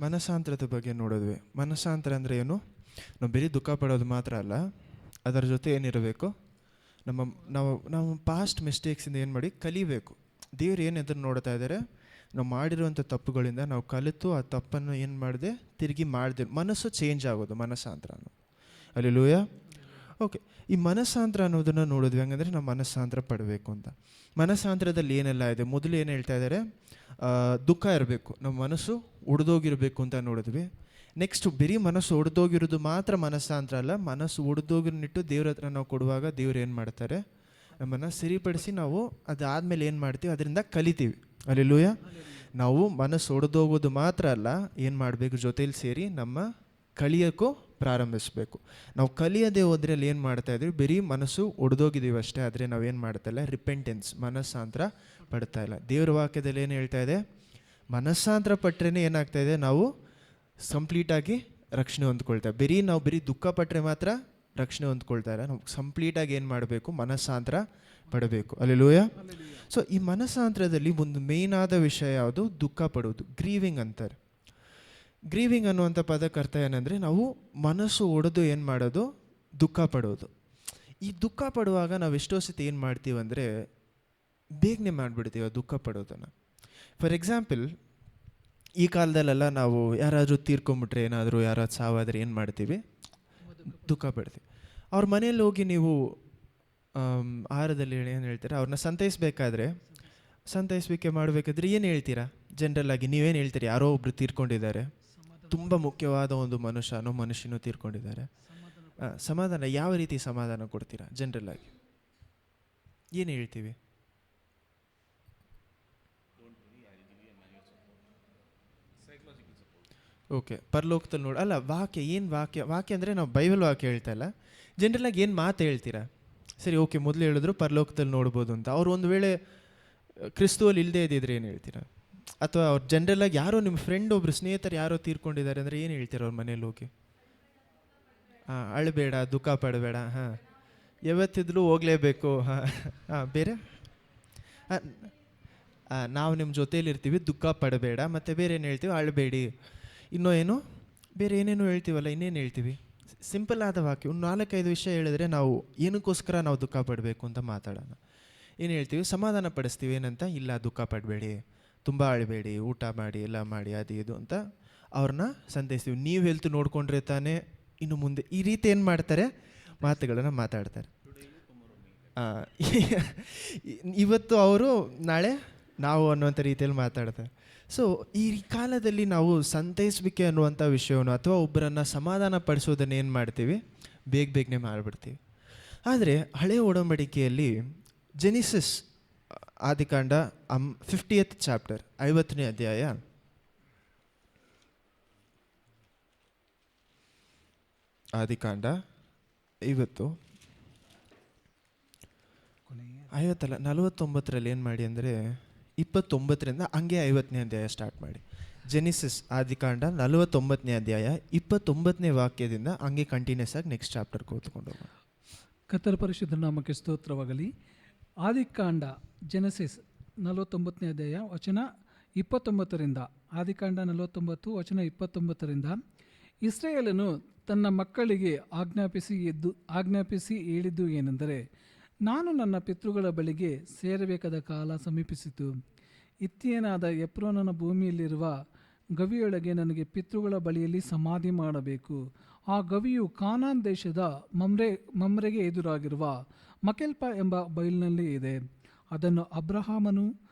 ಮನಸ್ಸಾಂತರದ ಬಗ್ಗೆ ನೋಡಿದ್ವಿ. ಮನಸ್ಸಾಂತರ ಅಂದರೆ ಏನು? ನಾವು ಬರೀ ದುಃಖ ಪಡೋದು ಮಾತ್ರ ಅಲ್ಲ, ಅದರ ಜೊತೆ ಏನಿರಬೇಕು, ನಾವು ಪಾಸ್ಟ್ ಮಿಸ್ಟೇಕ್ಸಿಂದ ಏನು ಮಾಡಿ ಕಲಿಬೇಕು. ದೇವ್ರು ಏನು ಎದುರು ನೋಡ್ತಾ ಇದ್ದಾರೆ, ನಾವು ಮಾಡಿರುವಂಥ ತಪ್ಪುಗಳಿಂದ ನಾವು ಕಲಿತು ಆ ತಪ್ಪನ್ನು ಏನು ಮಾಡಿದೆ ತಿರುಗಿ ಮಾಡಿದೆ. ಮನಸ್ಸು ಚೇಂಜ್ ಆಗೋದು ಮನಸ್ಸಾಂತರ ಅನ್ನೋದು. ಅಲ್ಲೆಲೂಯಾ. ಓಕೆ, ಈ ಮನಸ್ಸಾಂತರ ಅನ್ನೋದನ್ನು ನೋಡಿದ್ವಿ. ಹಂಗಂದರೆ ನಾವು ಮನಸ್ಸಾಂತರ ಪಡಬೇಕು ಅಂತ. ಮನಸ್ಸಾಂತರದಲ್ಲಿ ಏನೆಲ್ಲ ಇದೆ? ಮೊದಲು ಏನು ಹೇಳ್ತಾ ಇದ್ದಾರೆ? ದುಃಖ ಇರಬೇಕು, ನಮ್ಮ ಮನಸ್ಸು ಒಡೆದೋಗಿರಬೇಕು ಅಂತ ನೋಡಿದ್ವಿ. ನೆಕ್ಸ್ಟು ಬರೀ ಮನಸ್ಸು ಒಡೆದೋಗಿರೋದು ಮಾತ್ರ ಮನಸ್ಸಾಂತರ ಅಲ್ಲ, ಮನಸ್ಸು ಒಡೆದೋಗಿರ್ನಿಟ್ಟು ದೇವ್ರ ಹತ್ರ ನಾವು ಕೊಡುವಾಗ ದೇವ್ರು ಏನು ಮಾಡ್ತಾರೆ, ನಮ್ಮನ್ನು ಸರಿಪಡಿಸಿ ನಾವು ಅದಾದಮೇಲೆ ಏನು ಮಾಡ್ತೀವಿ, ಅದರಿಂದ ಕಲಿತೀವಿ. ಅಲ್ಲೆಲೂಯಾ. ನಾವು ಮನಸ್ಸು ಒಡೆದೋಗೋದು ಮಾತ್ರ ಅಲ್ಲ, ಏನು ಮಾಡಬೇಕು, ಜೊತೇಲಿ ಸೇರಿ ನಮ್ಮ ಕಲಿಯೋಕ್ಕೂ ಪ್ರಾರಂಭಿಸಬೇಕು. ನಾವು ಕಲಿಯದೆ ಹೋದ್ರೆ ಅಲ್ಲಿ ಏನು ಮಾಡ್ತಾ ಇದ್ದೀವಿ, ಬರೀ ಮನಸ್ಸು ಒಡೆದೋಗಿದ್ದೀವಿ ಅಷ್ಟೇ. ಆದರೆ ನಾವೇನು ಮಾಡ್ತಾ ಇಲ್ಲ, ರಿಪೆಂಟೆನ್ಸ್, ಮನಸ್ಸಾಂತರ ಪಡ್ತಾ ಇಲ್ಲ. ದೇವ್ರ ವಾಕ್ಯದಲ್ಲಿ ಏನು ಹೇಳ್ತಾ ಇದೆ, ಮನಸ್ಸಾಂತರ ಪಟ್ಟರೆ ಏನಾಗ್ತಾ ಇದೆ, ನಾವು ಕಂಪ್ಲೀಟಾಗಿ ರಕ್ಷಣೆ ಹೊಂದ್ಕೊಳ್ತೇವೆ. ನಾವು ಬರೀ ದುಃಖ ಪಟ್ಟರೆ ಮಾತ್ರ ರಕ್ಷಣೆ ಹೊಂದ್ಕೊಳ್ತಾ ಇಲ್ಲ. ನಾವು ಕಂಪ್ಲೀಟಾಗಿ ಏನು ಮಾಡಬೇಕು, ಮನಸ್ಸಾಂತರ ಪಡಬೇಕು. ಅಲ್ಲೆಲೂಯಾ. ಸೊ ಈ ಮನಸ್ಸಾಂತರದಲ್ಲಿ ಒಂದು ಮೇಯ್ನ್ ಆದ ವಿಷಯ ಯಾವುದು? ದುಃಖ ಪಡೋದು, ಗ್ರೀವಿಂಗ್ ಅಂತಾರೆ. ಗ್ರೀವಿಂಗ್ ಅನ್ನುವಂಥ ಪದಕ್ಕೆ ಅರ್ಥ ಏನಂದರೆ, ನಾವು ಮನಸ್ಸು ಒಡೆದು ಏನು ಮಾಡೋದು, ದುಃಖ ಪಡೋದು. ಈ ದುಃಖ ಪಡುವಾಗ ನಾವು ಎಷ್ಟೋ ಸತಿ ಏನು ಮಾಡ್ತೀವಿ ಅಂದರೆ, ಬೇಗನೆ ಮಾಡಿಬಿಡ್ತೀವಿ ಆ ದುಃಖ ಪಡೋದನ್ನು. ಫಾರ್ ಎಕ್ಸಾಂಪಲ್, ಈ ಕಾಲದಲ್ಲೆಲ್ಲ ನಾವು ಯಾರಾದರೂ ತೀರ್ಕೊಂಬಿಟ್ರೆ, ಏನಾದರೂ ಯಾರಾದ್ರು ಸಾವಾದರೆ ಏನು ಮಾಡ್ತೀವಿ, ದುಃಖ ಪಡ್ತೀವಿ. ಅವ್ರ ಮನೇಲಿ ಹೋಗಿ ನೀವು ಆಹಾರದಲ್ಲಿ ಏನು ಹೇಳ್ತೀರಾ, ಅವ್ರನ್ನ ಸಂತೈಸಬೇಕೆ ಮಾಡಬೇಕಾದ್ರೆ ಏನು ಹೇಳ್ತೀರಾ? ಜನರಲ್ಲಾಗಿ ನೀವೇನು ಹೇಳ್ತೀರಿ? ಯಾರೋ ಒಬ್ರು ತೀರ್ಕೊಂಡಿದ್ದಾರೆ, ತುಂಬ ಮುಖ್ಯವಾದ ಒಂದು ಮನುಷ್ಯನೂ ತೀರ್ಕೊಂಡಿದ್ದಾರೆ, ಸಮಾಧಾನ ಯಾವ ರೀತಿ ಸಮಾಧಾನ ಕೊಡ್ತೀರಾ? ಜನರಲ್ಲಾಗಿ ಏನು ಹೇಳ್ತೀವಿ? ಓಕೆ, ಪರಲೋಕದಲ್ಲಿ ನೋಡಿ ಅಲ್ಲ, ವಾಕ್ಯ ಅಂದರೆ ನಾವು ಬೈಬಲ್ ವಾಕ್ಯ ಹೇಳ್ತಾ ಇಲ್ಲ, ಜನರಲ್ಲಾಗಿ ಏನು ಮಾತು ಹೇಳ್ತೀರಾ? ಸರಿ, ಓಕೆ, ಮೊದಲು ಹೇಳಿದ್ರು ಪರಲೋಕದಲ್ಲಿ ನೋಡ್ಬೋದು ಅಂತ. ಅವ್ರು ಒಂದು ವೇಳೆ ಕ್ರಿಸ್ತುವಲ್ಲಿ ಇಲ್ಲದೆ ಇದ್ದಿದ್ರೆ ಏನು ಹೇಳ್ತೀರಾ? ಅಥವಾ ಅವ್ರು ಜನರಲ್ಲಾಗಿ ಯಾರೋ ನಿಮ್ಮ ಫ್ರೆಂಡ್, ಒಬ್ರು ಸ್ನೇಹಿತರು ಯಾರೋ ತೀರ್ಕೊಂಡಿದ್ದಾರೆ ಅಂದರೆ ಏನು ಹೇಳ್ತೀರಾ ಅವ್ರ ಮನೇಲಿ ಹೋಗಿ? ಅಳಬೇಡ, ದುಃಖ ಪಡಬೇಡ, ಯಾವತ್ತಿದ್ರೂ ಹೋಗಲೇಬೇಕು, ಬೇರೆ ನಾವು ನಿಮ್ಮ ಜೊತೇಲಿರ್ತೀವಿ, ದುಃಖ ಪಡಬೇಡ, ಮತ್ತು ಬೇರೆ ಏನು ಹೇಳ್ತೀವಿ? ಅಳಬೇಡಿ. ಇನ್ನೂ ಏನು ಬೇರೆ ಏನೇನು ಹೇಳ್ತೀವಲ್ಲ, ಇನ್ನೇನು ಹೇಳ್ತೀವಿ? ಸಿಂಪಲ್ ಆದ ವಾಕ್ಯ. ಒಂದು 4-5 ವಿಷಯ ಹೇಳಿದ್ರೆ ನಾವು ಏನಕ್ಕೋಸ್ಕರ ನಾವು ದುಃಖ ಪಡಬೇಕು ಅಂತ ಮಾತಾಡೋಣ. ಏನು ಹೇಳ್ತೀವಿ? ಸಮಾಧಾನ ಪಡಿಸ್ತೀವಿ. ಏನಂತ? ಇಲ್ಲ, ದುಃಖ ಪಡಬೇಡಿ, ತುಂಬ ಅಳಬೇಡಿ, ಊಟ ಮಾಡಿ, ಎಲ್ಲ ಮಾಡಿ, ಅದು ಇದು ಅಂತ ಅವ್ರನ್ನ ಸಂತೈಸ್ತೀವಿ. ನೀವು ಹೆಲ್ತ್ ನೋಡಿಕೊಂಡ್ರೆ ತಾನೇ ಇನ್ನು ಮುಂದೆ ಈ ರೀತಿ ಏನು ಮಾಡ್ತಾರೆ, ಮಾತುಗಳನ್ನು ಮಾತಾಡ್ತಾರೆ. ಇವತ್ತು ಅವರು, ನಾಳೆ ನಾವು ಅನ್ನುವಂಥ ರೀತಿಯಲ್ಲಿ ಮಾತಾಡ್ತಾರೆ. ಸೊ ಈ ಕಾಲದಲ್ಲಿ ನಾವು ಸಂತೈಸಬೇಕೆ ಅನ್ನುವಂಥ ವಿಷಯವನ್ನು ಅಥವಾ ಒಬ್ಬರನ್ನು ಸಮಾಧಾನ ಪಡಿಸೋದನ್ನು ಏನು ಮಾಡ್ತೀವಿ, ಬೇಗನೆ ಮಾಡಿಬಿಡ್ತೀವಿ. ಆದರೆ ಹಳೆಯ ಒಡಂಬಡಿಕೆಯಲ್ಲಿ ಜೆನಿಸಿಸ್, ಆದಿಕಾಂಡ 50th ಚಾಪ್ಟರ್, 50ನೇ ಅಧ್ಯಾಯ, ಆದಿಕಾಂಡ 49ರಲ್ಲಿ ಏನು ಮಾಡಿ ಅಂದರೆ 29ರಿಂದ ಹಂಗೆ 50ನೇ ಅಧ್ಯಾಯ ಸ್ಟಾರ್ಟ್ ಮಾಡಿ. ಜೆನಿಸಿಸ್ ಆದಿಕಾಂಡ 49ನೇ ಅಧ್ಯಾಯ 29ನೇ ವಾಕ್ಯದಿಂದ ಹಂಗೆ ಕಂಟಿನ್ಯೂಸ್ ಆಗಿ ನೆಕ್ಸ್ಟ್ ಚಾಪ್ಟರ್ಗೆ ಓದ್ಕೊಂಡು ಹೋಗೋಣ. ಕರ್ತರ ಪರಿಶುದ್ಧ ನಾಮಕ್ಕೆ ಸ್ತೋತ್ರವಾಗಲಿ. ಆದಿಕಾಂಡ ಜೆನೆಸಿಸ್ 49ನೇ ಅಧ್ಯಾಯ ವಚನ 29ರಿಂದ, ಆದಿಕಾಂಡ 49 ವಚನ 29ರಿಂದ, ಇಸ್ರಾಯೇಲನು ತನ್ನ ಮಕ್ಕಳಿಗೆ ಆಜ್ಞಾಪಿಸಿ ಹೇಳಿದ್ದು ಏನೆಂದರೆ, ನಾನು ನನ್ನ ಪಿತೃಗಳ ಬಳಿಗೆ ಸೇರಬೇಕಾದ ಕಾಲ ಸಮೀಪಿಸಿತು. ಹಿತ್ತಿಯನಾದ ಎಫ್ರೋನನ ಭೂಮಿಯಲ್ಲಿರುವ ಗವಿಯೊಳಗೆ ನನಗೆ ಪಿತೃಗಳ ಬಳಿಯಲ್ಲಿ ಸಮಾಧಿ ಮಾಡಬೇಕು. ಆ ಗವಿಯು ಕಾನಾನ್ ದೇಶದ ಮಮ್ರೆಗೆ ಎದುರಾಗಿರುವ ಮಕೆಲ್ಪ ಎಂಬ ಬಯಲಿನಲ್ಲಿ ಇದೆ. ಅದನ್ನು ಅಬ್ರಹಾಮನು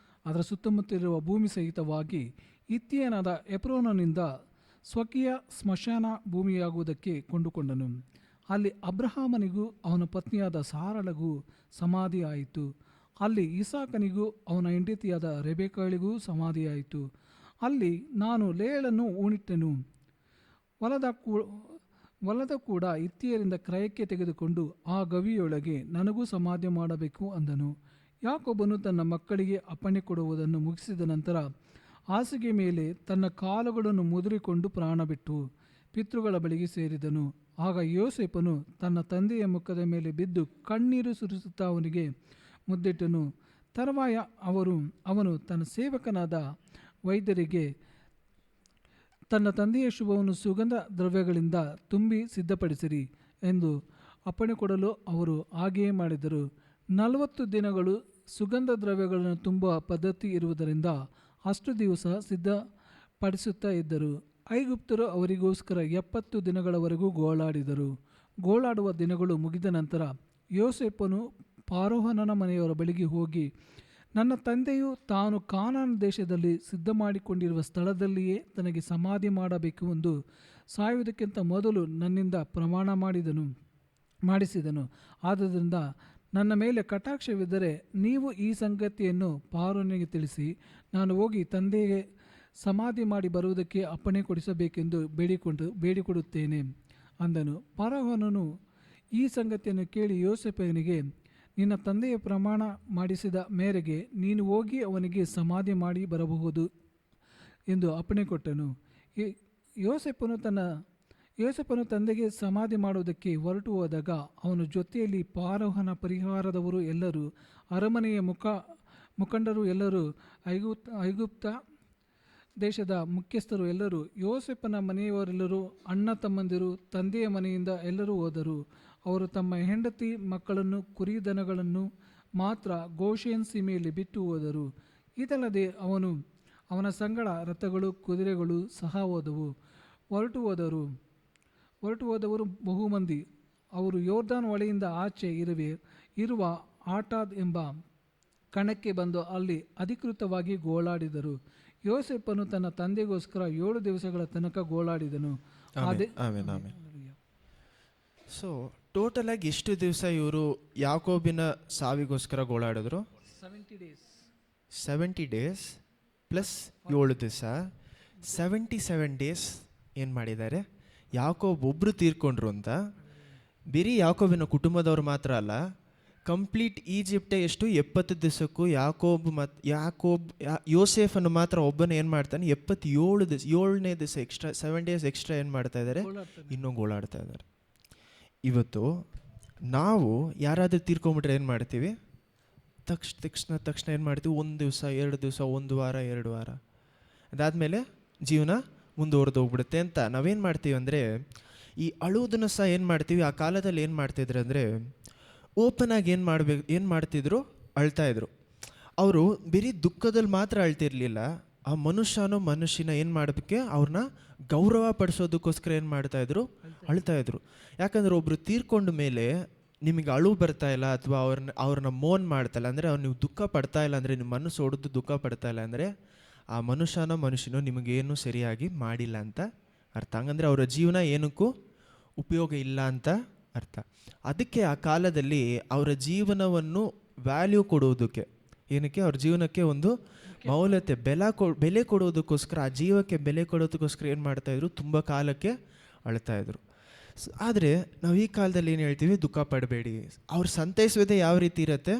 ಅದರ ಸುತ್ತಮುತ್ತಲಿರುವ ಭೂಮಿ ಸಹಿತವಾಗಿ ಹಿತ್ತಿಯನಾದ ಎಫ್ರೋನನಿಂದ ಸ್ವಕೀಯ ಸ್ಮಶಾನ ಭೂಮಿಯಾಗುವುದಕ್ಕೆ ಕೊಂಡುಕೊಂಡನು. ಅಲ್ಲಿ ಅಬ್ರಹಾಮನಿಗೂ ಅವನ ಪತ್ನಿಯಾದ ಸಾರಳಗೂ ಸಮಾಧಿಯಾಯಿತು. ಅಲ್ಲಿ ಇಸಾಕನಿಗೂ ಅವನ ಹೆಂಡತಿಯಾದ ರೆಬೆಕ್ಕಳಿಗೂ ಸಮಾಧಿಯಾಯಿತು. ಅಲ್ಲಿ ನಾನು ಲೇಯಳನ್ನು ಹೂಣಿಟ್ಟೆನು. ಹೊಲದ ಕೂಡ ಹಿತ್ತಿಯರಿಂದ ಕ್ರಯಕ್ಕೆ ತೆಗೆದುಕೊಂಡು ಆ ಗವಿಯೊಳಗೆ ನನಗೂ ಸಮಾಧಿ ಮಾಡಬೇಕು ಅಂದನು. ಯಾಕೋಬನು ತನ್ನ ಮಕ್ಕಳಿಗೆ ಅಪ್ಪಣೆ ಕೊಡುವುದನ್ನು ಮುಗಿಸಿದ ನಂತರ ಹಾಸಿಗೆ ಮೇಲೆ ತನ್ನ ಕಾಲುಗಳನ್ನು ಮುದುರಿಕೊಂಡು ಪ್ರಾಣ ಬಿಟ್ಟು ಪಿತೃಗಳ ಬಳಿಗೆ ಸೇರಿದನು. ಆಗ ಯೋಸೇಫನು ತನ್ನ ತಂದೆಯ ಮುಖದ ಮೇಲೆ ಬಿದ್ದು ಕಣ್ಣೀರು ಸುರಿಸುತ್ತಾ ಅವನಿಗೆ ಮುದ್ದಿಟ್ಟನು. ತರುವಾಯ ಅವನು ತನ್ನ ಸೇವಕನಾದ ವೈದ್ಯರಿಗೆ ತನ್ನ ತಂದೆಯ ಶುಭವನ್ನು ಸುಗಂಧ ದ್ರವ್ಯಗಳಿಂದ ತುಂಬಿ ಸಿದ್ಧಪಡಿಸಿರಿ ಎಂದು ಅಪ್ಪಣೆ ಕೊಡಲು ಅವರು ಹಾಗೆಯೇ ಮಾಡಿದರು. 40 ದಿನಗಳು ಸುಗಂಧ ದ್ರವ್ಯಗಳನ್ನು ತುಂಬುವ ಪದ್ಧತಿ ಇರುವುದರಿಂದ ಅಷ್ಟು ದಿವಸ ಸಿದ್ಧಪಡಿಸುತ್ತಾ ಇದ್ದರು. ಐಗುಪ್ತರು ಅವರಿಗೋಸ್ಕರ 70 ದಿನಗಳವರೆಗೂ ಗೋಳಾಡಿದರು. ಗೋಳಾಡುವ ದಿನಗಳು ಮುಗಿದ ನಂತರ ಯೋಸೇಫನು ಫರೋಹನ ಮನೆಯವರ ಬಳಿಗೆ ಹೋಗಿ, ನನ್ನ ತಂದೆಯು ತಾನು ಕಾನಾನ್ ದೇಶದಲ್ಲಿ ಸಿದ್ಧ ಮಾಡಿಕೊಂಡಿರುವ ಸ್ಥಳದಲ್ಲಿಯೇ ತನಗೆ ಸಮಾಧಿ ಮಾಡಬೇಕು ಎಂದು ಸಾಯುವುದಕ್ಕಿಂತ ಮೊದಲು ನನ್ನಿಂದ ಪ್ರಮಾಣ ಮಾಡಿಸಿದನು. ಆದ್ದರಿಂದ ನನ್ನ ಮೇಲೆ ಕಟಾಕ್ಷವಿದ್ದರೆ ನೀವು ಈ ಸಂಗತಿಯನ್ನು ಫರೋಹನಿಗೆ ತಿಳಿಸಿ, ನಾನು ಹೋಗಿ ತಂದೆಗೆ ಸಮಾಧಿ ಮಾಡಿ ಬರುವುದಕ್ಕೆ ಅಪ್ಪಣೆ ಕೊಡಿಸಬೇಕೆಂದು ಬೇಡಿಕೊಡುತ್ತೇನೆ ಅಂದನು. ಫರೋಹನು ಈ ಸಂಗತಿಯನ್ನು ಕೇಳಿ ಯೋಸೇಫನಿಗೆ, ನಿನ್ನ ತಂದೆಯ ಪ್ರಮಾಣ ಮಾಡಿಸಿದ ಮೇರೆಗೆ ನೀನು ಹೋಗಿ ಅವನಿಗೆ ಸಮಾಧಿ ಮಾಡಿ ಬರಬಹುದು ಎಂದು ಅಪ್ಪಣೆ ಕೊಟ್ಟನು. ಯೋಸೇಫನು ತಂದೆಗೆ ಸಮಾಧಿ ಮಾಡುವುದಕ್ಕೆ ಹೊರಟು ಹೋದಾಗ ಅವನ ಜೊತೆಯಲ್ಲಿ ಫರೋಹನ ಪರಿವಾರದವರು ಎಲ್ಲರೂ, ಅರಮನೆಯ ಮುಖಂಡರು ಎಲ್ಲರೂ, ಐಗುಪ್ತ ದೇಶದ ಮುಖ್ಯಸ್ಥರು ಎಲ್ಲರೂ, ಯೋಸೇಫನ ಮನೆಯವರೆಲ್ಲರೂ, ಅಣ್ಣ ತಮ್ಮಂದಿರು, ತಂದೆಯ ಮನೆಯಿಂದ ಎಲ್ಲರೂ ಹೋದರು. ಅವರು ತಮ್ಮ ಹೆಂಡತಿ ಮಕ್ಕಳನ್ನು ಕುರಿದನಗಳನ್ನು ಮಾತ್ರ ಗೋಷೆನ್ ಸೀಮೆಯಲ್ಲಿ ಬಿಟ್ಟು ಹೋದರು. ಇದಲ್ಲದೆ ಅವನ ಸಂಗಡ ರಥಗಳು ಕುದುರೆಗಳು ಸಹ ಹೊರಟು ಹೋದವರು ಬಹುಮಂದಿ. ಅವರು ಯೋರ್ದಾನ್ ಹೊಳೆಯಿಂದ ಆಚೆ ಇರುವ ಆಟಾದ್ ಎಂಬ ಕಣಕ್ಕೆ ಬಂದು ಅಲ್ಲಿ ಅಧಿಕೃತವಾಗಿ ಗೋಳಾಡಿದರು. ಯೋಸೇಫನು ತನ್ನ ತಂದೆಗೋಸ್ಕರ 7 ದಿವಸಗಳ ತನಕ ಗೋಳಾಡಿದನು. ಸೊ ಟೋಟಲ್ ಆಗಿ ಎಷ್ಟು ದಿವಸ ಇವರು ಯಾಕೋಬಿನ ಸಾವಿಗೋಸ್ಕರ ಗೋಳಾಡಿದ್ರು? 70 ಡೇಸ್ ಪ್ಲಸ್ 7 ದಿವಸ, 77 ಡೇಸ್ ಏನು ಮಾಡಿದ್ದಾರೆ? ಯಾಕೋಬ್ ಒಬ್ಬರು ತೀರ್ಕೊಂಡ್ರು ಅಂತ. ಬರೀ ಯಾಕೋಬಿನ ಕುಟುಂಬದವ್ರು ಮಾತ್ರ ಅಲ್ಲ, ಕಂಪ್ಲೀಟ್ ಈಜಿಪ್ಟೇ ಎಷ್ಟು 70 ದಿವಸಕ್ಕೂ ಯೋಸೇಫನ್ನು ಮಾತ್ರ ಒಬ್ಬನೇ ಏನು ಮಾಡ್ತಾನೆ? 77 ದಿವಸ, 7ನೇ ದಿವಸ ಎಕ್ಸ್ಟ್ರಾ 7 ಡೇಸ್ ಎಕ್ಸ್ಟ್ರಾ ಏನು ಮಾಡ್ತಾ ಇದ್ದಾರೆ? ಇನ್ನೂ ಗೋಳಾಡ್ತಾ ಇದ್ದಾರೆ. ಇವತ್ತು ನಾವು ಯಾರಾದರೂ ತೀರ್ಕೊಂಬಿಟ್ರೆ ಏನು ಮಾಡ್ತೀವಿ? ತಕ್ಷಣ ಏನು ಮಾಡ್ತೀವಿ? 1 ದಿವಸ 2 ದಿವಸ, 1 ವಾರ 2 ವಾರ, ಅದಾದಮೇಲೆ ಜೀವನ ಮುಂದುವರೆದು ಹೋಗ್ಬಿಡುತ್ತೆ ಅಂತ ನಾವೇನು ಮಾಡ್ತೀವಿ ಅಂದರೆ, ಈ ಅಳುವುದನ್ನು ಸಹ ಏನು ಮಾಡ್ತೀವಿ? ಆ ಕಾಲದಲ್ಲಿ ಏನು ಮಾಡ್ತಿದ್ರು ಅಂದರೆ, ಓಪನ್ ಆಗಿ ಏನು ಮಾಡ್ತಿದ್ರು? ಅಳ್ತಾಯಿದ್ರು. ಅವರು ಬರೀ ದುಃಖದಲ್ಲಿ ಮಾತ್ರ ಅಳ್ತಿರ್ಲಿಲ್ಲ, ಆ ಮನುಷ್ಯನ ಏನು ಮಾಡೋದಕ್ಕೆ ಅವ್ರನ್ನ ಗೌರವ ಪಡಿಸೋದಕ್ಕೋಸ್ಕರ ಏನು ಮಾಡ್ತಾಯಿದ್ರು? ಅಳ್ತಾಯಿದ್ರು. ಯಾಕಂದರೆ ಒಬ್ಬರು ತೀರ್ಕೊಂಡ ಮೇಲೆ ನಿಮಗೆ ಅಳು ಬರ್ತಾ ಇಲ್ಲ, ಅಥವಾ ಅವ್ರನ್ನ ಮೋನ್ ಮಾಡ್ತಾಯಿಲ್ಲ ಅಂದರೆ, ನೀವು ದುಃಖ ಪಡ್ತಾ ಇಲ್ಲ ಅಂದರೆ, ನಿಮ್ಮ ಮನಸ್ಸು ಹೊಡೆದು ದುಃಖ ಪಡ್ತಾ ಇಲ್ಲ ಅಂದರೆ, ಆ ಮನುಷ್ಯನೋ ನಿಮಗೇನು ಸರಿಯಾಗಿ ಮಾಡಿಲ್ಲ ಅಂತ ಅರ್ಥ. ಹಂಗಂದರೆ ಅವರ ಜೀವನ ಏನಕ್ಕೂ ಉಪಯೋಗ ಇಲ್ಲ ಅಂತ ಅರ್ಥ. ಅದಕ್ಕೆ ಆ ಕಾಲದಲ್ಲಿ ಅವರ ಜೀವನವನ್ನು ವ್ಯಾಲ್ಯೂ ಕೊಡುವುದಕ್ಕೆ, ಏನಕ್ಕೆ? ಅವ್ರ ಜೀವನಕ್ಕೆ ಒಂದು ಮೌಲ್ಯತೆ ಬೆಲೆ ಕೊಡೋದಕ್ಕೋಸ್ಕರ, ಆ ಜೀವಕ್ಕೆ ಬೆಲೆ ಕೊಡೋದಕ್ಕೋಸ್ಕರ ಏನು ಮಾಡ್ತಾಯಿದ್ರು? ತುಂಬ ಕಾಲಕ್ಕೆ ಅಳ್ತಾಯಿದ್ರು. ಆದರೆ ನಾವು ಈ ಕಾಲದಲ್ಲಿ ಏನು ಹೇಳ್ತೀವಿ? ದುಃಖ ಪಡಬೇಡಿ. ಅವ್ರು ಸಂತೈಸೋದೇ ಯಾವ ರೀತಿ ಇರುತ್ತೆ?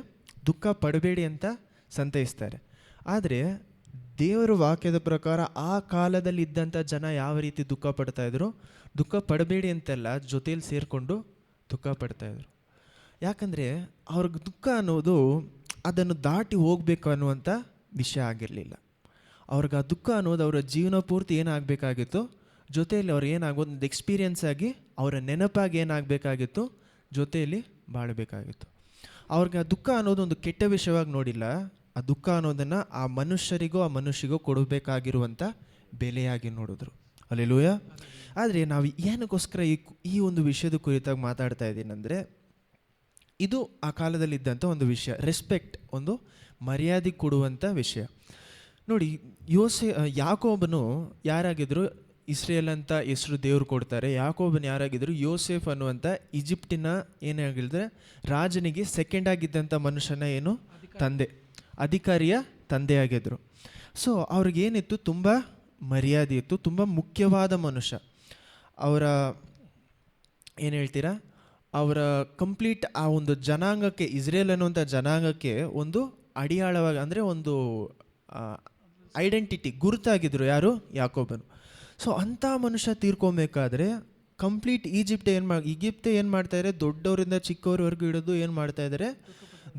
ದುಃಖ ಪಡಬೇಡಿ ಅಂತ ಸಂತೈಸ್ತಾರೆ. ಆದರೆ ದೇವರ ವಾಕ್ಯದ ಪ್ರಕಾರ ಆ ಕಾಲದಲ್ಲಿ ಇದ್ದಂಥ ಜನ ಯಾವ ರೀತಿ ದುಃಖ ಪಡ್ತಾಯಿದ್ರು? ದುಃಖ ಪಡಬೇಡಿ ಅಂತೆಲ್ಲ ಜೊತೇಲಿ ಸೇರಿಕೊಂಡು ದುಃಖ ಪಡ್ತಾಯಿದ್ರು. ಯಾಕಂದರೆ ಅವ್ರಿಗೆ ದುಃಖ ಅನ್ನೋದು ಅದನ್ನು ದಾಟಿ ಹೋಗಬೇಕು ಅನ್ನುವಂಥ ವಿಷಯ ಆಗಿರಲಿಲ್ಲ. ಅವ್ರಿಗೆ ಆ ದುಃಖ ಅನ್ನೋದು ಅವರ ಜೀವನ ಪೂರ್ತಿ ಏನಾಗಬೇಕಾಗಿತ್ತು? ಜೊತೆಯಲ್ಲಿ ಅವ್ರು ಏನಾಗೋದು? ಒಂದು ಎಕ್ಸ್ಪೀರಿಯನ್ಸ್ ಆಗಿ, ಅವರ ನೆನಪಾಗಿ ಏನಾಗಬೇಕಾಗಿತ್ತು? ಜೊತೆಯಲ್ಲಿ ಬಾಳಬೇಕಾಗಿತ್ತು. ಅವ್ರಿಗೆ ಆ ದುಃಖ ಅನ್ನೋದು ಒಂದು ಕೆಟ್ಟ ವಿಷಯವಾಗಿ ನೋಡಿಲ್ಲ. ಆ ದುಃಖ ಅನ್ನೋದನ್ನು ಆ ಮನುಷ್ಯರಿಗೋ ಕೊಡಬೇಕಾಗಿರುವಂಥ ಬೆಲೆಯಾಗಿ ನೋಡಿದ್ರು. ಹಲ್ಲೆಲೂಯ. ಆದರೆ ನಾವು ಏನಕ್ಕೋಸ್ಕರ ಈ ಒಂದು ವಿಷಯದ ಕುರಿತಾಗಿ ಮಾತಾಡ್ತಾ ಇದ್ದೀನಿ ಅಂದರೆ, ಇದು ಆ ಕಾಲದಲ್ಲಿದ್ದಂಥ ಒಂದು ವಿಷಯ, ರೆಸ್ಪೆಕ್ಟ್, ಒಂದು ಮರ್ಯಾದೆ ಕೊಡುವಂಥ ವಿಷಯ. ನೋಡಿ, ಯಾಕೋಬನು ಯಾರಾಗಿದ್ರು? ಇಸ್ರೇಲ್ ಅಂತ ಹೆಸರು ದೇವರು ಕೊಡ್ತಾರೆ. ಯಾಕೋಬನು ಯಾರಾಗಿದ್ರು? ಯೋಸೇಫ್ ಅನ್ನುವಂಥ ಈಜಿಪ್ಟಿನ ಏನಾಗಿದ್ರೆ ರಾಜನಿಗೆ ಸೆಕೆಂಡ್ ಆಗಿದ್ದಂಥ ಮನುಷ್ಯನ ಅಧಿಕಾರಿಯ ತಂದೆಯಾಗಿದ್ದರು. ಸೊ ಅವ್ರಿಗೇನಿತ್ತು? ತುಂಬ ಮರ್ಯಾದೆ ಇತ್ತು, ತುಂಬ ಮುಖ್ಯವಾದ ಮನುಷ್ಯ. ಅವರ ಏನು ಹೇಳ್ತೀರಾ? ಅವರ ಕಂಪ್ಲೀಟ್ ಆ ಒಂದು ಜನಾಂಗಕ್ಕೆ, ಇಸ್ರೇಲ್ ಅನ್ನುವಂಥ ಜನಾಂಗಕ್ಕೆ ಒಂದು ಅಡಿಯಾಳವಾಗಿ, ಅಂದರೆ ಒಂದು ಐಡೆಂಟಿಟಿ, ಗುರುತಾಗಿದ್ದರು. ಯಾರು? ಯಾಕೋಬನು. ಸೊ ಅಂಥ ಮನುಷ್ಯ ತೀರ್ಕೊಬೇಕಾದ್ರೆ ಕಂಪ್ಲೀಟ್ ಈಜಿಪ್ಟೇ ಏನು ಮಾಡ್ತಾಯಿದ್ದಾರೆ? ದೊಡ್ಡವರಿಂದ ಚಿಕ್ಕವರವರೆಗೂ ಹಿಡಿದು ಏನು ಮಾಡ್ತಾಯಿದ್ದಾರೆ?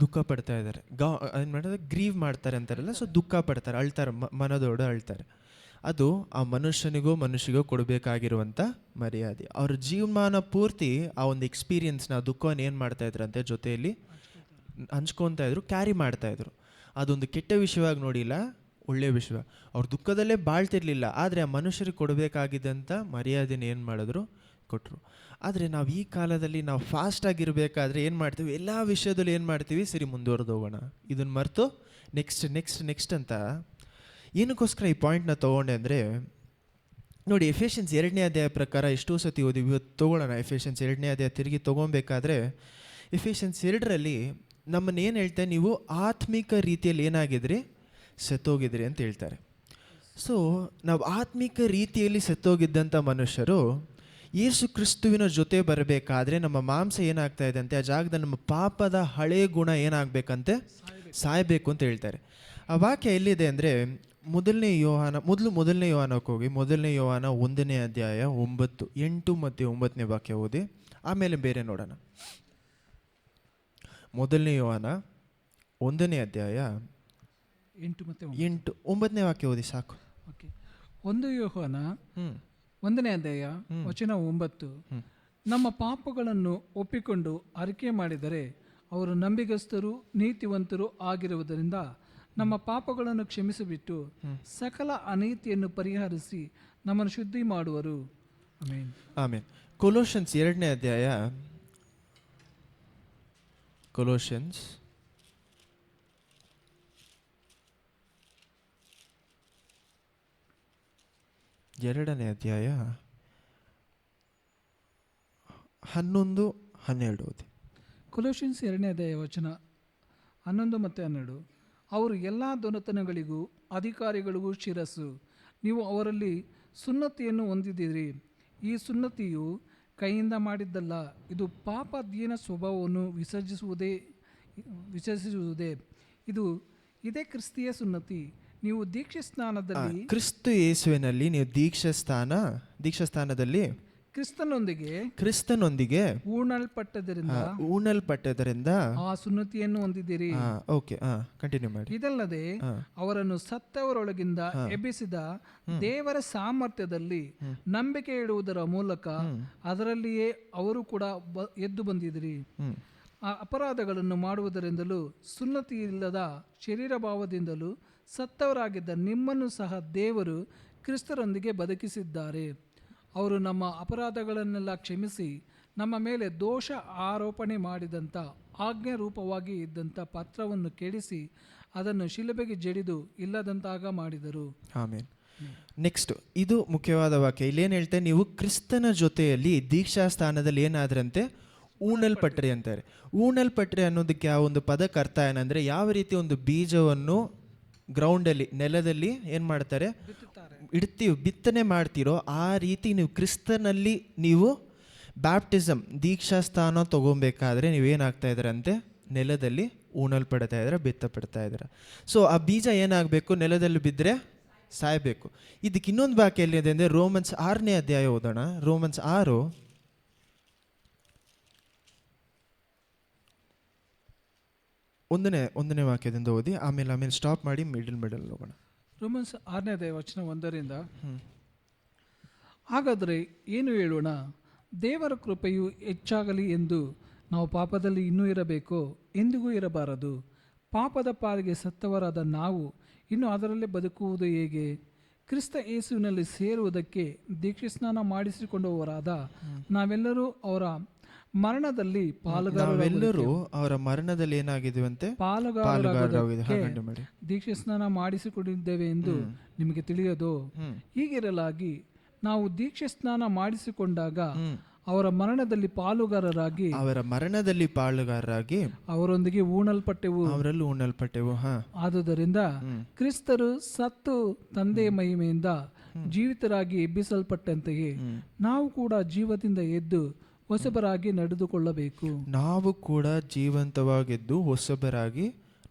ದುಃಖ ಪಡ್ತಾ ಇದ್ದಾರೆ. ಏನು ಮಾಡಿದ್ರೆ ಗ್ರೀವ್ ಮಾಡ್ತಾರೆ ಅಂತಾರಲ್ಲ, ಸೊ ದುಃಖ ಪಡ್ತಾರೆ, ಅಳ್ತಾರೆ, ಮನದೊಡೆ ಅಳ್ತಾರೆ. ಅದು ಆ ಮನುಷ್ಯನಿಗೋ ಕೊಡಬೇಕಾಗಿರುವಂಥ ಮರ್ಯಾದೆ. ಅವ್ರ ಜೀವಮಾನ ಪೂರ್ತಿ ಆ ಒಂದು ಎಕ್ಸ್ಪೀರಿಯನ್ಸ್ನ, ದುಃಖವನ್ನು ಏನು ಮಾಡ್ತಾ ಇದ್ರಂತೆ ಜೊತೆಯಲ್ಲಿ ಹಂಚ್ಕೊತಾ ಇದ್ರು, ಕ್ಯಾರಿ ಮಾಡ್ತಾಯಿದ್ರು. ಅದೊಂದು ಕೆಟ್ಟ ವಿಷಯವಾಗಿ ನೋಡಿಲ್ಲ, ಒಳ್ಳೆಯ ವಿಷಯ. ಅವ್ರ ದುಃಖದಲ್ಲೇ ಬಾಳ್ತಿರ್ಲಿಲ್ಲ, ಆದರೆ ಆ ಮನುಷ್ಯರಿಗೆ ಕೊಡಬೇಕಾಗಿದ್ದಂಥ ಮರ್ಯಾದೆನ ಏನು ಮಾಡಿದ್ರು, ಕೊಟ್ಟರು. ಆದರೆ ನಾವು ಈ ಕಾಲದಲ್ಲಿ ನಾವು ಫಾಸ್ಟಾಗಿರಬೇಕಾದ್ರೆ ಏನು ಮಾಡ್ತೀವಿ, ಎಲ್ಲ ವಿಷಯದಲ್ಲಿ ಏನು ಮಾಡ್ತೀವಿ, ಸರಿ ಮುಂದುವರೆದು ಹೋಗೋಣ, ಇದನ್ನು ಮರೆತು ನೆಕ್ಸ್ಟ್ ಅಂತ. ಏನಕ್ಕೋಸ್ಕರ ಈ ಪಾಯಿಂಟ್ನ ತೊಗೊಂಡೆ ಅಂದರೆ, ನೋಡಿ ಎಫೆಷನ್ಸ್ 2ನೇ ಅಧ್ಯಾಯ ಪ್ರಕಾರ ಎಷ್ಟೋ ಸತಿ ಓದಿವಿ. ಇವತ್ತು ತೊಗೊಳ್ಳೋಣ ಎಫೆಷನ್ಸ್ 2ನೇ ಅಧ್ಯಾಯ ತಿರುಗಿ ತೊಗೊಬೇಕಾದ್ರೆ ಎಫೆಷನ್ಸ್ 2ರಲ್ಲಿ ನಮ್ಮನ್ನು ಏನು ಹೇಳ್ತಾರೆ, ನೀವು ಆತ್ಮಿಕ ರೀತಿಯಲ್ಲಿ ಏನಾಗಿದ್ರಿ, ಸತ್ತೋಗಿದ್ರಿ ಅಂತ ಹೇಳ್ತಾರೆ. ಸೊ ನಾವು ಆತ್ಮಿಕ ರೀತಿಯಲ್ಲಿ ಸತ್ತೋಗಿದ್ದಂಥ ಮನುಷ್ಯರು ಯೇಸು ಕ್ರಿಸ್ತುವಿನ ಜೊತೆ ಬರಬೇಕಾದ್ರೆ ನಮ್ಮ ಮಾಂಸ ಏನಾಗ್ತಾ ಇದೆ ಅಂತೆ, ಆ ಜಾಗದಲ್ಲಿ ನಮ್ಮ ಪಾಪದ ಹಳೆಯ ಗುಣ ಏನಾಗಬೇಕಂತೆ, ಸಾಯಬೇಕು ಅಂತ ಹೇಳ್ತಾರೆ. ಆ ವಾಕ್ಯ ಎಲ್ಲಿದೆ ಅಂದರೆ ಮೊದಲನೇ ಯೋಹಾನಕ್ಕೆ ಹೋಗಿ, ಮೊದಲನೇ ಯೋಹಾನ 1ನೇ ಅಧ್ಯಾಯ 9, 8 ಮತ್ತು 9ನೇ ವಾಕ್ಯ ಓದಿ, ಆಮೇಲೆ ಬೇರೆ ನೋಡೋಣ. ಮೊದಲನೇ ಯೋಹಾನ 1ನೇ ಅಧ್ಯಾಯ 8 ಮತ್ತು 9ನೇ ವಾಕ್ಯ ಓದಿ ಸಾಕು. ಓಕೆ. 1 ಯೋಹಾನ 1ನೇ ಅಧ್ಯಾಯ ವಚನ 9, ನಮ್ಮ ಪಾಪಗಳನ್ನು ಒಪ್ಪಿಕೊಂಡು ಅರಿಕೆ ಮಾಡಿದರೆ ಅವರು ನಂಬಿಗಸ್ತರು ನೀತಿವಂತರು ಆಗಿರುವುದರಿಂದ ನಮ್ಮ ಪಾಪಗಳನ್ನು ಕ್ಷಮಿಸಿಬಿಟ್ಟು ಸಕಲ ಅನೀತಿಯನ್ನು ಪರಿಹರಿಸಿ ನಮ್ಮನ್ನು ಶುದ್ಧಿ ಮಾಡುವರು. ಆಮೆನ್. ಆಮೆನ್. ಕೊಲೋಷನ್ಸ್ 2ನೇ ಅಧ್ಯಾಯ, ಕೊಲೋಷನ್ಸ್ 2ನೇ ಅಧ್ಯಾಯ 11-12 ಓದಿ. ಕೊಲೋಷನ್ಸ್ 2ನೇ ಅಧ್ಯಾಯ ವಚನ 11 ಮತ್ತು 12. ಅವರು ಎಲ್ಲ ದೊರೆತನಗಳಿಗೂ ಅಧಿಕಾರಿಗಳಿಗೂ ಶಿರಸ್ಸು. ನೀವು ಅವರಲ್ಲಿ ಸುನ್ನತಿಯನ್ನು ಹೊಂದಿದ್ದೀರಿ. ಈ ಸುನ್ನತಿಯು ಕೈಯಿಂದ ಮಾಡಿದ್ದಲ್ಲ, ಇದು ಪಾಪಾಧೀನ ಸ್ವಭಾವವನ್ನು ವಿಸರ್ಜಿಸುವುದೇ. ಇದೇ ಕ್ರಿಸ್ತಿಯ ಸುನ್ನತಿ. ನೀವು ದೀಕ್ಷಾಸ್ನಾನದಲ್ಲಿ ಕ್ರಿಸ್ತ ಯೇಸುವಿನಲ್ಲಿ ನೀವು ದೀಕ್ಷಾಸ್ನಾನದಲ್ಲಿ ಕ್ರಿಸ್ತನೊಂದಿಗೆ ಊಣಲ್ಪಟ್ಟದರಿಂದ ಆ ಸುನ್ನತಿಯನ್ನು ಹೊಂದಿದ್ದೀರಿ. ಓಕೆ, ಕಂಟಿನ್ಯೂ ಮಾಡಿ. ಇದಲ್ಲದೆ ಅವರನ್ನು ಸತ್ತವರೊಳಗಿಂದ ಎಬ್ಬಿಸಿದ ದೇವರ ಸಾಮರ್ಥ್ಯದಲ್ಲಿ ನಂಬಿಕೆ ಇಡುವುದರ ಮೂಲಕ ಅದರಲ್ಲಿಯೇ ಅವರು ಕೂಡ ಎದ್ದು ಬಂದಿದ್ದೀರಿ. ಆ ಅಪರಾಧಗಳನ್ನು ಮಾಡುವುದರಿಂದಲೂ ಸುನ್ನತಿ ಇಲ್ಲದ ಶರೀರ ಭಾವದಿಂದಲೂ ಸತ್ತವರಾಗಿದ್ದ ನಿಮ್ಮನ್ನು ಸಹ ದೇವರು ಕ್ರಿಸ್ತರೊಂದಿಗೆ ಬದುಕಿಸಿದ್ದಾರೆ. ಅವರು ನಮ್ಮ ಅಪರಾಧಗಳನ್ನೆಲ್ಲ ಕ್ಷಮಿಸಿ ನಮ್ಮ ಮೇಲೆ ದೋಷ ಆರೋಪಣೆ ಮಾಡಿದಂಥ ಆಜ್ಞೆ ರೂಪವಾಗಿ ಇದ್ದಂಥ ಪತ್ರವನ್ನು ಕೆಡಿಸಿ ಅದನ್ನು ಶಿಲುಬೆಗೆ ಜಡಿದು ಇಲ್ಲದಂತಾಗ ಮಾಡಿದರು. ಆಮೇನ್. ನೆಕ್ಸ್ಟ್, ಇದು ಮುಖ್ಯವಾದ ವಾಕ್ಯ. ಇಲ್ಲೇನು ಹೇಳ್ತಾರೆ, ನೀವು ಕ್ರಿಸ್ತನ ಜೊತೆಯಲ್ಲಿ ದೀಕ್ಷಾ ಸ್ಥಾನದಲ್ಲಿ ಏನಾದ್ರಂತೆ, ಊಣಲ್ಪಟ್ರಿ ಅಂತಾರೆ. ಊಣಲ್ಪಟ್ರಿ ಅನ್ನೋದಕ್ಕೆ ಆ ಒಂದು ಪದಕ್ಕೆ ಅರ್ಥ ಏನಂದರೆ, ಯಾವ ರೀತಿ ಒಂದು ಬೀಜವನ್ನು ಗ್ರೌಂಡಲ್ಲಿ ನೆಲದಲ್ಲಿ ಏನು ಮಾಡ್ತಾರೆ, ಬಿತ್ತನೆ ಮಾಡ್ತೀರೋ ಆ ರೀತಿ ನೀವು ಕ್ರಿಸ್ತನಲ್ಲಿ ನೀವು ಬ್ಯಾಪ್ಟಿಸಮ್ ದೀಕ್ಷಾಸ್ಥಾನ ತೊಗೊಬೇಕಾದ್ರೆ ನೀವೇನಾಗ್ತಾ ಇದ್ದೀರಂತೆ, ನೆಲದಲ್ಲಿ ಊಣಲ್ಪಡ್ತಾ ಇದ್ದೀರ, ಬಿತ್ತಪಡ್ತಾ ಇದ್ದೀರ. ಸೊ ಆ ಬೀಜ ಏನಾಗಬೇಕು, ನೆಲದಲ್ಲಿ ಬಿದ್ದರೆ ಸಾಯಬೇಕು. ಇದಕ್ಕೆ ಇನ್ನೊಂದು ವಾಕ್ಯ ಎಲ್ಲಿದೆ ಅಂದರೆ ರೋಮನ್ಸ್ 6ನೇ ಅಧ್ಯಾಯ ಓದೋಣ. ರೋಮನ್ಸ್ 6 ಒಂದನೇ ವಾಕ್ಯದಿಂದ ಓದಿ, ಆಮೇಲೆ ಸ್ಟಾಪ್ ಮಾಡಿ ಮಿಡಲ್ ಹೋಗೋಣ. ರೋಮನ್ಸ್ 6ನೇ ಅಧ್ಯಾಯ ವಚನ 1. ಹಾಗಾದರೆ ಏನು ಹೇಳೋಣ? ದೇವರ ಕೃಪೆಯು ಹೆಚ್ಚಾಗಲಿ ಎಂದು ನಾವು ಪಾಪದಲ್ಲಿ ಇನ್ನೂ ಇರಬೇಕೋ? ಎಂದಿಗೂ ಇರಬಾರದು. ಪಾಪದ ಪಾಲಿಗೆ ಸತ್ತವರಾದ ನಾವು ಇನ್ನು ಅದರಲ್ಲೇ ಬದುಕುವುದು ಹೇಗೆ? ಕ್ರಿಸ್ತ ಯೇಸುವಿನಲ್ಲಿ ಸೇರುವುದಕ್ಕೆ ದೀಕ್ಷಾಸ್ನಾನ ಮಾಡಿಸಿಕೊಂಡವರಾದ ನಾವೆಲ್ಲರೂ ಅವರ ಮರಣದಲ್ಲಿ ಏನಾಗಿದ್ದೀವಂತೆ, ದೀಕ್ಷಾಸ್ನಾನ ಮಾಡಿಸಿಕೊಂಡಿದ್ದೇವೆ ಎಂದು ನಿಮಗೆ ತಿಳಿಯದು. ಹೀಗಿರಲಾಗಿ ನಾವು ದೀಕ್ಷಾಸ್ನಾನ ಮಾಡಿಸಿಕೊಂಡಾಗ ಅವರ ಮರಣದಲ್ಲಿ ಪಾಲುಗಾರರಾಗಿ ಅವರೊಂದಿಗೆ ಊಣಲ್ಪಟ್ಟೆವು. ಆದುದರಿಂದ ಕ್ರಿಸ್ತರು ಸತ್ತು ತಂದೆಯ ಮಹಿಮೆಯಿಂದ ಜೀವಿತರಾಗಿ ಎಬ್ಬಿಸಲ್ಪಟ್ಟಂತೆಯೇ ನಾವು ಕೂಡ ಜೀವದಿಂದ ಎದ್ದು ಹೊಸಬರಾಗಿ ನಡೆದುಕೊಳ್ಳಬೇಕು. ನಾವು ಕೂಡ ಜೀವಂತವಾಗಿದ್ದು ಹೊಸಬರಾಗಿ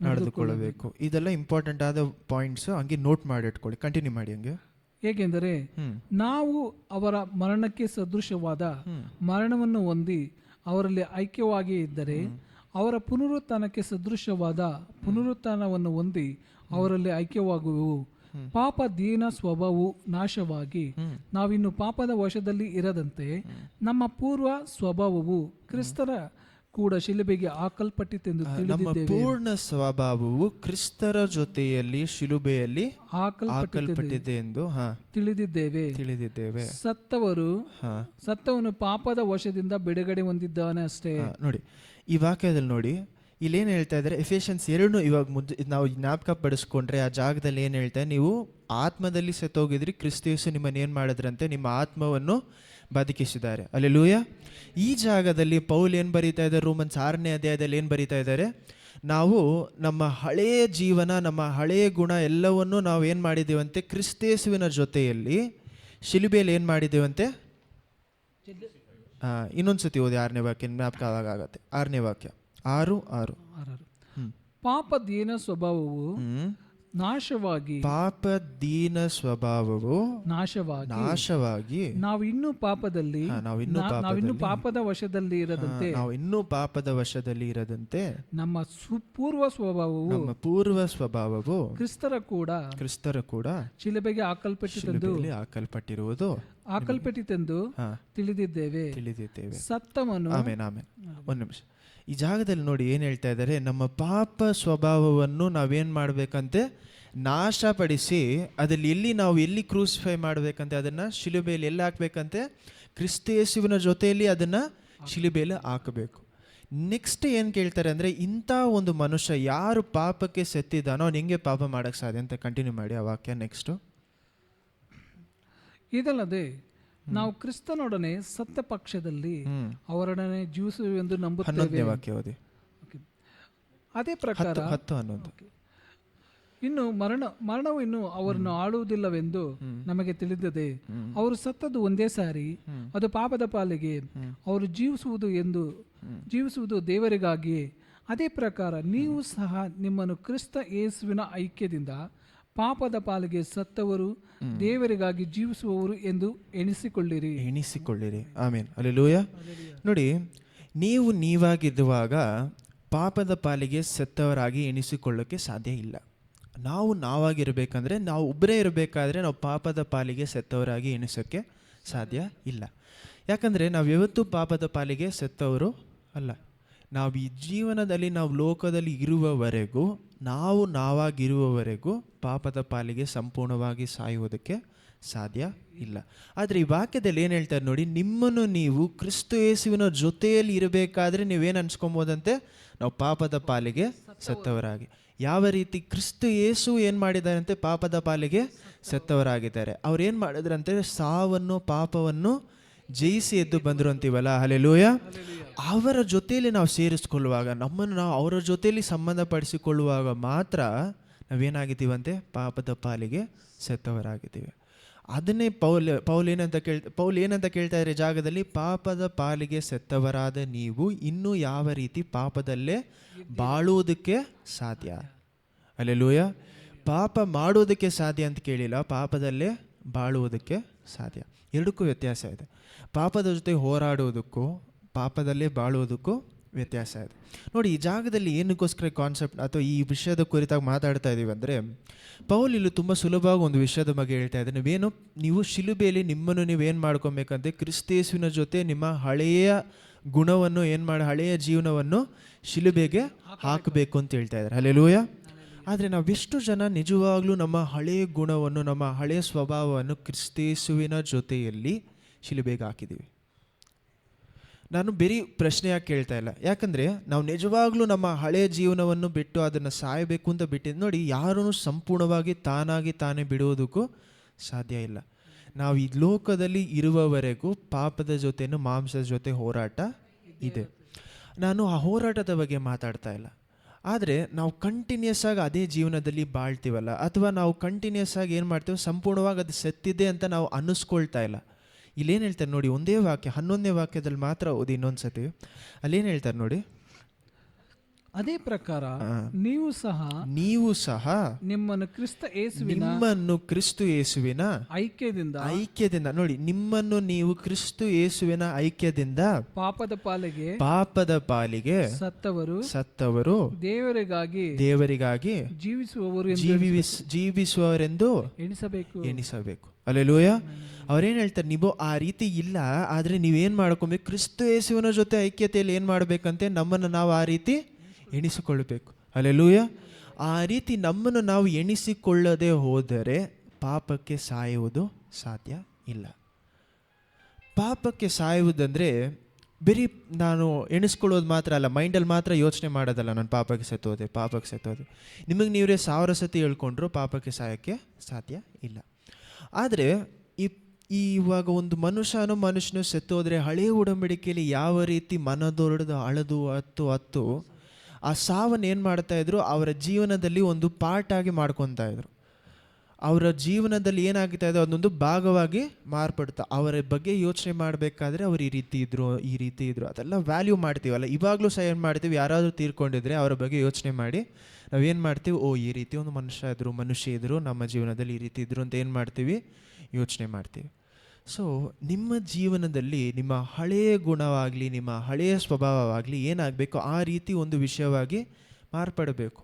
ನಡೆದುಕೊಳ್ಳಬೇಕು. ಇದೆಲ್ಲ ಇಂಪಾರ್ಟೆಂಟ್ ಆದ ಪಾಯಿಂಟ್ಸ್, ಹಂಗೆ ನೋಟ್ ಮಾಡಿ ಇಟ್ಕೊಳ್ಳಿ. ಕಂಟಿನ್ಯೂ ಮಾಡಿ ಹಂಗೆ. ಏಕೆಂದರೆ ನಾವು ಅವರ ಮರಣಕ್ಕೆ ಸದೃಶವಾದ ಮರಣವನ್ನು ಹೊಂದಿ ಅವರಲ್ಲಿ ಐಕ್ಯವಾಗಿ ಇದ್ದರೆ ಅವರ ಪುನರುತ್ಥಾನಕ್ಕೆ ಸದೃಶವಾದ ಪುನರುತ್ಥಾನವನ್ನು ಹೊಂದಿ ಅವರಲ್ಲಿ ಐಕ್ಯವಾಗುವೆವು. ಪಾಪ ದೀನ ಸ್ವಭಾವವು ನಾಶವಾಗಿ ನಾವಿನ್ನು ಪಾಪದ ವಶದಲ್ಲಿ ಇರದಂತೆ ನಮ್ಮ ಪೂರ್ವ ಸ್ವಭಾವವು ಕ್ರಿಸ್ತರ ಕೂಡ ಶಿಲುಬೆಗೆ ಹಾಕಲ್ಪಟ್ಟಿತೆಂದು ನಮ್ಮ ತಿಳಿದಿದ್ದೇವೆ. ಪೂರ್ಣ ಸ್ವಭಾವವು ಕ್ರಿಸ್ತರ ಜೊತೆಯಲ್ಲಿ ಶಿಲುಬೆಯಲ್ಲಿ ಹಾಕಲ್ಪಟ್ಟಿದೆ ಹಾಕಲ್ಪಟ್ಟಿದೆ ಎಂದು ತಿಳಿದಿದ್ದೇವೆ. ಸತ್ತವನು ಪಾಪದ ವಶದಿಂದ ಬಿಡುಗಡೆ ಹೊಂದಿದ್ದಾನೆ ಅಷ್ಟೇ. ನೋಡಿ ಈ ವಾಕ್ಯದಲ್ಲಿ ನೋಡಿ ಇಲ್ಲೇನು ಹೇಳ್ತಾ ಇದ್ದಾರೆ, ಎಫೆಷನ್ಸ್ 2 ಇವಾಗ ನಾವು ಜ್ಞಾಪಕ ಪಡಿಸ್ಕೊಂಡ್ರೆ ಆ ಜಾಗದಲ್ಲಿ ಏನು ಹೇಳ್ತಾರೆ, ನೀವು ಆತ್ಮದಲ್ಲಿ ಸತ್ತೋಗಿದ್ರಿ, ಕ್ರಿಸ್ತೇಸು ನಿಮ್ಮನ್ನು ಏನು ಮಾಡಿದ್ರಂತೆ, ನಿಮ್ಮ ಆತ್ಮವನ್ನು ಬದುಕಿಸಿದ್ದಾರೆ. ಅಲ್ಲೆಲೂಯ. ಈ ಜಾಗದಲ್ಲಿ ಪೌಲ್ ಏನು ಬರೀತಾ ಇದ್ದಾರೆ, ರೋಮನ್ಸ್ 6ನೇ ಅಧ್ಯಾಯದಲ್ಲಿ ಏನು ಬರೀತಾ ಇದ್ದಾರೆ, ನಾವು ನಮ್ಮ ಹಳೆಯ ಜೀವನ, ನಮ್ಮ ಹಳೆಯ ಗುಣ ಎಲ್ಲವನ್ನು ನಾವು ಏನು ಮಾಡಿದ್ದೇವಂತೆ, ಕ್ರಿಸ್ತೇಸುವಿನ ಜೊತೆಯಲ್ಲಿ ಶಿಲುಬೆಯಲ್ಲಿ ಏನು ಮಾಡಿದ್ದೇವಂತೆ. ಇನ್ನೊಂದ್ಸತಿ ಓದಿ 6ನೇ ವಾಕ್ಯ, ಜ್ಞಾಪಕ ಆಗುತ್ತೆ. 6ನೇ ವಾಕ್ಯ 6:6. ಪಾಪ ದೀನ ಸ್ವಭಾವವು ನಾಶವಾಗಿ ನಾವು ಇನ್ನೂ ಪಾಪದ ವಶದಲ್ಲಿ ಇರದಂತೆ ನಮ್ಮ ಪೂರ್ವ ಸ್ವಭಾವವು ಕ್ರಿಸ್ತರ ಕೂಡ ಶಿಲುಬೆಗೆ ಹಾಕಲ್ಪಟ್ಟಿತೆಂದು ತಿಳಿದಿದ್ದೇವೆ. ಸತ್ತವನು ಒಂದು ನಿಮಿಷ ಈ ಜಾಗದಲ್ಲಿ ನೋಡಿ ಏನು ಹೇಳ್ತಾ ಇದ್ದಾರೆ, ನಮ್ಮ ಪಾಪ ಸ್ವಭಾವವನ್ನು ನಾವೇನು ಮಾಡಬೇಕಂತೆ, ನಾಶಪಡಿಸಿ ಅದಲ್ಲಿ ಎಲ್ಲಿ ಕ್ರೂಸಿಫೈ ಮಾಡಬೇಕಂತೆ, ಅದನ್ನು ಶಿಲುಬೆಯಲ್ಲಿ ಎಲ್ಲಿ ಹಾಕಬೇಕಂತೆ, ಕ್ರಿಸ್ತೇಸುವಿನ ಜೊತೆಯಲ್ಲಿ ಅದನ್ನು ಶಿಲುಬೆಯಲ್ಲಿ ಹಾಕಬೇಕು. ನೆಕ್ಸ್ಟ್ ಏನು ಕೇಳ್ತಾರೆ ಅಂದರೆ, ಇಂಥ ಒಂದು ಮನುಷ್ಯ ಯಾರು ಪಾಪಕ್ಕೆ ಸತ್ತಿದ್ದಾನೋ ಅವ್ನು ಹೆಂಗೆ ಪಾಪ ಮಾಡೋಕ್ಕೆ ಸಾಧ್ಯ ಅಂತ ಕಂಟಿನ್ಯೂ ಮಾಡಿ ಆ ವಾಕ್ಯ ನೆಕ್ಸ್ಟು. ಇದಲ್ಲದೆ ನಾವು ಕ್ರಿಸ್ತನೊಡನೆ ಸತ್ಯ ಪಕ್ಷದಲ್ಲಿ ಅವರೊಡನೆ ಜೀವಿಸುವೆಂದು ನಂಬುತ್ತೇವೆ. ಅದೇ ಪ್ರಕಾರ ಇನ್ನು ಮರಣವು ಇನ್ನು ಅವರನ್ನು ಆಳುವುದಿಲ್ಲವೆಂದು ನಮಗೆ ತಿಳಿದಿದೆ. ಅವರು ಸತ್ತದ್ದು ಒಂದೇ ಸಾರಿ, ಅದು ಪಾಪದ ಪಾಲಿಗೆ, ಅವರು ಜೀವಿಸುವುದು ದೇವರಿಗಾಗಿಯೇ. ಅದೇ ಪ್ರಕಾರ ನೀವು ಸಹ ನಿಮ್ಮನ್ನು ಕ್ರಿಸ್ತ ಯೇಸುವಿನ ಐಕ್ಯದಿಂದ ಪಾಪದ ಪಾಲಿಗೆ ಸತ್ತವರು, ದೇವರಿಗಾಗಿ ಜೀವಿಸುವವರು ಎಂದು ಎಣಿಸಿಕೊಳ್ಳಿರಿ. ಆಮೇನ್. ಹಲ್ಲೆಲೂಯಾ. ನೋಡಿ, ನೀವಾಗಿರುವಾಗ ಪಾಪದ ಪಾಲಿಗೆ ಸತ್ತವರಾಗಿ ಎಣಿಸಿಕೊಳ್ಳೋಕ್ಕೆ ಸಾಧ್ಯ ಇಲ್ಲ. ನಾವಾಗಿರ್ಬೇಕಂದ್ರೆ, ನಾವು ಒಬ್ಬರೇ ಇರಬೇಕಾದ್ರೆ ನಾವು ಪಾಪದ ಪಾಲಿಗೆ ಸತ್ತವರಾಗಿ ಎಣಿಸೋಕ್ಕೆ ಸಾಧ್ಯ ಇಲ್ಲ. ಯಾಕಂದರೆ ನಾವು ಯಾವತ್ತೂ ಪಾಪದ ಪಾಲಿಗೆ ಸತ್ತವರು ಅಲ್ಲ. ನಾವು ಈ ಜೀವನದಲ್ಲಿ, ನಾವು ಲೋಕದಲ್ಲಿ ಇರುವವರೆಗೂ, ನಾವಾಗಿರುವವರೆಗೂ ಪಾಪದ ಪಾಲಿಗೆ ಸಂಪೂರ್ಣವಾಗಿ ಸಾಯುವುದಕ್ಕೆ ಸಾಧ್ಯ ಇಲ್ಲ. ಆದರೆ ಈ ವಾಕ್ಯದಲ್ಲಿ ಏನು ಹೇಳ್ತಾರೆ ನೋಡಿ, ನಿಮ್ಮನ್ನು ನೀವು ಕ್ರಿಸ್ತ ಯೇಸುವಿನ ಜೊತೆಯಲ್ಲಿ ಇರಬೇಕಾದ್ರೆ ನೀವೇನು ಅನ್ಸ್ಕೊಬೋದಂತೆ, ನಾವು ಪಾಪದ ಪಾಲಿಗೆ ಸತ್ತವರಾಗಿ. ಯಾವ ರೀತಿ ಕ್ರಿಸ್ತ ಯೇಸು ಏನು ಮಾಡಿದಾರಂತೆ, ಪಾಪದ ಪಾಲಿಗೆ ಸತ್ತವರಾಗಿದ್ದಾರೆ. ಅವ್ರು ಏನು ಮಾಡಿದ್ರಂತೆ, ಸಾವನ್ನು ಪಾಪವನ್ನು ಜಯಿಸಿ ಎದ್ದು ಬಂದರು ಅಂತೀವಲ್ಲ. ಹಲ್ಲೆಲೂಯಾ. ಅವರ ಜೊತೆಯಲ್ಲಿ ನಾವು ಸೇರಿಸ್ಕೊಳ್ಳುವಾಗ, ನಮ್ಮನ್ನು ನಾವು ಅವರ ಜೊತೆಯಲ್ಲಿ ಸಂಬಂಧಪಡಿಸಿಕೊಳ್ಳುವಾಗ ಮಾತ್ರ ನಾವೇನಾಗಿದ್ದೀವಂತೆ, ಪಾಪದ ಪಾಲಿಗೆ ಸತ್ತವರಾಗಿದ್ದೀವಿ. ಅದನ್ನೇ ಪೌಲ್ ಏನಂತ ಕೇಳ್ತಾ ಇದ್ದಾರೆ ಜಾಗದಲ್ಲಿ, ಪಾಪದ ಪಾಲಿಗೆ ಸತ್ತವರಾದ ನೀವು ಇನ್ನೂ ಯಾವ ರೀತಿ ಪಾಪದಲ್ಲೇ ಬಾಳುವುದಕ್ಕೆ ಸಾಧ್ಯ. ಹಲ್ಲೆಲೂಯಾ. ಪಾಪ ಮಾಡುವುದಕ್ಕೆ ಸಾಧ್ಯ ಅಂತ ಕೇಳಿಲ್ಲ, ಪಾಪದಲ್ಲೇ ಬಾಳುವುದಕ್ಕೆ ಸಾಧ್ಯ. ಎರಡಕ್ಕೂ ವ್ಯತ್ಯಾಸ ಇದೆ. ಪಾಪದ ಜೊತೆ ಹೋರಾಡುವುದಕ್ಕೂ ಪಾಪದಲ್ಲೇ ಬಾಳುವುದಕ್ಕೂ ವ್ಯತ್ಯಾಸ ಇದೆ. ನೋಡಿ, ಈ ಜಾಗದಲ್ಲಿ ಏನಕ್ಕೋಸ್ಕರ ಕಾನ್ಸೆಪ್ಟ್ ಅಥವಾ ಈ ವಿಷಯದ ಕುರಿತಾಗಿ ಮಾತಾಡ್ತಾ ಇದ್ದೀವಿ ಅಂದರೆ, ಪೌಲ್ ಇಲ್ಲಿ ತುಂಬ ಸುಲಭವಾಗಿ ಒಂದು ವಿಷಯದ ಬಗ್ಗೆ ಹೇಳ್ತಾ ಇದ್ದಾರೆ. ನೀವು ಶಿಲುಬೆಯಲ್ಲಿ ನಿಮ್ಮನ್ನು ನೀವೇನು ಮಾಡ್ಕೊಬೇಕಂತೆ, ಕ್ರಿಸ್ತೇಸುವಿನ ಜೊತೆ ನಿಮ್ಮ ಹಳೆಯ ಗುಣವನ್ನು ಹಳೆಯ ಜೀವನವನ್ನು ಶಿಲುಬೆಗೆ ಹಾಕಬೇಕು ಅಂತ ಹೇಳ್ತಾ ಇದ್ದಾರೆ. ಹಲ್ಲೆಲೂಯಾ. ಆದರೆ ನಾವೆಷ್ಟು ಜನ ನಿಜವಾಗ್ಲೂ ನಮ್ಮ ಹಳೆಯ ಗುಣವನ್ನು, ನಮ್ಮ ಹಳೆಯ ಸ್ವಭಾವವನ್ನು ಕ್ರಿಸ್ತೇಸುವಿನ ಜೊತೆಯಲ್ಲಿ ಶಿಲುಬೆಗೆ ಹಾಕಿದ್ದೀವಿ? ನಾನು ಬರೀ ಪ್ರಶ್ನೆಯಾಗಿ ಕೇಳ್ತಾ ಇಲ್ಲ, ಯಾಕಂದರೆ ನಾವು ನಿಜವಾಗ್ಲೂ ನಮ್ಮ ಹಳೆಯ ಜೀವನವನ್ನು ಬಿಟ್ಟು ಅದನ್ನು ಸಾಯಬೇಕು ಅಂತ ಬಿಟ್ಟಿದ್ದು. ನೋಡಿ, ಯಾರೂ ಸಂಪೂರ್ಣವಾಗಿ ತಾನೇ ಬಿಡುವುದಕ್ಕೂ ಸಾಧ್ಯ ಇಲ್ಲ. ನಾವು ಈ ಲೋಕದಲ್ಲಿ ಇರುವವರೆಗೂ ಪಾಪದ ಜೊತೆನೂ ಮಾಂಸದ ಜೊತೆ ಹೋರಾಟ ಇದೆ. ನಾನು ಆ ಹೋರಾಟದ ಬಗ್ಗೆ ಮಾತಾಡ್ತಾ ಇಲ್ಲ. ಆದರೆ ನಾವು ಕಂಟಿನ್ಯೂಸ್ ಆಗಿ ಅದೇ ಜೀವನದಲ್ಲಿ ಬಾಳ್ತೀವಲ್ಲ, ಅಥವಾ ನಾವು ಕಂಟಿನ್ಯೂಸ್ ಆಗಿ ಏನು ಮಾಡ್ತೀವಿ, ಸಂಪೂರ್ಣವಾಗಿ ಅದು ಸತ್ತಿದೆ ಅಂತ ನಾವು ಅನ್ನಿಸ್ಕೊಳ್ತಾ ಇಲ್ಲ. ಇಲ್ಲೇನು ಹೇಳ್ತಾರೆ ನೋಡಿ, ಒಂದೇ ವಾಕ್ಯ 11ನೇ ವಾಕ್ಯದಲ್ಲಿ ಮಾತ್ರ ಓದಿ ಇನ್ನೊಂದು ಸತಿ. ಅಲ್ಲೇನು ಹೇಳ್ತಾರೆ ನೋಡಿ, ಅದೇ ಪ್ರಕಾರ ನೀವು ಸಹ ನಿಮ್ಮನ್ನು ಕ್ರಿಸ್ತು ಯೇಸುವಿನ ಐಕ್ಯದಿಂದ ನೋಡಿ, ನಿಮ್ಮನ್ನು ನೀವು ಕ್ರಿಸ್ತು ಯೇಸುವಿನ ಐಕ್ಯದಿಂದ ಪಾಪದ ಪಾಲಿಗೆ ಸತ್ತವರು ದೇವರಿಗಾಗಿ ಜೀವಿಸುವವರೆಂದು ಎಣಿಸಬೇಕು. ಅಲ್ಲೆಲೂಯ. ಅವ್ರೇನ್ ಹೇಳ್ತಾರೆ, ನೀವು ಆ ರೀತಿ ಇಲ್ಲ, ಆದ್ರೆ ನೀವೇನ್ ಮಾಡ್ಕೊಬೇಕು, ಕ್ರಿಸ್ತು ಯೇಸುವಿನ ಜೊತೆ ಐಕ್ಯತೆಯಲ್ಲಿ ಏನ್ ಮಾಡ್ಬೇಕಂತೆ, ನಮ್ಮನ್ನು ನಾವು ಆ ರೀತಿ ಎಣಿಸಿಕೊಳ್ಬೇಕು. ಅಲ್ಲೆಲೂಯ. ಆ ರೀತಿ ನಮ್ಮನ್ನು ನಾವು ಎಣಿಸಿಕೊಳ್ಳದೆ ಹೋದರೆ ಪಾಪಕ್ಕೆ ಸಾಯುವುದು ಸಾಧ್ಯ ಇಲ್ಲ. ಪಾಪಕ್ಕೆ ಸಾಯುವುದಂದ್ರೆ ಬರೀ ನಾನು ಎಣಿಸ್ಕೊಳ್ಳೋದು ಮಾತ್ರ ಅಲ್ಲ, ಮೈಂಡಲ್ಲಿ ಮಾತ್ರ ಯೋಚನೆ ಮಾಡೋದಲ್ಲ, ನಾನು ಪಾಪಕ್ಕೆ ಸತ್ತೋದೆ. ನಿಮಗೆ ನೀವೇ 1000 ಸತಿ ಹೇಳ್ಕೊಂಡ್ರು ಪಾಪಕ್ಕೆ ಸಾಯೋಕ್ಕೆ ಸಾಧ್ಯ ಇಲ್ಲ. ಆದರೆ ಇವಾಗ ಒಂದು ಮನುಷ್ಯನು ಸತ್ತೋದ್ರೆ ಹಳೆಯ ಉಡಂಬಡಿಕೆಯಲ್ಲಿ ಯಾವ ರೀತಿ ಮನದೊಡೆದು ಅಳದು ಹತ್ತು ಆ ಸಾವನ್ನು ಏನು ಮಾಡ್ತಾ ಇದ್ರು, ಅವರ ಜೀವನದಲ್ಲಿ ಒಂದು ಪಾರ್ಟ್ ಆಗಿ ಮಾಡ್ಕೊತಾ ಇದ್ರು. ಅವರ ಜೀವನದಲ್ಲಿ ಏನಾಗ್ತಾ ಇದೆ, ಅದೊಂದು ಭಾಗವಾಗಿ ಮಾರ್ಪಡ್ತಾ. ಅವರ ಬಗ್ಗೆ ಯೋಚನೆ ಮಾಡಬೇಕಾದ್ರೆ ಅವ್ರು ಈ ರೀತಿ ಇದ್ರು ಅದೆಲ್ಲ ವ್ಯಾಲ್ಯೂ ಮಾಡ್ತೀವಲ್ಲ. ಇವಾಗಲೂ ಸಹ ಏನು ಮಾಡ್ತೀವಿ, ಯಾರಾದರೂ ತೀರ್ಕೊಂಡಿದ್ರೆ ಅವರ ಬಗ್ಗೆ ಯೋಚನೆ ಮಾಡಿ ನಾವೇನು ಮಾಡ್ತೀವಿ, ಈ ರೀತಿ ಒಂದು ಮನುಷ್ಯ ಇದ್ರು ನಮ್ಮ ಜೀವನದಲ್ಲಿ ಈ ರೀತಿ ಇದ್ರು ಅಂತ ಏನು ಮಾಡ್ತೀವಿ, ಯೋಚನೆ ಮಾಡ್ತೀವಿ. ಸೊ ನಿಮ್ಮ ಜೀವನದಲ್ಲಿ ನಿಮ್ಮ ಹಳೆಯ ಗುಣವಾಗಲಿ ನಿಮ್ಮ ಹಳೆಯ ಸ್ವಭಾವವಾಗಲಿ ಏನಾಗಬೇಕು, ಆ ರೀತಿ ಒಂದು ವಿಷಯವಾಗಿ ಮಾರ್ಪಡಬೇಕು.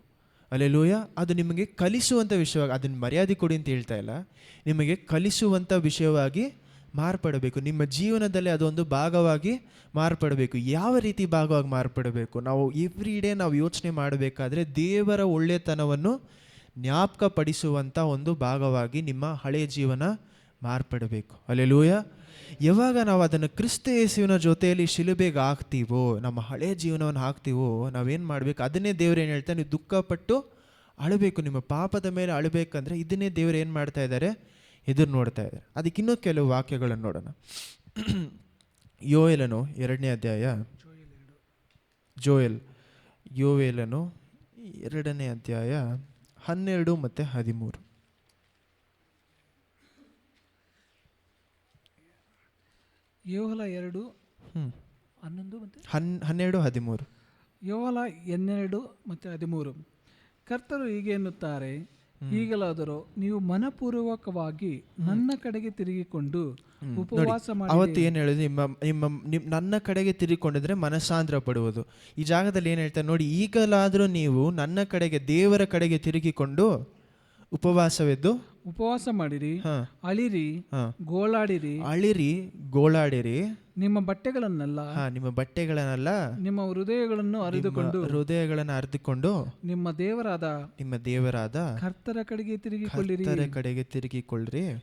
ಅಲ್ಲೆಲೂಯ. ಅದು ನಿಮಗೆ ಕಲಿಸುವಂಥ ವಿಷಯವಾಗಿ, ಅದನ್ನು ಮರ್ಯಾದೆ ಕೊಡಿ ಅಂತ ಹೇಳ್ತಾ ಇಲ್ಲ, ನಿಮಗೆ ಕಲಿಸುವಂಥ ವಿಷಯವಾಗಿ ಮಾರ್ಪಡಬೇಕು. ನಿಮ್ಮ ಜೀವನದಲ್ಲಿ ಅದೊಂದು ಭಾಗವಾಗಿ ಮಾರ್ಪಡಬೇಕು. ಯಾವ ರೀತಿ ಭಾಗವಾಗಿ ಮಾರ್ಪಡಬೇಕು, ನಾವು ಎವ್ರಿ ಡೇ ನಾವು ಯೋಚನೆ ಮಾಡಬೇಕಾದ್ರೆ ದೇವರ ಒಳ್ಳೆತನವನ್ನು ಜ್ಞಾಪಕಪಡಿಸುವಂಥ ಒಂದು ಭಾಗವಾಗಿ ನಿಮ್ಮ ಹಳೆಯ ಜೀವನ ಮಾರ್ಪಡಬೇಕು. ಅಲ್ಲೆಲೂಯ. ಯಾವಾಗ ನಾವು ಅದನ್ನು ಕ್ರಿಸ್ತ ಯೇಸುವಿನ ಜೊತೆಯಲ್ಲಿ ಶಿಲುಬೆಗೆ ಹಾಕ್ತೀವೋ, ನಮ್ಮ ಹಳೆಯ ಜೀವನವನ್ನು ಹಾಕ್ತೀವೋ, ನಾವೇನು ಮಾಡಬೇಕು, ಅದನ್ನೇ ದೇವ್ರು ಏನು ಹೇಳ್ತಾರೆ, ನೀವು ದುಃಖಪಟ್ಟು ಅಳಬೇಕು, ನಿಮ್ಮ ಪಾಪದ ಮೇಲೆ ಅಳಬೇಕಂದ್ರೆ ಇದನ್ನೇ ದೇವ್ರು ಏನು ಮಾಡ್ತಾ ಇದ್ದಾರೆ, ಎದುರು ನೋಡ್ತಾ ಇದ್ದಾರೆ. ಅದಕ್ಕಿನ್ನೂ ಕೆಲವು ವಾಕ್ಯಗಳನ್ನು ನೋಡೋಣ. ಯೋವೇಲನು 2ನೇ ಅಧ್ಯಾಯ, ಯೋವೇಲನು 2ನೇ ಅಧ್ಯಾಯ 12 ಮತ್ತು 13. ಯೋಹಲ 2 11 ಮತ್ತು 12 13. ಯೋಹಲ 12 ಮತ್ತು 13. ಕರ್ತರು ಹೀಗೆ ಎನ್ನುತ್ತಾರೆ, ಈಗಲಾದರೂ ನೀವು ಮನಪೂರ್ವಕವಾಗಿ ನನ್ನ ಕಡೆಗೆ ತಿರುಗಿಕೊಂಡು ಉಪವಾಸ ಮಾಡಿ. ಅವತ್ತು ಏನು ಹೇಳಿದ್ರು, ನನ್ನ ಕಡೆಗೆ ತಿರುಗಿಕೊಂಡಿದ್ರೆ ಮನಸ್ಸಾಂತರ ಪಡುವುದು. ಈ ಜಾಗದಲ್ಲಿ ಏನು ಹೇಳ್ತಾರೆ ನೋಡಿ, ಈಗಲಾದರೂ ನೀವು ನನ್ನ ಕಡೆಗೆ, ದೇವರ ಕಡೆಗೆ ತಿರುಗಿಕೊಂಡು ಉಪವಾಸ ಮಾಡಿರಿ, ಅಳಿರಿ, ಗೋಳಾಡಿರಿ, ನಿಮ್ಮ ಬಟ್ಟೆಗಳನ್ನೆಲ್ಲ ನಿಮ್ಮ ಹೃದಯಗಳನ್ನು ಅರಿದುಕೊಂಡು ನಿಮ್ಮ ದೇವರಾದ ಕರ್ತರ ಕಡೆಗೆ ತಿರುಗಿಕೊಳ್ಳಿರಿ.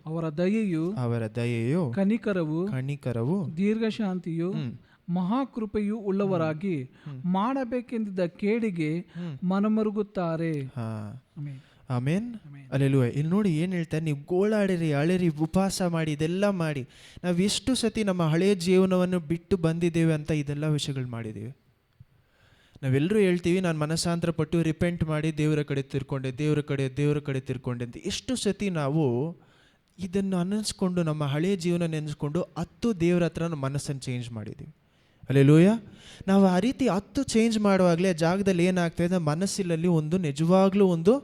ಅವರ ದಯೆಯು ಕನಿಕರವು ದೀರ್ಘಶಾಂತಿಯು ಮಹಾಕೃಪೆಯು ಉಳ್ಳವರಾಗಿ ಮಾಡಬೇಕೆಂದಿದ್ದ ಕೇಡಿಗೆ ಮನಮರುಗುತ್ತಾರೆ. ಆಮೇನ್. ಅಲ್ಲೆಲೂಯ. ಇಲ್ಲಿ ನೋಡಿ ಏನು ಹೇಳ್ತಾರೆ, ನೀವು ಗೋಳಾಡಿರಿ, ಅಳಿರಿ, ಉಪವಾಸ ಮಾಡಿ, ಇದೆಲ್ಲ ಮಾಡಿ. ನಾವು ಎಷ್ಟು ಸತಿ ನಮ್ಮ ಹಳೆಯ ಜೀವನವನ್ನು ಬಿಟ್ಟು ಬಂದಿದ್ದೇವೆ ಅಂತ ಇದೆಲ್ಲ ವಿಷಯಗಳು ಮಾಡಿದ್ದೀವಿ. ನಾವೆಲ್ಲರೂ ಹೇಳ್ತೀವಿ, ನಾನು ಮನಸ್ಸಾಂತರ ಪಟ್ಟು ರಿಪೆಂಟ್ ಮಾಡಿ ದೇವರ ಕಡೆ ತಿರ್ಕೊಂಡೆ ಅಂತ. ಎಷ್ಟು ಸತಿ ನಾವು ಇದನ್ನು ಅನ್ನಿಸ್ಕೊಂಡು, ನಮ್ಮ ಹಳೆಯ ಜೀವನ ನೆನೆಸ್ಕೊಂಡು 10 ದೇವರ ಹತ್ರ ಮನಸ್ಸನ್ನು ಚೇಂಜ್ ಮಾಡಿದ್ದೀವಿ. ಅಲ್ಲೆಲೂಯ. ನಾವು ಆ ರೀತಿ 10 ಚೇಂಜ್ ಮಾಡುವಾಗಲೇ ಜಾಗದಲ್ಲಿ ಏನಾಗ್ತಾಯಿದೆ, ಮನಸ್ಸಿನಲ್ಲಿ ಒಂದು ನಿಜವಾಗ್ಲೂ ಒಂದು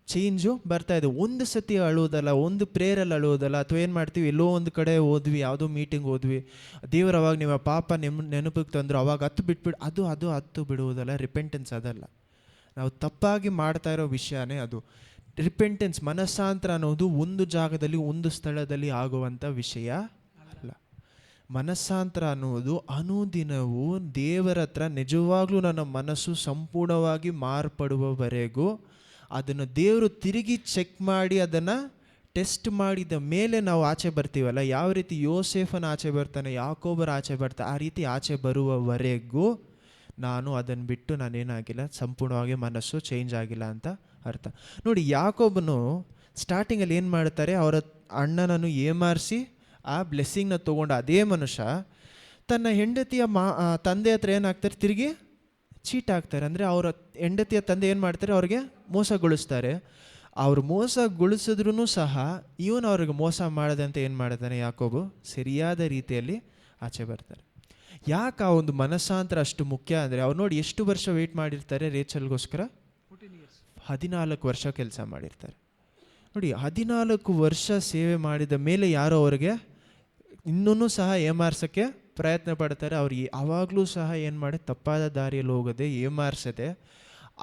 ಚೇಂಜು ಬರ್ತಾ ಇದೆ. ಒಂದು ಸತಿ ಅಳುವುದಲ್ಲ, ಒಂದು ಪ್ರೇಯರಲ್ಲಿ ಅಳುವುದಲ್ಲ, ಅಥವಾ ಏನು ಮಾಡ್ತೀವಿ, ಎಲ್ಲೋ ಒಂದು ಕಡೆ ಹೋದ್ವಿ, ಯಾವುದೋ ಮೀಟಿಂಗ್ ಹೋದ್ವಿ, ದೇವರು ಅವಾಗ ನಿಮ್ಮ ಪಾಪ ನೆನಪಿಗೆ ತಂದರು, ಅವಾಗ 10 ಬಿಟ್ಬಿಟ್ಟು ಅದು 10 ಬಿಡುವುದಲ್ಲ. ರಿಪೆಂಟೆನ್ಸ್ ಅದಲ್ಲ. ನಾವು ತಪ್ಪಾಗಿ ಮಾಡ್ತಾ ಇರೋ ವಿಷಯನೇ ಅದು. ರಿಪೆಂಟೆನ್ಸ್, ಮನಸ್ಸಾಂತರ ಅನ್ನೋದು ಒಂದು ಜಾಗದಲ್ಲಿ ಒಂದು ಸ್ಥಳದಲ್ಲಿ ಆಗುವಂಥ ವಿಷಯ ಅಲ್ಲ. ಮನಸ್ಸಾಂತರ ಅನ್ನೋದು ಅನುದಿನವೂ ದೇವರ ಹತ್ರ ನಿಜವಾಗ್ಲೂ ನನ್ನ ಮನಸ್ಸು ಸಂಪೂರ್ಣವಾಗಿ ಮಾರ್ಪಡುವವರೆಗೂ ಅದನ್ನು ದೇವರು ತಿರುಗಿ ಚೆಕ್ ಮಾಡಿ ಅದನ್ನು ಟೆಸ್ಟ್ ಮಾಡಿದ ಮೇಲೆ ನಾವು ಆಚೆ ಬರ್ತೀವಲ್ಲ. ಯಾವ ರೀತಿ ಯೋಸೇಫನ ಆಚೆ ಬರ್ತಾನೆ, ಯಾಕೋಬರ ಆಚೆ ಬರ್ತಾನೆ, ಆ ರೀತಿ ಆಚೆ ಬರುವವರೆಗೂ ನಾನು ಅದನ್ನು ಬಿಟ್ಟು ನಾನೇನಾಗಿಲ್ಲ, ಸಂಪೂರ್ಣವಾಗಿ ಮನಸ್ಸು ಚೇಂಜ್ ಆಗಿಲ್ಲ ಅಂತ ಅರ್ಥ. ನೋಡಿ, ಯಾಕೋಬನು ಸ್ಟಾರ್ಟಿಂಗಲ್ಲಿ ಏನು ಮಾಡ್ತಾರೆ, ಅವರ ಅಣ್ಣನನ್ನು ಏಮಾರಿಸಿ ಆ ಬ್ಲೆಸ್ಸಿಂಗ್ನ ತೊಗೊಂಡು ಅದೇ ಮನುಷ್ಯ ತನ್ನ ಹೆಂಡತಿಯ ತಂದೆ ಹತ್ರ ಏನಾಗ್ತಾರೆ, ತಿರುಗಿ ಚೀಟ್ ಆಗ್ತಾರೆ. ಅಂದರೆ ಅವರ ಹೆಂಡತಿಯ ತಂದೆ ಏನು ಮಾಡ್ತಾರೆ, ಅವ್ರಿಗೆ ಮೋಸಗೊಳಿಸ್ತಾರೆ. ಅವ್ರು ಮೋಸಗೊಳಿಸಿದ್ರೂ ಸಹ ಇವನು ಅವ್ರಿಗೆ ಮೋಸ ಮಾಡದಂತೆ ಏನು ಮಾಡ್ತಾನೆ, ಯಾಕೋಬು ಸರಿಯಾದ ರೀತಿಯಲ್ಲಿ ಆಚೆ ಬರ್ತಾರೆ. ಯಾಕೆ ಆ ಒಂದು ಮನಸ್ಸಾಂತರ ಅಷ್ಟು ಮುಖ್ಯ ಅಂದರೆ, ಅವ್ರು ನೋಡಿ ಎಷ್ಟು ವರ್ಷ ವೆಯ್ಟ್ ಮಾಡಿರ್ತಾರೆ ರೇಚಲ್ಗೋಸ್ಕರ. 14 ವರ್ಷ ಕೆಲಸ ಮಾಡಿರ್ತಾರೆ. ನೋಡಿ 14 ವರ್ಷ ಸೇವೆ ಮಾಡಿದ ಮೇಲೆ ಯಾರೋ ಅವ್ರಿಗೆ ಇನ್ನೂ ಸಹ ಏಮಾರ್ಸೋಕ್ಕೆ ಪ್ರಯತ್ನ ಪಡ್ತಾರೆ. ಅವ್ರು ಆವಾಗಲೂ ಸಹ ಏನು ಮಾಡಿ ತಪ್ಪಾದ ದಾರಿಯಲ್ಲಿ ಹೋಗದೆ ಏಮಾರ್ಸದೆ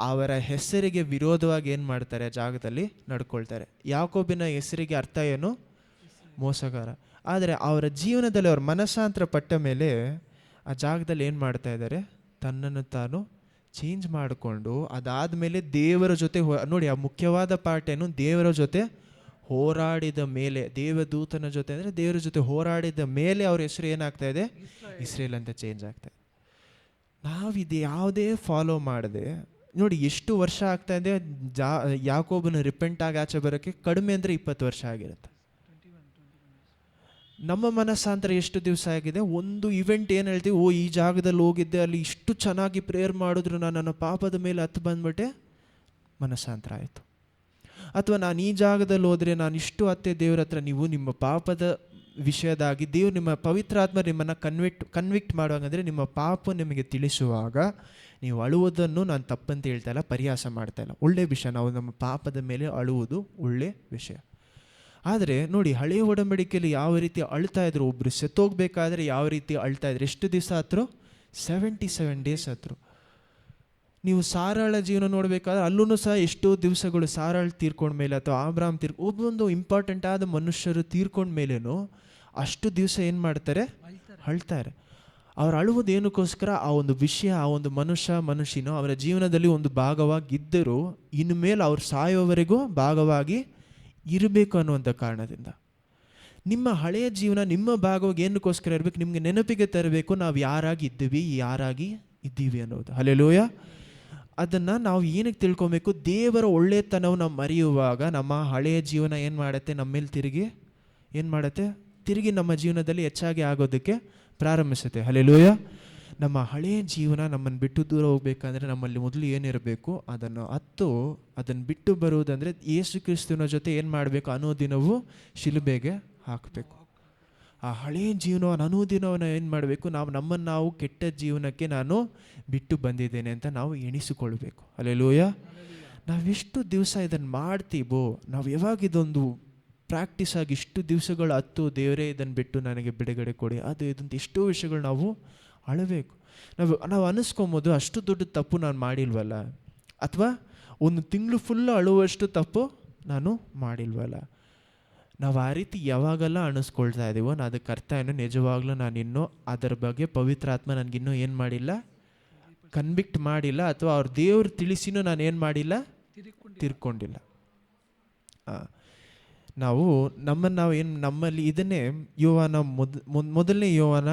ಅವರ ಹೆಸರಿಗೆ ವಿರೋಧವಾಗಿ ಏನು ಮಾಡ್ತಾರೆ, ಜಾಗದಲ್ಲಿ ನಡ್ಕೊಳ್ತಾರೆ. ಯಾಕೋಬಿನ ಹೆಸರಿಗೆ ಅರ್ಥ ಏನು? ಮೋಸಗಾರ. ಆದರೆ ಅವರ ಜೀವನದಲ್ಲಿ ಅವ್ರ ಮನಸ್ಸಾಂತರ ಪಟ್ಟ ಮೇಲೆ ಆ ಜಾಗದಲ್ಲಿ ಏನು ಮಾಡ್ತಾ ಇದ್ದಾರೆ, ತನ್ನನ್ನು ತಾನು ಚೇಂಜ್ ಮಾಡಿಕೊಂಡು ಅದಾದಮೇಲೆ ದೇವರ ಜೊತೆ ನೋಡಿ, ಆ ಮುಖ್ಯವಾದ ಪಾರ್ಟ್ ಏನು, ದೇವರ ಜೊತೆ ಹೋರಾಡಿದ ಮೇಲೆ, ದೇವದೂತನ ಜೊತೆ ಅಂದರೆ ದೇವರ ಜೊತೆ ಹೋರಾಡಿದ ಮೇಲೆ ಅವ್ರ ಹೆಸರು ಏನಾಗ್ತಾ ಇದೆ, ಇಸ್ರೇಲ್ ಅಂತ ಚೇಂಜ್ ಆಗ್ತಾ ಇದೆ. ನಾವಿದು ಯಾವುದೇ ಫಾಲೋ ಮಾಡದೆ ನೋಡಿ ಎಷ್ಟು ವರ್ಷ ಆಗ್ತಾ ಇದೆ. ಯಾಕೋಬನ ರಿಪೆಂಟ್ ಆಗಿ ಆಚೆ ಬರೋಕ್ಕೆ ಕಡಿಮೆ ಅಂದರೆ 20 ವರ್ಷ ಆಗಿರುತ್ತೆ. ನಮ್ಮ ಮನಸ್ಸಾಂತರ ಎಷ್ಟು ದಿವಸ ಆಗಿದೆ. ಒಂದು ಇವೆಂಟ್ ಏನು ಹೇಳ್ತೀವಿ, ಓ ಈ ಜಾಗದಲ್ಲಿ ಹೋಗಿದ್ದೆ, ಅಲ್ಲಿ ಇಷ್ಟು ಚೆನ್ನಾಗಿ ಪ್ರೇಯರ್ ಮಾಡಿದ್ರು, ನಾನು ನನ್ನ ಪಾಪದ ಮೇಲೆ ಹತ್ತು ಬಂದ್ಬಿಟ್ಟೆ, ಮನಸ್ಸಾಂತರ ಆಯಿತು. ಅಥವಾ ನಾನು ಈ ಜಾಗದಲ್ಲಿ ಹೋದರೆ ನಾನು ಇಷ್ಟು ಅತ್ತೆ ದೇವ್ರ ಹತ್ರ, ನೀವು ನಿಮ್ಮ ಪಾಪದ ವಿಷಯದಾಗಿ ದೇವ್ರು ನಿಮ್ಮ ಪವಿತ್ರಾತ್ಮ ನಿಮ್ಮನ್ನು ಕನ್ವಿಕ್ಟ್ ಮಾಡುವಾಗಂದರೆ ನಿಮ್ಮ ಪಾಪ ನಿಮಗೆ ತಿಳಿಸುವಾಗ ನೀವು ಅಳುವುದನ್ನು ನಾನು ತಪ್ಪಂತ ಹೇಳ್ತಾ ಇಲ್ಲ, ಪರಿಹಾಸ ಮಾಡ್ತಾ ಇಲ್ಲ, ಒಳ್ಳೆಯ ವಿಷಯ. ನಾವು ನಮ್ಮ ಪಾಪದ ಮೇಲೆ ಅಳುವುದು ಒಳ್ಳೆಯ ವಿಷಯ. ಆದರೆ ನೋಡಿ, ಹಳೆಯ ಒಡಂಬಡಿಕೆಯಲ್ಲಿ ಯಾವ ರೀತಿ ಅಳ್ತಾ ಇದ್ರು, ಒಬ್ಬರು ಸತ್ತೋಗ್ಬೇಕಾದ್ರೆ ಯಾವ ರೀತಿ ಅಳ್ತಾ ಇದ್ರು. ಎಷ್ಟು ದಿವಸ ಹತ್ರು? 77 ಡೇಸ್ ಹತ್ರು. ನೀವು ಸಾರಾಳ ಜೀವನ ನೋಡಬೇಕಾದ್ರೆ ಅಲ್ಲೂ ಸಹ ಎಷ್ಟೋ ದಿವಸಗಳು, ಸಾರಾಳ್ ತೀರ್ಕೊಂಡ ಮೇಲೆ ಅಥವಾ ಆಬ್ರಾಮ್ ಒಬ್ಬೊಂದು ಇಂಪಾರ್ಟೆಂಟ್ ಆದ ಮನುಷ್ಯರು ತೀರ್ಕೊಂಡ ಮೇಲೇನು ಅಷ್ಟು ದಿವಸ ಏನು ಮಾಡ್ತಾರೆ, ಅಳ್ತಾರೆ. ಅವ್ರು ಅಳುವುದು ಏನಕ್ಕೋಸ್ಕರ, ಆ ಒಂದು ವಿಷಯ, ಆ ಒಂದು ಮನುಷ್ಯನೋ ಅವರ ಜೀವನದಲ್ಲಿ ಒಂದು ಭಾಗವಾಗಿದ್ದರೂ ಇನ್ನು ಮೇಲೆ ಅವ್ರು ಸಾಯೋವರೆಗೂ ಭಾಗವಾಗಿ ಇರಬೇಕು ಅನ್ನುವಂಥ ಕಾರಣದಿಂದ. ನಿಮ್ಮ ಹಳೆಯ ಜೀವನ ನಿಮ್ಮ ಭಾಗವಾಗಿ ಏನಕ್ಕೋಸ್ಕರ ಇರಬೇಕು, ನಿಮಗೆ ನೆನಪಿಗೆ ತರಬೇಕು ನಾವು ಯಾರಾಗಿ ಇದ್ದೀವಿ, ಯಾರಾಗಿ ಇದ್ದೀವಿ ಅನ್ನೋದು. ಹಲ್ಲೆಲೂಯಾ. ಅದನ್ನು ನಾವು ಏನಕ್ಕೆ ತಿಳ್ಕೊಬೇಕು, ದೇವರ ಒಳ್ಳೆತನವು ನಾವು ಮರೆಯುವಾಗ ನಮ್ಮ ಹಳೆಯ ಜೀವನ ಏನು ಮಾಡುತ್ತೆ, ನಮ್ಮ ಮೇಲೆ ತಿರುಗಿ ನಮ್ಮ ಜೀವನದಲ್ಲಿ ಹೆಚ್ಚಾಗಿ ಆಗೋದಕ್ಕೆ ಪ್ರಾರಂಭಿಸುತ್ತೆ. ಹಲ್ಲೆಲೂಯಾ. ನಮ್ಮ ಹಳೆಯ ಜೀವನ ನಮ್ಮನ್ನು ಬಿಟ್ಟು ದೂರ ಹೋಗ್ಬೇಕಂದ್ರೆ ನಮ್ಮಲ್ಲಿ ಮೊದಲು ಏನಿರಬೇಕು, ಅದನ್ನು ಬಿಟ್ಟು ಬರುವುದಂದರೆ ಯೇಸು ಕ್ರಿಸ್ತನ ಜೊತೆ ಏನು ಮಾಡಬೇಕು, ಅನುದಿನವೂ ಶಿಲುಬೆಗೆ ಹಾಕಬೇಕು. ಆ ಹಳೆಯ ಜೀವನವನ್ನು ಅನುದಿನವನ್ನು ಏನು ಮಾಡಬೇಕು, ನಾವು ಕೆಟ್ಟ ಜೀವನಕ್ಕೆ ನಾನು ಬಿಟ್ಟು ಬಂದಿದ್ದೇನೆ ಅಂತ ನಾವು ಎಣಿಸಿಕೊಳ್ಬೇಕು. ಹಲ್ಲೆಲೂಯಾ. ನಾವೆಷ್ಟು ದಿವಸ ಇದನ್ನು ಮಾಡ್ತೀವೋ, ನಾವು ಯಾವಾಗ ಇದೊಂದು ಪ್ರಾಕ್ಟೀಸ್ ಆಗಿ ಇಷ್ಟು ದಿವಸಗಳು ದೇವರೇ ಇದನ್ನು ಬಿಟ್ಟು ನನಗೆ ಬಿಡುಗಡೆ ಕೊಡಿ, ಇದಂತ ಎಷ್ಟೋ ವಿಷಯಗಳು ನಾವು ಅಳಬೇಕು. ನಾವು ಅನ್ನಿಸ್ಕೊಬೋದು, ಅಷ್ಟು ದೊಡ್ಡ ತಪ್ಪು ನಾನು ಮಾಡಿಲ್ವಲ್ಲ, ಅಥವಾ ಒಂದು ತಿಂಗಳು ಫುಲ್ಲು ಅಳುವಷ್ಟು ತಪ್ಪು ನಾನು ಮಾಡಿಲ್ವಲ್ಲ. ನಾವು ಆ ರೀತಿ ಯಾವಾಗೆಲ್ಲ ಅನಿಸ್ಕೊಳ್ತಾ ಇದ್ದೀವೋ, ಅದಕ್ಕೆ ಅರ್ಥ ಏನು, ನಿಜವಾಗ್ಲೂ ನಾನಿನ್ನೂ ಅದರ ಬಗ್ಗೆ ಪವಿತ್ರಾತ್ಮ ನನಗಿನ್ನೂ ಏನು ಮಾಡಿಲ್ಲ, ಕನ್ವಿಕ್ಟ್ ಮಾಡಿಲ್ಲ, ಅಥವಾ ಅವ್ರ ದೇವ್ರು ತಿಳಿಸಿನೂ ನಾನು ಏನು ಮಾಡಿಲ್ಲ, ತಿರ್ಕೊಂಡಿಲ್ಲ. ನಮ್ಮಲ್ಲಿ ಇದನ್ನೇ ಯೋಹಾನ ಮೊದಲನೇ ಯೋಹಾನ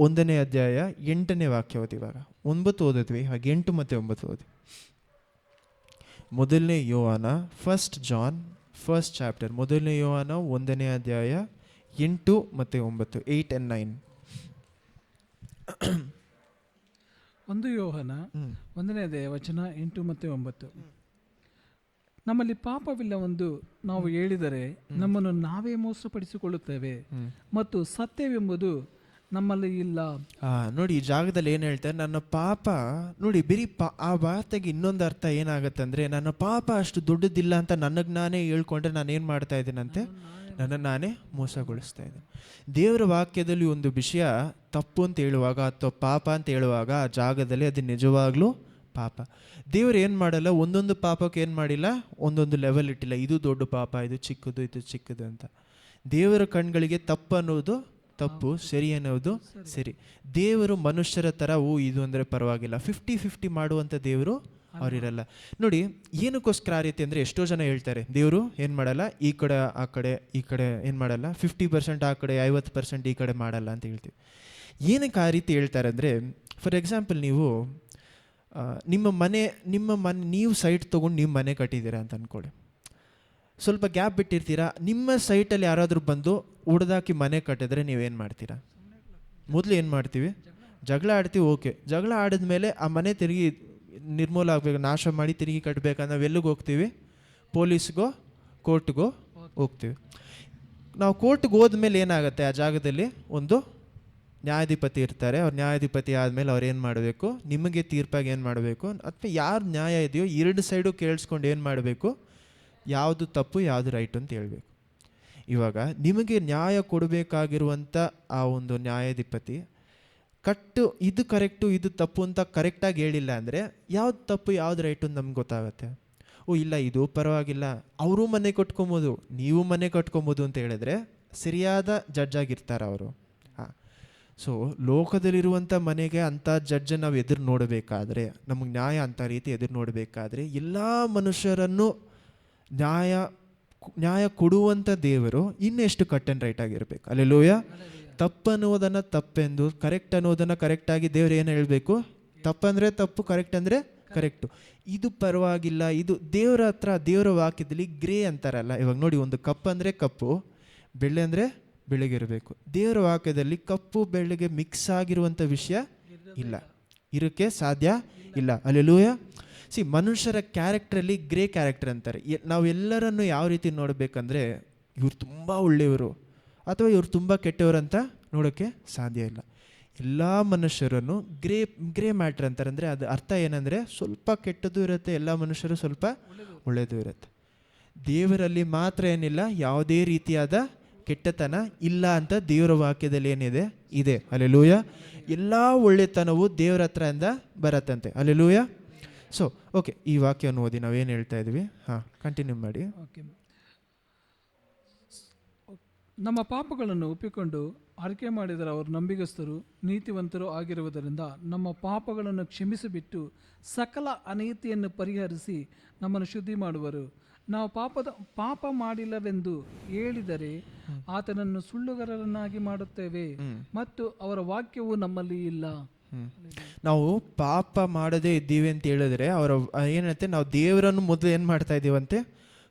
1ನೇ ಅಧ್ಯಾಯ 8ನೇ ವಾಕ್ಯ ಓದಿ. ಇವಾಗ 9 ಓದಿದ್ವಿ, ಹಾಗೆ 8 ಮತ್ತು 9 ಓದಿ. ಮೊದಲನೇ ಯೋಹಾನ, 1 ಜಾನ್ 1st ಚಾಪ್ಟರ್, ಮೊದಲನೇ ಯೋಹಾನ 1ನೇ ಅಧ್ಯಾಯ 8 ಮತ್ತು 9, 8 and 9. 1 ಯೋಹಾನ 1ನೇ ಅಧ್ಯಾಯ ವಚನ 8 ಮತ್ತು 9. ನಮ್ಮಲ್ಲಿ ಪಾಪವಿಲ್ಲವೆಂದು ನಾವು ಹೇಳಿದರೆ ನಮ್ಮನ್ನು ನಾವೇ ಮೋಸಪಡಿಸಿಕೊಳ್ಳುತ್ತೇವೆ ಮತ್ತು ಸತ್ಯವೆಂಬುದು ನಮ್ಮಲ್ಲಿ ಇಲ್ಲ. ನೋಡಿ, ಈ ಜಾಗದಲ್ಲಿ ಏನು ಹೇಳ್ತಾರೆ, ನನ್ನ ಪಾಪ ನೋಡಿ, ಬರೀ ಆ ವಾರ್ತೆಗೆ ಇನ್ನೊಂದು ಅರ್ಥ ಏನಾಗುತ್ತೆ ಅಂದರೆ, ನನ್ನ ಪಾಪ ಅಷ್ಟು ದೊಡ್ಡದಿಲ್ಲ ಅಂತ ನನಗೆ ನಾನೇ ಹೇಳ್ಕೊಂಡ್ರೆ ನಾನೇನು ಮಾಡ್ತಾ ಇದ್ದೀನಂತೆ, ನನ್ನನ್ನು ನಾನೇ ಮೋಸಗೊಳಿಸ್ತಾ ಇದ್ದೀನಿ. ದೇವರ ವಾಕ್ಯದಲ್ಲಿ ಒಂದು ವಿಷಯ ತಪ್ಪು ಅಂತ ಹೇಳುವಾಗ ಅಥವಾ ಪಾಪ ಅಂತ ಹೇಳುವಾಗ ಆ ಜಾಗದಲ್ಲಿ ಅದು ನಿಜವಾಗ್ಲೂ ಪಾಪ. ದೇವರು ಏನು ಮಾಡಲ್ಲ, ಒಂದೊಂದು ಪಾಪಕ್ಕೆ ಏನು ಮಾಡಿಲ್ಲ, ಒಂದೊಂದು ಲೆವೆಲ್ ಇಟ್ಟಿಲ್ಲ, ಇದು ದೊಡ್ಡ ಪಾಪ, ಇದು ಚಿಕ್ಕದು, ಇದು ಚಿಕ್ಕದು ಅಂತ. ದೇವರ ಕಣ್ಗಳಿಗೆ ತಪ್ಪು ಅನ್ನೋದು ತಪ್ಪು, ಸರಿ ಅನ್ನೋದು ಸರಿ. ದೇವರು ಮನುಷ್ಯರ ಥರ ಇದು ಅಂದರೆ ಪರವಾಗಿಲ್ಲ 50-50 ಮಾಡುವಂಥ ದೇವರು ಅವರಿರಲ್ಲ. ನೋಡಿ, ಏನಕ್ಕೋಸ್ಕರ ಆ ರೀತಿ ಅಂದರೆ, ಎಷ್ಟೋ ಜನ ಹೇಳ್ತಾರೆ ದೇವರು ಏನು ಮಾಡಲ್ಲ, ಈ ಕಡೆ ಆ ಕಡೆ ಏನು ಮಾಡಲ್ಲ, 50% ಆ ಕಡೆ 50% ಈ ಕಡೆ ಮಾಡಲ್ಲ ಅಂತ ಹೇಳ್ತೀವಿ. ಏನಕ್ಕೆ ಆ ರೀತಿ ಹೇಳ್ತಾರೆ ಅಂದರೆ, ಫಾರ್ ಎಕ್ಸಾಂಪಲ್ ನೀವು ನಿಮ್ಮ ಮನೆ ನೀವು ಸೈಟ್ ತೊಗೊಂಡು ನೀವು ಮನೆ ಕಟ್ಟಿದ್ದೀರಾ ಅಂತ ಅಂದ್ಕೊಳ್ಳಿ. ಸ್ವಲ್ಪ ಗ್ಯಾಪ್ ಬಿಟ್ಟಿರ್ತೀರಾ, ನಿಮ್ಮ ಸೈಟಲ್ಲಿ ಯಾರಾದರೂ ಬಂದು ಉಡ್ದಾಕಿ ಮನೆ ಕಟ್ಟಿದ್ರೆ ನೀವೇನು ಮಾಡ್ತೀರಾ? ಮೊದಲು ಏನು ಮಾಡ್ತೀವಿ? ಜಗಳ ಆಡ್ತೀವಿ. ಓಕೆ, ಜಗಳ ಆಡಿದ್ಮೇಲೆ ಆ ಮನೆ ತಿರುಗಿ ನಿರ್ಮೂಲ ಆಗಬೇಕು, ನಾಶ ಮಾಡಿ ತಿರುಗಿ ಕಟ್ಟಬೇಕಂದ್ರೆ ನಾವು ಎಲ್ಲಿಗೆ ಹೋಗ್ತೀವಿ? ಪೊಲೀಸ್ಗೋ ಕೋರ್ಟ್ಗೋ ಹೋಗ್ತೀವಿ. ನಾವು ಕೋರ್ಟ್ಗೆ ಹೋದ್ಮೇಲೆ ಏನಾಗುತ್ತೆ, ಆ ಜಾಗದಲ್ಲಿ ಒಂದು ನ್ಯಾಯಾಧಿಪತಿ ಇರ್ತಾರೆ. ಅವ್ರು ನ್ಯಾಯಾಧಿಪತಿ ಆದಮೇಲೆ ಅವ್ರು ಏನು ಮಾಡಬೇಕು, ನಿಮಗೆ ತೀರ್ಪಾಗಿ ಏನು ಮಾಡಬೇಕು, ಅಥವಾ ಯಾರು ನ್ಯಾಯ ಇದೆಯೋ ಎರಡು ಸೈಡು ಕೇಳಿಸ್ಕೊಂಡು ಏನು ಮಾಡಬೇಕು, ಯಾವುದು ತಪ್ಪು ಯಾವುದು ರೈಟು ಅಂತ ಹೇಳ್ಬೇಕು. ಇವಾಗ ನಿಮಗೆ ನ್ಯಾಯ ಕೊಡಬೇಕಾಗಿರುವಂಥ ಆ ಒಂದು ನ್ಯಾಯಾಧಿಪತಿ ಇದು ಕರೆಕ್ಟು ಇದು ತಪ್ಪು ಅಂತ ಕರೆಕ್ಟಾಗಿ ಹೇಳಿಲ್ಲ ಅಂದರೆ ಯಾವ್ದು ತಪ್ಪು ಯಾವ್ದು ರೈಟು ಅಂತ ನಮ್ಗೆ ಗೊತ್ತಾಗುತ್ತೆ. ಓ ಇಲ್ಲ ಇದು ಪರವಾಗಿಲ್ಲ, ಅವರು ಮನೆ ಕಟ್ಕೊಬೋದು ನೀವು ಮನೆ ಕಟ್ಕೊಬೋದು ಅಂತ ಹೇಳಿದ್ರೆ ಸರಿಯಾದ ಜಡ್ಜ್ ಆಗಿರ್ತಾರೆ ಅವರು. ಹಾಂ, ಸೊ ಲೋಕದಲ್ಲಿರುವಂಥ ಮನೆಗೆ ಅಂಥ ಜಡ್ಜ್ ನಾವು ಎದುರು ನೋಡಬೇಕಾದ್ರೆ, ನಮಗೆ ನ್ಯಾಯ ಅಂಥ ರೀತಿ ಎದುರು ನೋಡಬೇಕಾದ್ರೆ ಎಲ್ಲ ಮನುಷ್ಯರನ್ನು ನ್ಯಾಯ ಕೊಡುವಂಥ ದೇವರು ಇನ್ನೆಷ್ಟು ಕಟ್ ಆ್ಯಂಡ್ ರೈಟ್ ಆಗಿರಬೇಕು. ಅಲ್ಲೆಲ್ಲೂಯ. ತಪ್ಪನ್ನುವುದನ್ನು ತಪ್ಪೆಂದು, ಕರೆಕ್ಟ್ ಅನ್ನೋದನ್ನು ಕರೆಕ್ಟಾಗಿ ದೇವರು ಏನು ಹೇಳಬೇಕು, ತಪ್ಪಂದರೆ ತಪ್ಪು, ಕರೆಕ್ಟ್ ಅಂದರೆ ಕರೆಕ್ಟು. ಇದು ಪರವಾಗಿಲ್ಲ, ಇದು ದೇವರ ಹತ್ರ ದೇವರ ವಾಕ್ಯದಲ್ಲಿ ಗ್ರೇ ಅಂತಾರಲ್ಲ. ಇವಾಗ ನೋಡಿ, ಒಂದು ಕಪ್ಪು ಅಂದರೆ ಕಪ್ಪು, ಬೆಳ್ಳೆ ಅಂದರೆ ಬೆಳಗಿರಬೇಕು. ದೇವರ ವಾಕ್ಯದಲ್ಲಿ ಕಪ್ಪು ಬೆಳ್ಳಗೆ ಮಿಕ್ಸ್ ಆಗಿರುವಂಥ ವಿಷಯ ಇಲ್ಲ, ಇರೋಕ್ಕೆ ಸಾಧ್ಯ ಇಲ್ಲ. ಅಲ್ಲೆಲ್ಲೂಯ. ಮನುಷ್ಯರ ಕ್ಯಾರೆಕ್ಟ್ರಲ್ಲಿ ಗ್ರೇ ಕ್ಯಾರೆಕ್ಟರ್ ಅಂತಾರೆ. ನಾವೆಲ್ಲರನ್ನು ಯಾವ ರೀತಿ ನೋಡಬೇಕಂದ್ರೆ, ಇವ್ರು ತುಂಬ ಒಳ್ಳೆಯವರು ಅಥವಾ ಇವ್ರು ತುಂಬ ಕೆಟ್ಟವರು ಅಂತ ನೋಡೋಕ್ಕೆ ಸಾಧ್ಯ ಇಲ್ಲ. ಎಲ್ಲ ಮನುಷ್ಯರನ್ನು ಗ್ರೇ ಮ್ಯಾಟ್ರ್ ಅಂತಾರೆ. ಅಂದರೆ ಅದು ಅರ್ಥ ಏನಂದರೆ, ಸ್ವಲ್ಪ ಕೆಟ್ಟದ್ದು ಇರುತ್ತೆ, ಎಲ್ಲ ಮನುಷ್ಯರು ಸ್ವಲ್ಪ ಒಳ್ಳೆಯದು ಇರುತ್ತೆ. ದೇವರಲ್ಲಿ ಮಾತ್ರ ಏನಿಲ್ಲ, ಯಾವುದೇ ರೀತಿಯಾದ ಕೆಟ್ಟತನ ಇಲ್ಲ ಅಂತ ದೇವರ ವಾಕ್ಯದಲ್ಲಿ ಏನಿದೆ ಇದೆ. ಅಲ್ಲೆಲ್ಲೂಯ. ಎಲ್ಲ ಒಳ್ಳೆತನವು ದೇವರ ಹತ್ರದಿಂದ ಬರತ್ತಂತೆ. ಅಲ್ಲೆಲ್ಲೂಯ. ಸೊ ಓಕೆ, ಈ ವಾಕ್ಯವನ್ನು ಓದಿ ನಾವೇನು ಹೇಳ್ತಾ ಇದ್ವಿ. ಹಾಂ, ಕಂಟಿನ್ಯೂ ಮಾಡಿ. ಓಕೆ. ನಮ್ಮ ಪಾಪಗಳನ್ನು ಒಪ್ಪಿಕೊಂಡು ಆರೈಕೆ ಮಾಡಿದರೆ ಅವರು ನಂಬಿಗಸ್ತರು ನೀತಿವಂತರು ಆಗಿರುವುದರಿಂದ ನಮ್ಮ ಪಾಪಗಳನ್ನು ಕ್ಷಮಿಸಿಬಿಟ್ಟು ಸಕಲ ಅನೀತಿಯನ್ನು ಪರಿಹರಿಸಿ ನಮ್ಮನ್ನು ಶುದ್ಧಿ ಮಾಡುವರು. ನಾವು ಪಾಪ ಮಾಡಿಲ್ಲವೆಂದು ಹೇಳಿದರೆ ಆತನನ್ನು ಸುಳ್ಳುಗಾರರನ್ನಾಗಿ ಮಾಡುತ್ತೇವೆ ಮತ್ತು ಅವರ ವಾಕ್ಯವು ನಮ್ಮಲ್ಲಿ ಇಲ್ಲ. ನಾವು ಪಾಪ ಮಾಡದೇ ಇದ್ದೀವಿ ಅಂತ ಹೇಳಿದ್ರೆ ಅವರ ಏನಂತೆ, ನಾವು ದೇವರನ್ನು ಮೊದಲು ಏನು ಮಾಡ್ತಾ ಇದ್ದೀವಂತೆ,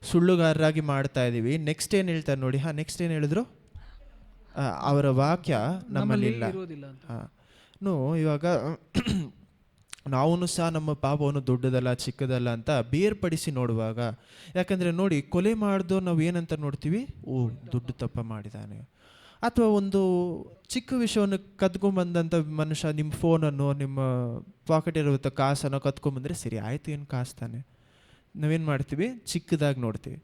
ಸುಳ್ಳುಗಾರರಾಗಿ ಮಾಡ್ತಾ ಇದ್ದೀವಿ. ನೆಕ್ಸ್ಟ್ ಏನು ಹೇಳ್ತಾರೆ ನೋಡಿ. ಹಾಂ, ನೆಕ್ಸ್ಟ್ ಏನು ಹೇಳಿದ್ರು, ಅವರ ವಾಕ್ಯ ನಮ್ಮಲ್ಲಿ ಇಲ್ಲ. ಹಾಂ, ಇವಾಗ ನಾವು ಸಹ ನಮ್ಮ ಪಾಪವನ್ನು ದೊಡ್ಡದಲ್ಲ ಚಿಕ್ಕದಲ್ಲ ಅಂತ ಬೇರ್ಪಡಿಸಿ ನೋಡುವಾಗ, ಯಾಕಂದರೆ ನೋಡಿ, ಕೊಲೆ ಮಾಡಿದೋ ನಾವು ಏನಂತ ನೋಡ್ತೀವಿ, ಓ ದೊಡ್ಡ ತಪ್ಪ ಮಾಡಿದ್ದಾನೆ. ಅಥವಾ ಒಂದು ಚಿಕ್ಕ ವಿಷಯವನ್ನು ಕದ್ಕೊಂಬಂದಂಥ ಮನುಷ್ಯ ನಿಮ್ಮ ಫೋನನ್ನು, ನಿಮ್ಮ ಪಾಕೆಟ್ ಇರುವಂಥ ಕಾಸನ್ನು ಕದ್ಕೊಂಬಂದರೆ ಸರಿ ಆಯಿತು, ಏನು ಕಾಸು ತಾನೆ, ನಾವೇನು ಮಾಡ್ತೀವಿ, ಚಿಕ್ಕದಾಗಿ ನೋಡ್ತೀವಿ.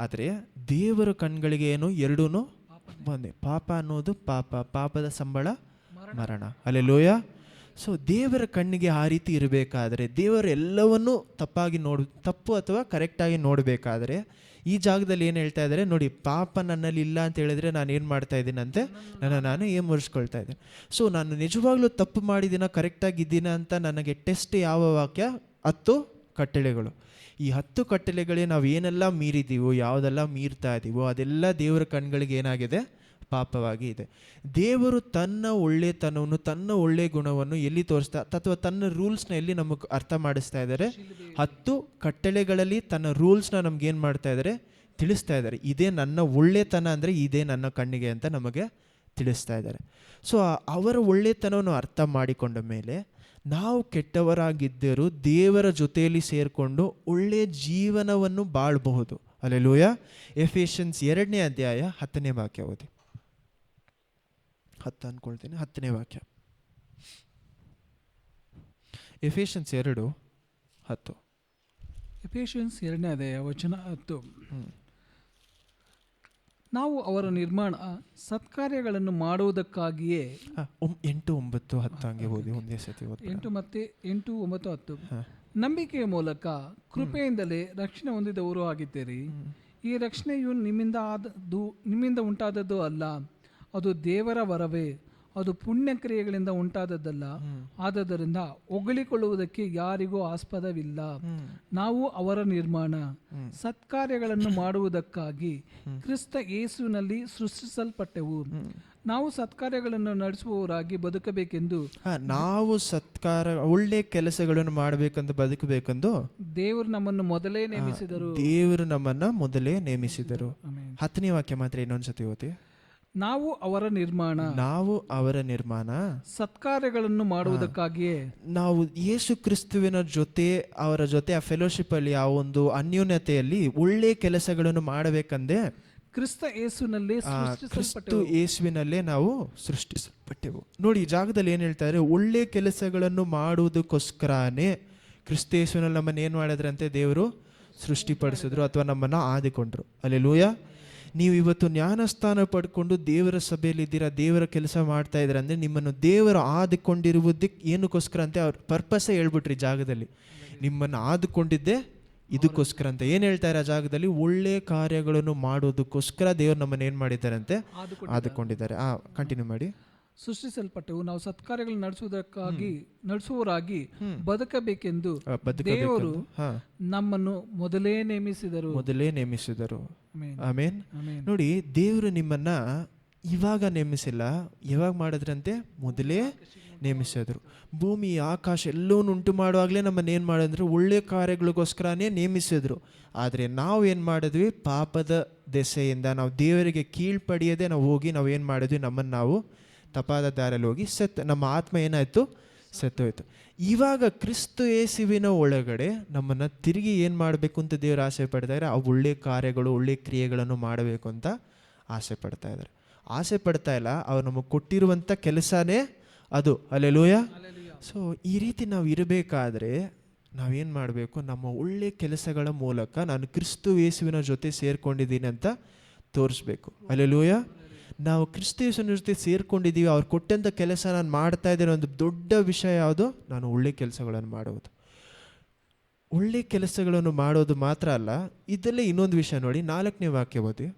ಆದರೆ ದೇವರ ಕಣ್ಗಳಿಗೆ ಏನು, ಎರಡೂ ಒಂದೇ. ಪಾಪ ಅನ್ನೋದು ಪಾಪದ ಸಂಬಳ ಮರಣ. ಅಲ್ಲೆಲ್ಲೂಯ. ಸೊ ದೇವರ ಕಣ್ಣಿಗೆ ಆ ರೀತಿ ಇರಬೇಕಾದ್ರೆ, ದೇವರು ಎಲ್ಲವನ್ನೂ ತಪ್ಪು ಅಥವಾ ಕರೆಕ್ಟಾಗಿ ನೋಡಬೇಕಾದ್ರೆ, ಈ ಜಾಗದಲ್ಲಿ ಏನು ಹೇಳ್ತಾ ಇದ್ದಾರೆ ನೋಡಿ, ಪಾಪ ನನ್ನಲ್ಲಿ ಇಲ್ಲ ಅಂತ ಹೇಳಿದ್ರೆ ನಾನು ಏನು ಮಾಡ್ತಾ ಇದ್ದೀನಂತೆ, ನಾನು ಏನು ಮುರಿಸ್ಕೊಳ್ತಾ ಇದ್ದೀನಿ. ಸೊ ನಾನು ನಿಜವಾಗ್ಲೂ ತಪ್ಪು ಮಾಡಿದ್ದೀನ, ಕರೆಕ್ಟಾಗಿದ್ದೀನ ಅಂತ ನನಗೆ ಟೆಸ್ಟ್ ಯಾವ ವಾಕ್ಯ, 10 ಕಟ್ಟಳೆಗಳು. ಈ 10 ಕಟ್ಟಳೆಗಳೇ ನಾವು ಏನೆಲ್ಲ ಮೀರಿದ್ದೀವೋ, ಯಾವುದೆಲ್ಲ ಮೀರ್ತಾ ಇದ್ದೀವೋ ಅದೆಲ್ಲ ದೇವರ ಕಣ್ಗಳಿಗೆ ಏನಾಗಿದೆ, ಪಾಪವಾಗಿ ಇದೆ. ದೇವರು ತನ್ನ ಒಳ್ಳೆತನವನ್ನು, ತನ್ನ ಒಳ್ಳೆ ಗುಣವನ್ನು ಎಲ್ಲಿ ತೋರಿಸ್ತಾ, ಅಥವಾ ತನ್ನ ರೂಲ್ಸ್ನ ಎಲ್ಲಿ ನಮಗೆ ಅರ್ಥ ಮಾಡಿಸ್ತಾ ಇದ್ದಾರೆ, 10 ಕಟ್ಟಳೆಗಳಲ್ಲಿ ತನ್ನ ರೂಲ್ಸ್ನ ನಮ್ಗೇನು ಮಾಡ್ತಾ ಇದ್ದಾರೆ, ತಿಳಿಸ್ತಾ ಇದ್ದಾರೆ. ಇದೇ ನನ್ನ ಒಳ್ಳೆತನ ಅಂದರೆ ಇದೇ ನನ್ನ ಕಣ್ಣಿಗೆ ಅಂತ ನಮಗೆ ತಿಳಿಸ್ತಾ ಇದ್ದಾರೆ. ಸೊ ಅವರ ಒಳ್ಳೆತನವನ್ನು ಅರ್ಥ ಮಾಡಿಕೊಂಡ ಮೇಲೆ ನಾವು ಕೆಟ್ಟವರಾಗಿದ್ದರೂ ದೇವರ ಜೊತೆಯಲ್ಲಿ ಸೇರಿಕೊಂಡು ಒಳ್ಳೆಯ ಜೀವನವನ್ನು ಬಾಳಬಹುದು. ಅಲ್ಲೆಲ್ಲೂಯ. ಎಫೆಷಿಯನ್ಸ್ 2ನೇ ಅಧ್ಯಾಯ 10ನೇ ವಾಕ್ಯ ಓದಿ. 10 ಅನ್ಕೊಳ್ತೀನಿ, 10ನೇ ವಾಕ್ಯ. ಎಫೆಷಿಯನ್ಸ್ 2:10. ಎಫೆಷಿಯನ್ಸ್ 2ನೇ ಅಧ್ಯಾಯ ವಚನ 10. ನಾವು ಅವರ ನಿರ್ಮಾಣ ಸತ್ಕಾರ್ಯಗಳನ್ನು ಮಾಡುವುದಕ್ಕಾಗಿಯೇ 8, 9, 10 ಹಂಗೆ ಓದಿ, ಒಂದೇ ಸತಿ ಓದಿ. 8, 9, 10. ನಂಬಿಕೆಯ ಮೂಲಕ ಕೃಪೆಯಿಂದಲೇ ರಕ್ಷಣೆ ಹೊಂದಿದವರು ಆಗಿದ್ದೀರಿ. ಈ ರಕ್ಷಣೆಯು ನಿಮ್ಮಿಂದ ಉಂಟಾದದ್ದು ಅಲ್ಲ, ಅದು ದೇವರ ವರವೇ. ಅದು ಪುಣ್ಯ ಕ್ರಿಯೆಗಳಿಂದ ಉಂಟಾದದ್ದಲ್ಲ. ಆದದರಿಂದ ಹೊಗಳಿಕೊಳ್ಳುವುದಕ್ಕೆ ಯಾರಿಗೂ ಆಸ್ಪದವಿಲ್ಲ. ನಾವು ಅವರ ನಿರ್ಮಾಣ ಸತ್ಕಾರ್ಯಗಳನ್ನು ಮಾಡುವುದಕ್ಕಾಗಿ ಕ್ರಿಸ್ತ ಯೇಸುವಿನಲ್ಲಿ ಸೃಷ್ಟಿಸಲ್ಪಟ್ಟೆವು. ನಾವು ಸತ್ಕಾರ್ಯಗಳನ್ನು ನಡೆಸುವವರಾಗಿ ಬದುಕಬೇಕೆಂದು, ನಾವು ಒಳ್ಳೆ ಕೆಲಸಗಳನ್ನು ಮಾಡಬೇಕೆಂದು ಬದುಕಬೇಕೆಂದು ದೇವರು ನಮ್ಮನ್ನು ಮೊದಲೇ ನೇಮಿಸಿದರು. 10ನೇ ವಾಕ್ಯ ಮಾತ್ರ ಇನ್ನೊಂದ್ಸತಿ ಓದಿ. ನಾವು ಅವರ ನಿರ್ಮಾಣ ಸತ್ಕಾರ್ಯಗಳನ್ನು ಮಾಡುವುದಕ್ಕಾಗಿಯೇ. ನಾವು ಯೇಸು ಕ್ರಿಸ್ತುವಿನ ಜೊತೆ, ಅವರ ಜೊತೆ ಆ ಫೆಲೋಶಿಪ್ ಅಲ್ಲಿ, ಆ ಒಂದು ಅನ್ಯೋನ್ಯತೆಯಲ್ಲಿ ಒಳ್ಳೆ ಕೆಲಸಗಳನ್ನು ಮಾಡಬೇಕಂದ್ರೆ ಕ್ರಿಸ್ತ ಯೇಸುವಿನಲ್ಲಿ ಕ್ರಿಸ್ತು ಸೃಷ್ಟಿಸಲ್ಪಟ್ಟೆವು. ಯೇಸುವಿನಲ್ಲೇ ನಾವು ಸೃಷ್ಟಿಸಲ್ಪಟ್ಟೆವು. ನೋಡಿ ಈ ಜಾಗದಲ್ಲಿ ಏನು ಹೇಳ್ತಾ ಇದ್ದಾರೆ, ಒಳ್ಳೆ ಕೆಲಸಗಳನ್ನು ಮಾಡುವುದಕ್ಕೋಸ್ಕರನೇ ಕ್ರಿಸ್ತ ಯೇಸುವಿನಲ್ಲಿ ನಮ್ಮನ್ನು ಏನು ಮಾಡಿದ್ರಂತೆ, ದೇವರು ಸೃಷ್ಟಿಪಡಿಸಿದ್ರು ಅಥವಾ ನಮ್ಮನ್ನು ಆದಿಕೊಂಡ್ರು. ಅಲ್ಲೆಲೂಯ. ನೀವು ಇವತ್ತು ಜ್ಞಾನಸ್ಥಾನ ಪಡ್ಕೊಂಡು ದೇವರ ಸಭೆಯಲ್ಲಿ ಇದ್ದೀರಾ, ದೇವರ ಕೆಲಸ ಮಾಡ್ತಾ ಇದ್ದೀರಾ ಅಂದರೆ ನಿಮ್ಮನ್ನು ದೇವರು ಆದಿಕೊಂಡಿರುವುದಕ್ಕೆ ಏನಕ್ಕೋಸ್ಕರ ಅಂತ ಅವ್ರ ಪರ್ಪಸ್ಸೇ ಹೇಳ್ಬಿಟ್ರಿ ಜಾಗದಲ್ಲಿ. ನಿಮ್ಮನ್ನು ಆದುಕೊಂಡಿದ್ದೆ ಇದಕ್ಕೋಸ್ಕರ ಅಂತ ಏನು ಹೇಳ್ತಾರೆ ಆ ಜಾಗದಲ್ಲಿ, ಒಳ್ಳೆ ಕಾರ್ಯಗಳನ್ನು ಮಾಡೋದಕ್ಕೋಸ್ಕರ ದೇವರು ನಮ್ಮನ್ನು ಏನು ಮಾಡಿದ್ದಾರಂತೆ, ಆದುಕೊಂಡಿದ್ದಾರೆ. ಕಂಟಿನ್ಯೂ ಮಾಡಿ. ಸೃಷ್ಟಿಸಲ್ಪಟ್ಟೆವು ನಾವು ಸತ್ಕಾರ್ಯಗಳನ್ನು ನಡೆಸುವವರಾಗಿ ಬದುಕಬೇಕೆಂದು ದೇವರು ನಮ್ಮನ್ನು ಮೊದಲೇ ನೇಮಿಸಿದರು. ಆಮೇನ್. ನೋಡಿ, ದೇವರು ನಿಮ್ಮನ್ನ ಇವಾಗ ನೇಮಿಸಿಲ್ಲ, ಯಾವಾಗ ಮಾಡಿದ್ರಂತೆ, ಮೊದಲೇ ನೇಮಿಸಿದ್ರು. ಭೂಮಿ ಆಕಾಶ ಎಲ್ಲವನ್ನೂ ಉಂಟು ಮಾಡುವಾಗಲೇ ನಮ್ಮನ್ನು ಏನು ಮಾಡಿದ್ರು, ಒಳ್ಳೆ ಕಾರ್ಯಗಳಿಗೋಸ್ಕರನೇ ನೇಮಿಸಿದ್ರು. ಆದರೆ ನಾವು ಏನು ಮಾಡಿದ್ವಿ, ಪಾಪದ ದೆಸೆಯಿಂದ ನಾವು ದೇವರಿಗೆ ಕೀಳ್ಪಡಿಯದೆ ನಾವು ಹೋಗಿ ನಾವು ಏನು ಮಾಡಿದ್ವಿ, ನಮ್ಮನ್ನು ನಾವು ತಪಾದ ದಾರಲ್ಲಿ ಹೋಗಿ ನಮ್ಮ ಆತ್ಮ ಏನಾಯಿತು, ಸತ್ತೋಯ್ತು. ಇವಾಗ ಕ್ರಿಸ್ತು ಯೇಸುವಿನ ಒಳಗಡೆ ನಮ್ಮನ್ನು ತಿರುಗಿ ಏನು ಮಾಡಬೇಕು ಅಂತ ದೇವರು ಆಸೆ ಪಡ್ತಾ ಇದ್ದಾರೆ, ಆ ಒಳ್ಳೆ ಕಾರ್ಯಗಳು, ಒಳ್ಳೆ ಕ್ರಿಯೆಗಳನ್ನು ಮಾಡಬೇಕು ಅಂತ ಆಸೆ ಪಡ್ತಾ ಇದ್ದಾರೆ. ಆಸೆ ಪಡ್ತಾ ಇಲ್ಲ, ಅವ್ರು ನಮಗೆ ಕೊಟ್ಟಿರುವಂಥ ಕೆಲಸನೇ ಅದು. ಹಲ್ಲೆಲೂಯಾ. ಸೊ ಈ ರೀತಿ ನಾವು ಇರಬೇಕಾದ್ರೆ ನಾವೇನು ಮಾಡಬೇಕು, ನಮ್ಮ ಒಳ್ಳೆ ಕೆಲಸಗಳ ಮೂಲಕ ನಾನು ಕ್ರಿಸ್ತು ಯೇಸುವಿನ ಜೊತೆ ಸೇರ್ಕೊಂಡಿದ್ದೀನಿ ಅಂತ ತೋರಿಸ್ಬೇಕು. ಹಲ್ಲೆಲೂಯಾ. ನಾವು ಕ್ರಿಸ್ತ ಯೇಸುವಿನ ಜೊತೆ ಸೇರ್ಕೊಂಡಿದ್ದೀವಿ, ಅವ್ರು ಕೊಟ್ಟಂಥ ಕೆಲಸ ನಾನು ಮಾಡ್ತಾ ಇದ್ದೇನೆ. ಒಂದು ದೊಡ್ಡ ವಿಷಯ ಯಾವುದು, ನಾನು ಒಳ್ಳೆ ಕೆಲಸಗಳನ್ನು ಮಾಡುವುದು. ಒಳ್ಳೆ ಕೆಲಸಗಳನ್ನು ಮಾಡೋದು ಮಾತ್ರ ಅಲ್ಲ, ಇದರಲ್ಲೇ ಇನ್ನೊಂದು ವಿಷಯ ನೋಡಿ, 4ನೇ ವಾಕ್ಯ ಓದಿ.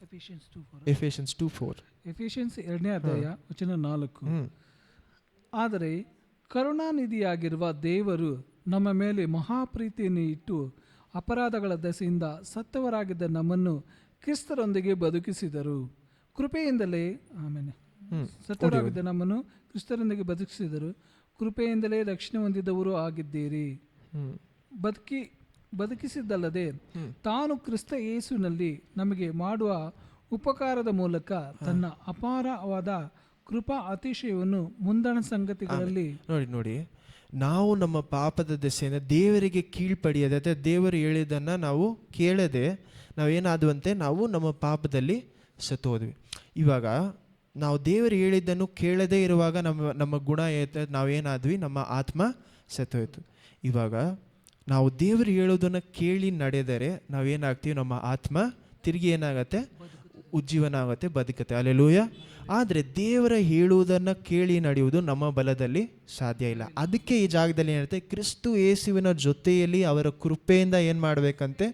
ಎಫೆಷಿಯನ್ಸ್ 2:4. ಎಫೆಷಿಯನ್ಸ್ 2ನೇ ಅಧ್ಯಾಯ ವಚನ 4. ಆದರೆ ಕರುಣಾನಿಧಿಯಾಗಿರುವ ದೇವರು ನಮ್ಮ ಮೇಲೆ ಮಹಾಪ್ರೀತಿಯನ್ನು ಇಟ್ಟು ಅಪರಾಧಗಳ ದೆಸೆಯಿಂದ ಸತ್ತವರಾಗಿದ್ದ ನಮ್ಮನ್ನು ಕ್ರಿಸ್ತರೊಂದಿಗೆ ಬದುಕಿಸಿದರು. ಕೃಪೆಯಿಂದಲೇ ಸತ್ತವರಾಗಿದ್ದ ನಮ್ಮನ್ನು ಕ್ರಿಸ್ತರೊಂದಿಗೆ ಬದುಕಿಸಿದರು. ಕೃಪೆಯಿಂದಲೇ ರಕ್ಷಣೆ ಹೊಂದಿದವರು ಆಗಿದ್ದೀರಿ. ಬದುಕಿಸಿದ್ದಲ್ಲದೆ ತಾನು ಕ್ರಿಸ್ತ ಯೇಸುವಿನಲ್ಲಿ ನಮಗೆ ಮಾಡುವ ಉಪಕಾರದ ಮೂಲಕ ತನ್ನ ಅಪಾರವಾದ ಕೃಪಾ ಅತಿಶಯವನ್ನು ಮುಂದಣ ಸಂಗತಿಗಳಲ್ಲಿ ನೋಡಿ, ನಾವು ನಮ್ಮ ಪಾಪದ ದೆಸೆಯಿಂದ ದೇವರಿಗೆ ಕೀಳ್ಪಡಿಯದೆ, ಅಥವಾ ದೇವರು ಹೇಳಿದ್ದನ್ನು ನಾವು ಕೇಳದೆ ನಾವೇನಾದ್ವಂತೆ, ನಾವು ನಮ್ಮ ಪಾಪದಲ್ಲಿ ಸತ್ತೋದ್ವಿ. ಇವಾಗ ನಾವು ದೇವರು ಹೇಳಿದ್ದನ್ನು ಕೇಳದೇ ಇರುವಾಗ ನಮ್ಮ ಗುಣ ನಾವೇನಾದ್ವಿ, ನಮ್ಮ ಆತ್ಮ ಸತ್ತೋಯ್ತು. ಇವಾಗ ನಾವು ದೇವರು ಹೇಳೋದನ್ನು ಕೇಳಿ ನಡೆದರೆ ನಾವೇನಾಗ್ತೀವಿ, ನಮ್ಮ ಆತ್ಮ ತಿರುಗಿ ಏನಾಗತ್ತೆ, ಉಜ್ಜೀವನ ಆಗುತ್ತೆ, ಬದುಕತ್ತೆ. ಹಲ್ಲೆಲೂಯಾ. ಆದರೆ ದೇವರ ಹೇಳುವುದನ್ನು ಕೇಳಿ ನಡೆಯುವುದು ನಮ್ಮ ಬಲದಲ್ಲಿ ಸಾಧ್ಯ ಇಲ್ಲ. ಅದಕ್ಕೆ ಈ ಜಾಗದಲ್ಲಿ ಏನಿರುತ್ತೆ, ಕ್ರಿಸ್ತು ಯೇಸುವಿನ ಜೊತೆಯಲ್ಲಿ ಅವರ ಕೃಪೆಯಿಂದ ಏನು ಮಾಡಬೇಕಂತೆ,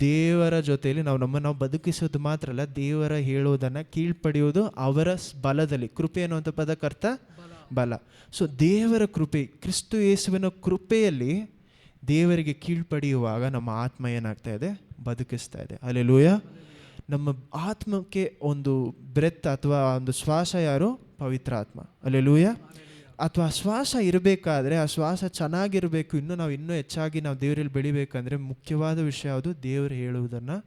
ದೇವರ ಜೊತೆಯಲ್ಲಿ ನಾವು ಬದುಕಿಸೋದು ಮಾತ್ರ ಅಲ್ಲ, ದೇವರ ಹೇಳುವುದನ್ನು ಕೀಳ್ಪಡೆಯುವುದು ಅವರ ಬಲದಲ್ಲಿ. ಕೃಪೆ ಅನ್ನುವಂಥ ಪದಕ್ಕರ್ಥ ಬಲ. ಸೊ ದೇವರ ಕೃಪೆ, ಕ್ರಿಸ್ತು ಯೇಸುವಿನ ಕೃಪೆಯಲ್ಲಿ ದೇವರಿಗೆ ಕೀಳ್ಪಡೆಯುವಾಗ ನಮ್ಮ ಆತ್ಮ ಏನಾಗ್ತಾ ಇದೆ, ಬದುಕಿಸ್ತಾ ಇದೆ. ಹಲ್ಲೆಲೂಯಾ. ನಮ್ಮ ಆತ್ಮಕ್ಕೆ ಒಂದು ಬ್ರೆತ್ ಅಥವಾ ಒಂದು ಶ್ವಾಸ ಯಾರು, ಪವಿತ್ರ ಆತ್ಮ. ಹಲ್ಲೆಲೂಯಾ. ಅಥವಾ ಶ್ವಾಸ ಇರಬೇಕಾದ್ರೆ ಆ ಶ್ವಾಸ ಚೆನ್ನಾಗಿರಬೇಕು, ನಾವು ಇನ್ನೂ ಹೆಚ್ಚಾಗಿ ನಾವು ದೇವರಲ್ಲಿ ಬೆಳಿಬೇಕಂದ್ರೆ ಮುಖ್ಯವಾದ ವಿಷಯ ಯಾವುದು, ದೇವರು ಹೇಳುವುದನ್ನು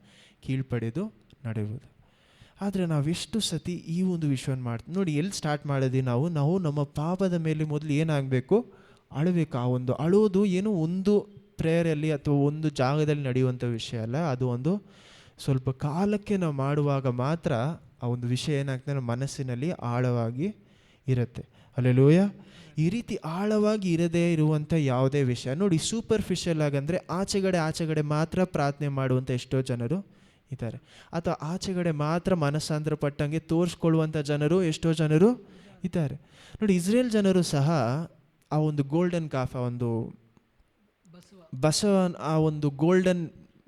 ಕೀಳ್ಪಡೆದು ನಡೆಯುವುದು. ಆದರೆ ನಾವೆಷ್ಟು ಸತಿ ಈ ಒಂದು ವಿಷಯವನ್ನು ಮಾಡ್ತೀವಿ ನೋಡಿ. ಎಲ್ಲಿ ಸ್ಟಾರ್ಟ್ ಮಾಡಿದ್ವಿ ನಾವು ನಮ್ಮ ಪಾಪದ ಮೇಲೆ ಮೊದಲು ಏನಾಗಬೇಕು, ಅಳಬೇಕು. ಆ ಒಂದು ಅಳೋದು ಏನು ಒಂದು ಪ್ರೇಯರಲ್ಲಿ ಅಥವಾ ಒಂದು ಜಾಗದಲ್ಲಿ ನಡೆಯುವಂಥ ವಿಷಯ ಅಲ್ಲ. ಅದು ಒಂದು ಸ್ವಲ್ಪ ಕಾಲಕ್ಕೆ ನಾವು ಮಾಡುವಾಗ ಮಾತ್ರ ಆ ಒಂದು ವಿಷಯ ಏನಾಗ್ತದೆ, ನಮ್ಮ ಮನಸ್ಸಿನಲ್ಲಿ ಆಳವಾಗಿ ಇರುತ್ತೆ. ಹಲ್ಲೆಲೂಯಾ. ಈ ರೀತಿ ಆಳವಾಗಿ ಇರದೇ ಇರುವಂಥ ಯಾವುದೇ ವಿಷಯ ನೋಡಿ, ಸೂಪರ್ಫಿಷಿಯಲ್ ಆಗಂದರೆ ಆಚೆಗಡೆ ಮಾತ್ರ ಪ್ರಾರ್ಥನೆ ಮಾಡುವಂಥ ಎಷ್ಟೋ ಜನರು ಇದ್ದಾರೆ. ಅಥವಾ ಆಚೆಗಡೆ ಮಾತ್ರ ಮನಸ್ಸಾಂತರ ಪಟ್ಟಂಗೆ ತೋರಿಸ್ಕೊಳ್ಳುವಂಥ ಜನರು ಎಷ್ಟೋ ಜನರು ಇದ್ದಾರೆ. ನೋಡಿ, ಇಸ್ರೇಲ್ ಜನರು ಸಹ ಆ ಒಂದು ಗೋಲ್ಡನ್ ಕಾಫ್, ಆ ಒಂದು ಬಸವ, ಆ ಒಂದು ಗೋಲ್ಡನ್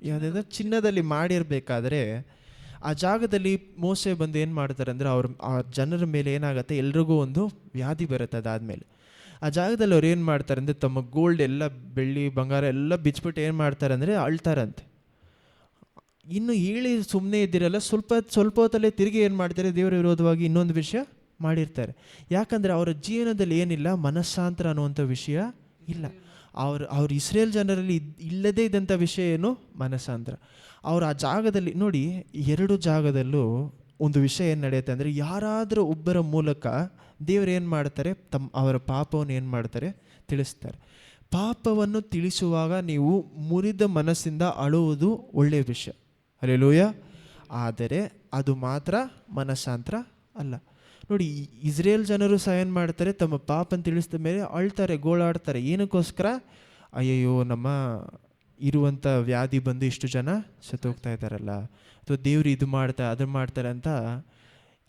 ಯಾವುದಾದ್ರೆ ಚಿನ್ನದಲ್ಲಿ ಮಾಡಿರಬೇಕಾದ್ರೆ ಆ ಜಾಗದಲ್ಲಿ ಮೋಸೆ ಬಂದು ಏನು ಮಾಡ್ತಾರೆ ಅಂದರೆ, ಆ ಜನರ ಮೇಲೆ ಏನಾಗುತ್ತೆ, ಎಲ್ರಿಗೂ ಒಂದು ವ್ಯಾಧಿ ಬರುತ್ತೆ. ಅದಾದಮೇಲೆ ಆ ಜಾಗದಲ್ಲಿ ಅವ್ರು ಏನು ಮಾಡ್ತಾರೆ ಅಂದರೆ, ತಮ್ಮ ಗೋಲ್ಡ್ ಎಲ್ಲ, ಬೆಳ್ಳಿ ಬಂಗಾರ ಎಲ್ಲ ಬಿಚ್ಬಿಟ್ಟು ಏನು ಮಾಡ್ತಾರೆ ಅಂದರೆ ಅಳ್ತಾರಂತೆ. ಇನ್ನು ಹೇಳಿ ಸುಮ್ಮನೆ ಇದ್ದಿರಲ್ಲ, ಸ್ವಲ್ಪ ಹೊತ್ತಲ್ಲೇ ತಿರುಗಿ ಏನು ಮಾಡ್ತಾರೆ, ದೇವರ ವಿರೋಧವಾಗಿ ಇನ್ನೊಂದು ವಿಷಯ ಮಾಡಿರ್ತಾರೆ. ಯಾಕಂದರೆ ಅವರ ಜೀವನದಲ್ಲಿ ಏನಿಲ್ಲ, ಮನಸ್ಸಾಂತರ ಅನ್ನುವಂಥ ವಿಷಯ ಇಲ್ಲ. ಅವ್ರ ಇಸ್ರೇಲ್ ಜನರಲ್ಲಿ ಇಲ್ಲದೇ ಇದ್ದಂಥ ವಿಷಯ ಏನು, ಮನಸ್ಸಾಂತರ. ಅವ್ರು ಆ ಜಾಗದಲ್ಲಿ ನೋಡಿ, 2 ಜಾಗದಲ್ಲೂ ಒಂದು ವಿಷಯ ಏನು ನಡೆಯುತ್ತೆ ಅಂದರೆ, ಯಾರಾದರೂ ಒಬ್ಬರ ಮೂಲಕ ದೇವರು ಏನು ಮಾಡ್ತಾರೆ, ಅವರ ಪಾಪವನ್ನು ಏನು ಮಾಡ್ತಾರೆ, ತಿಳಿಸ್ತಾರೆ. ಪಾಪವನ್ನು ತಿಳಿಸುವಾಗ ನೀವು ಮುರಿದ ಮನಸ್ಸಿಂದ ಅಳುವುದು ಒಳ್ಳೆಯ ವಿಷಯ. ಹಲ್ಲೆಲೂಯಾ. ಆದರೆ ಅದು ಮಾತ್ರ ಮನಸ್ಸಾಂತರ ಅಲ್ಲ. ನೋಡಿ, ಇಸ್ರೇಲ್ ಜನರು ಸಹ ಏನು ಮಾಡ್ತಾರೆ, ತಮ್ಮ ಪಾಪನ ತಿಳಿಸಿದ ಮೇಲೆ ಅಳ್ತಾರೆ, ಗೋಳಾಡ್ತಾರೆ. ಏನಕ್ಕೋಸ್ಕರ? ಅಯ್ಯಯ್ಯೋ, ನಮ್ಮ ಇರುವಂಥ ವ್ಯಾಧಿ ಬಂದು ಇಷ್ಟು ಜನ ಸತ್ತೋಗ್ತಾ ಇದ್ದಾರಲ್ಲ, ಅಥವಾ ದೇವ್ರು ಇದು ಮಾಡ್ತಾರೆ ಅದು ಮಾಡ್ತಾರೆ ಅಂತ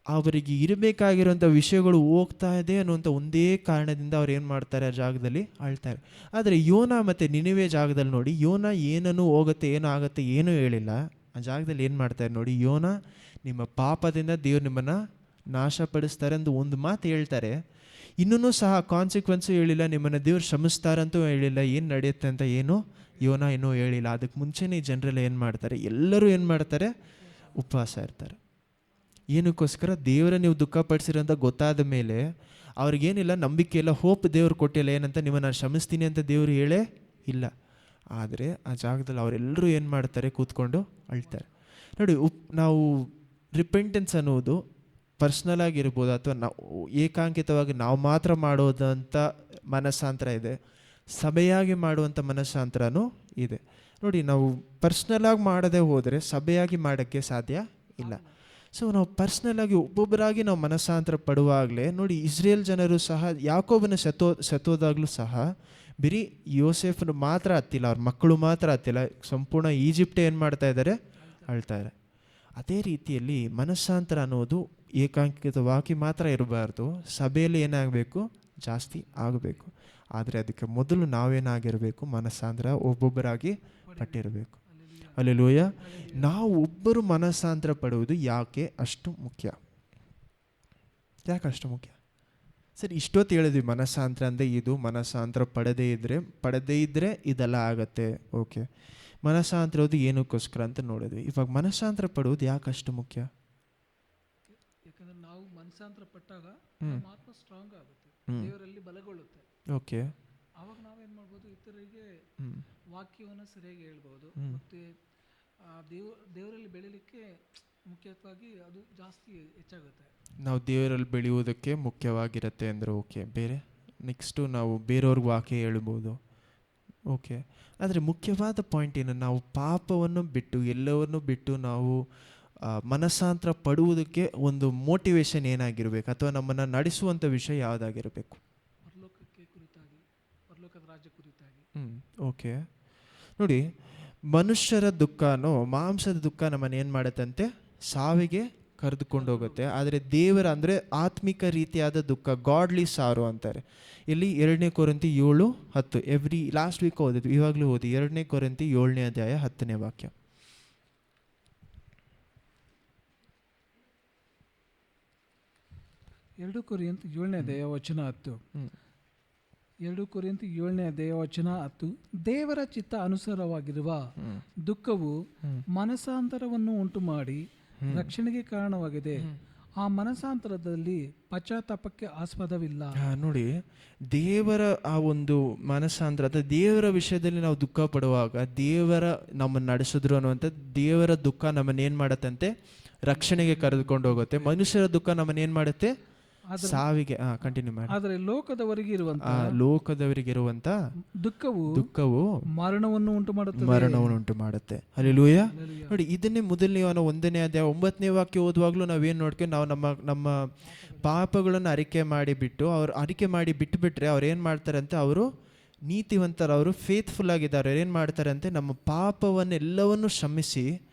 ಅವರಿಗೆ ಇರಬೇಕಾಗಿರೋಂಥ ವಿಷಯಗಳು ಹೋಗ್ತಾ ಇದೆ ಅನ್ನುವಂಥ ಒಂದೇ ಕಾರಣದಿಂದ ಅವ್ರು ಏನು ಮಾಡ್ತಾರೆ, ಆ ಜಾಗದಲ್ಲಿ ಅಳ್ತಾರೆ. ಆದರೆ ಯೋನ ಮತ್ತು ನಿನೆವೆ ಜಾಗದಲ್ಲಿ ನೋಡಿ, ಯೋನ ಏನನ್ನು ಹೋಗುತ್ತೆ ಏನೋ ಆಗುತ್ತೆ ಏನೂ ಹೇಳಿಲ್ಲ. ಆ ಜಾಗದಲ್ಲಿ ಏನು ಮಾಡ್ತಾರೆ ನೋಡಿ, ಯೋನ ನಿಮ್ಮ ಪಾಪದಿಂದ ದೇವ್ರು ನಿಮ್ಮನ್ನು ನಾಶಪಡಿಸ್ತಾರೆ ಅಂತ ಒಂದು ಮಾತು ಹೇಳ್ತಾರೆ. ಇನ್ನೂ ಸಹ ಕಾನ್ಸಿಕ್ವೆನ್ಸು ಹೇಳಿಲ್ಲ, ನಿಮ್ಮನ್ನು ದೇವ್ರು ಶ್ರಮಿಸ್ತಾರಂತೂ ಹೇಳಿಲ್ಲ, ಏನು ನಡೆಯುತ್ತೆ ಅಂತ ಏನೂ ಯೋನ ಇನ್ನೂ ಹೇಳಿಲ್ಲ. ಅದಕ್ಕೆ ಮುಂಚೆನೇ ಈ ಜನರೆಲ್ಲ ಏನು ಮಾಡ್ತಾರೆ, ಎಲ್ಲರೂ ಏನು ಮಾಡ್ತಾರೆ, ಉಪವಾಸ ಇರ್ತಾರೆ. ಏನಕ್ಕೋಸ್ಕರ? ದೇವರ ನೀವು ದುಃಖಪಡಿಸಿರೋಂಥ ಗೊತ್ತಾದ ಮೇಲೆ ಅವ್ರಿಗೇನಿಲ್ಲ, ನಂಬಿಕೆ ಇಲ್ಲ, ಹೋಪ್ ದೇವ್ರು ಕೊಟ್ಟಿಲ್ಲ. ಏನಂತ, ನಿಮ್ಮನ್ನು ಕ್ಷಮಿಸ್ತೀನಿ ಅಂತ ದೇವರು ಹೇಳೇ ಇಲ್ಲ. ಆದರೆ ಆ ಜಾಗದಲ್ಲಿ ಅವರೆಲ್ಲರೂ ಏನು ಮಾಡ್ತಾರೆ, ಕೂತ್ಕೊಂಡು ಅಳ್ತಾರೆ. ನೋಡಿ, ನಾವು ರಿಪೆಂಟೆನ್ಸ್ ಅನ್ನೋದು ಪರ್ಸ್ನಲ್ ಆಗಿರ್ಬೋದು, ಅಥವಾ ನಾವು ಏಕಾಂಕಿತವಾಗಿ ನಾವು ಮಾತ್ರ ಮಾಡೋದಂಥ ಮನಸ್ಸಾಂತರ ಇದೆ, ಸಭೆಯಾಗಿ ಮಾಡುವಂಥ ಮನಸ್ಸಾಂತರನೂ ಇದೆ. ನೋಡಿ, ನಾವು ಪರ್ಸ್ನಲಾಗಿ ಮಾಡದೆ ಹೋದರೆ ಸಭೆಯಾಗಿ ಮಾಡೋಕ್ಕೆ ಸಾಧ್ಯ ಇಲ್ಲ. ಸೊ ನಾವು ಪರ್ಸ್ನಲಾಗಿ ಒಬ್ಬೊಬ್ಬರಾಗಿ ನಾವು ಮನಸ್ಸಾಂತರ ಪಡುವಾಗಲೇ ನೋಡಿ, ಇಸ್ರೇಲ್ ಜನರು ಸಹ ಯಾಕೋಬನ ಸತ್ತೋದಾಗಲೂ ಸಹ ಬರೀ ಯೋಸೆಫನು ಮಾತ್ರ ಹತ್ತಿಲ್ಲ, ಅವ್ರ ಮಕ್ಕಳು ಮಾತ್ರ ಹತ್ತಿಲ್ಲ, ಸಂಪೂರ್ಣ ಈಜಿಪ್ಟೇ ಏನು ಮಾಡ್ತಾ ಇದ್ದಾರೆ, ಅಳ್ತಾರೆ. ಅದೇ ರೀತಿಯಲ್ಲಿ ಮನಸ್ಸಾಂತರ ಅನ್ನೋದು ಏಕಾಂಕಿತವಾಗಿ ಮಾತ್ರ ಇರಬಾರ್ದು, ಸಭೆಯಲ್ಲಿ ಏನಾಗಬೇಕು, ಜಾಸ್ತಿ ಆಗಬೇಕು. ಆದರೆ ಅದಕ್ಕೆ ಮೊದಲು ನಾವೇನಾಗಿರಬೇಕು, ಮನಸ್ಸಾಂತರ ಒಬ್ಬೊಬ್ಬರಾಗಿ ಪಟ್ಟಿರಬೇಕು. ಹಲ್ಲೆಲೂಯ. ನಾವು ಒಬ್ಬರು ಮನಸ್ಸಾಂತರ ಪಡುವುದು ಯಾಕೆ ಅಷ್ಟು ಮುಖ್ಯ? ಯಾಕೆ ಅಷ್ಟು ಮುಖ್ಯ? ಸರಿ, ಇಷ್ಟೊತ್ತು ಹೇಳಿದ್ವಿ ಮನಸ್ಸಾಂತರ ಅಂದರೆ ಇದು, ಮನಸ್ಸಾಂತರ ಪಡದೇ ಇದ್ದರೆ ಇದೆಲ್ಲ ಆಗತ್ತೆ. ಓಕೆ, ಮನಸ್ಸಾಂತರ ಅದು ಏನಕ್ಕೋಸ್ಕರ ಅಂತ ನೋಡಿದ್ವಿ. ಇವಾಗ ಮನಸ್ಸಾಂತರ ಪಡುವುದು ಯಾಕೆ ಅಷ್ಟು ಮುಖ್ಯ? ಯಾಕಂದ್ರೆ ನಾವು ಮನಸ್ಸಾಂತರ ಪಟ್ಟಾಗ ಆತ್ಮ ಸ್ಟ್ರಾಂಗ್ ಆಗುತ್ತೆ, ದೇವರಲ್ಲಿ ಬಲಗೊಳ್ಳುತ್ತೆ. ಓಕೆ, ಅವಾಗ ನಾವೇನು ಮಾಡ್ಬೋದು, ಇತರರಿಗೆ ವಾಕ್ಯವನ್ನು ಸರಿಯಾಗಿ ಹೇಳ್ಬೋದು. ಮತ್ತು ದೇವರಲ್ಲಿ ಬೆಳೀಲಿಕ್ಕೆ ಮುಖ್ಯವಾಗಿ ಅದು ಜಾಸ್ತಿ ಹೆಚ್ಚಾಗುತ್ತೆ. ನಾವು ದೇವರಲ್ಲಿ ಬೆಳೆಯುವುದಕ್ಕೆ ಮುಖ್ಯವಾಗಿರುತ್ತೆ ಅಂದರೆ ಓಕೆ. ಬೇರೆ ನೆಕ್ಸ್ಟು ನಾವು ಬೇರೆಯವ್ರಿಗೆ ವಾಕ್ಯ ಹೇಳ್ಬೋದು. ಓಕೆ, ಆದರೆ ಮುಖ್ಯವಾದ ಪಾಯಿಂಟ್ ಏನು, ನಾವು ಪಾಪವನ್ನು ಬಿಟ್ಟು ಎಲ್ಲವನ್ನು ಬಿಟ್ಟು ನಾವು ಮನಸ್ಸಾಂತರ ಪಡುವುದಕ್ಕೆ ಒಂದು ಮೋಟಿವೇಶನ್ ಏನಾಗಿರಬೇಕು, ಅಥವಾ ನಮ್ಮನ್ನು ನಡೆಸುವಂಥ ವಿಷಯ ಯಾವುದಾಗಿರಬೇಕು? ಪರಲೋಕಕ್ಕೆ ಕುರಿತಾಗಿ, ಪರಲೋಕದ ರಾಜ್ಯ ಕುರಿತಾಗಿ. ಓಕೆ, ನೋಡಿ, ಮನುಷ್ಯರ ದುಃಖನೋ ಮಾಂಸದ ದುಃಖ ನಮ್ಮನ್ನು ಏನು ಮಾಡುತ್ತಂತೆ, ಸಾವಿಗೆ ಕರೆದುಕೊಂಡು ಹೋಗುತ್ತೆ. ಆದರೆ ದೇವರ ಅಂದರೆ ಆತ್ಮಿಕ ರೀತಿಯಾದ ದುಃಖ, ಗಾಡ್ಲಿ ಸಾರೋ ಅಂತಾರೆ. ಇಲ್ಲಿ 2 ಕೊರಿಂಥಿ 7:10 ಲಾಸ್ಟ್ ವೀಕ್ ಓದಿದ್ವಿ, ಇವಾಗಲೂ ಓದಿ. 2 ಕೊರಿಂಥಿ 7ನೇ ಅಧ್ಯಾಯ 10ನೇ ವಾಕ್ಯ. 2 ಕೊರಿಂಥಿ 7ನೇ ಅಧ್ಯಾಯ ವಚನ 10. 2 ಕೊರಿಂಥಿ 7ನೇ ಅಧ್ಯಾಯ ವಚನ 10. ದೇವರ ಚಿತ್ತ ಅನುಸಾರವಾಗಿರುವ ದುಃಖವು ಮನಸ್ಸಾಂತರವನ್ನು ಉಂಟು ಮಾಡಿ ರಕ್ಷಣೆಗೆ ಕಾರಣವಾಗಿದೆ. ಆ ಮನಸ್ಸಾಂತರದಲ್ಲಿ ಪಶ್ಚಾತ್ತಾಪಕ್ಕೆ ಆಸ್ಪದವಿಲ್ಲ. ನೋಡಿ, ದೇವರ ಆ ಒಂದು ಮನಸ್ಸಾಂತರ ಅಥವಾ ದೇವರ ವಿಷಯದಲ್ಲಿ ನಾವು ದುಃಖ ಪಡುವಾಗ ದೇವರ ನಮ್ಮನ್ನು ನಡೆಸಿದ್ರು ಅನ್ನುವಂಥ ದೇವರ ದುಃಖ ನಮ್ಮನ್ನೇನು ಮಾಡತ್ತಂತೆ, ರಕ್ಷಣೆಗೆ ಕರೆದುಕೊಂಡು ಹೋಗುತ್ತೆ. ಮನುಷ್ಯರ ದುಃಖ ನಮ್ಮನ್ನೇನು ಮಾಡುತ್ತೆ, ಸಾವಿಗೆ. ಕಂಟಿನ್ಯೂ ಮಾಡಿ. ಆದರೆ ಲೋಕದವರಿಗಿರುವಂತ ದುಃಖವು ಮರಣವನ್ನು ಉಂಟು ಮಾಡುತ್ತೆ. ಹಲ್ಲೆಲೂಯ. ನೋಡಿ, ಇದನ್ನೇ ಮೊದಲನೇ ಯೋಹನ 1ನೇ ಅಧ್ಯಾಯ 9ನೇ ವಾಕ್ಯ ಓದುವಾಗಲೂ ನಾವೇನು ನೋಡ್ಕೊಂಡು, ನಾವು ನಮ್ಮ ಪಾಪಗಳನ್ನು ಅರಿಕೆ ಮಾಡಿ ಬಿಟ್ಟುಬಿಟ್ರೆ ಅವ್ರು ಏನು ಮಾಡ್ತಾರೆ ಅಂತ, ಅವರು ನೀತಿವಂತರ, ಅವರು ಫೇತ್ಫುಲ್ ಆಗಿದ್ದಾರೆ. ಏನು ಮಾಡ್ತಾರೆ ಅಂತೆ, ನಮ್ಮ ಪಾಪವನ್ನೆಲ್ಲವನ್ನು ಕ್ಷಮಿಸಿ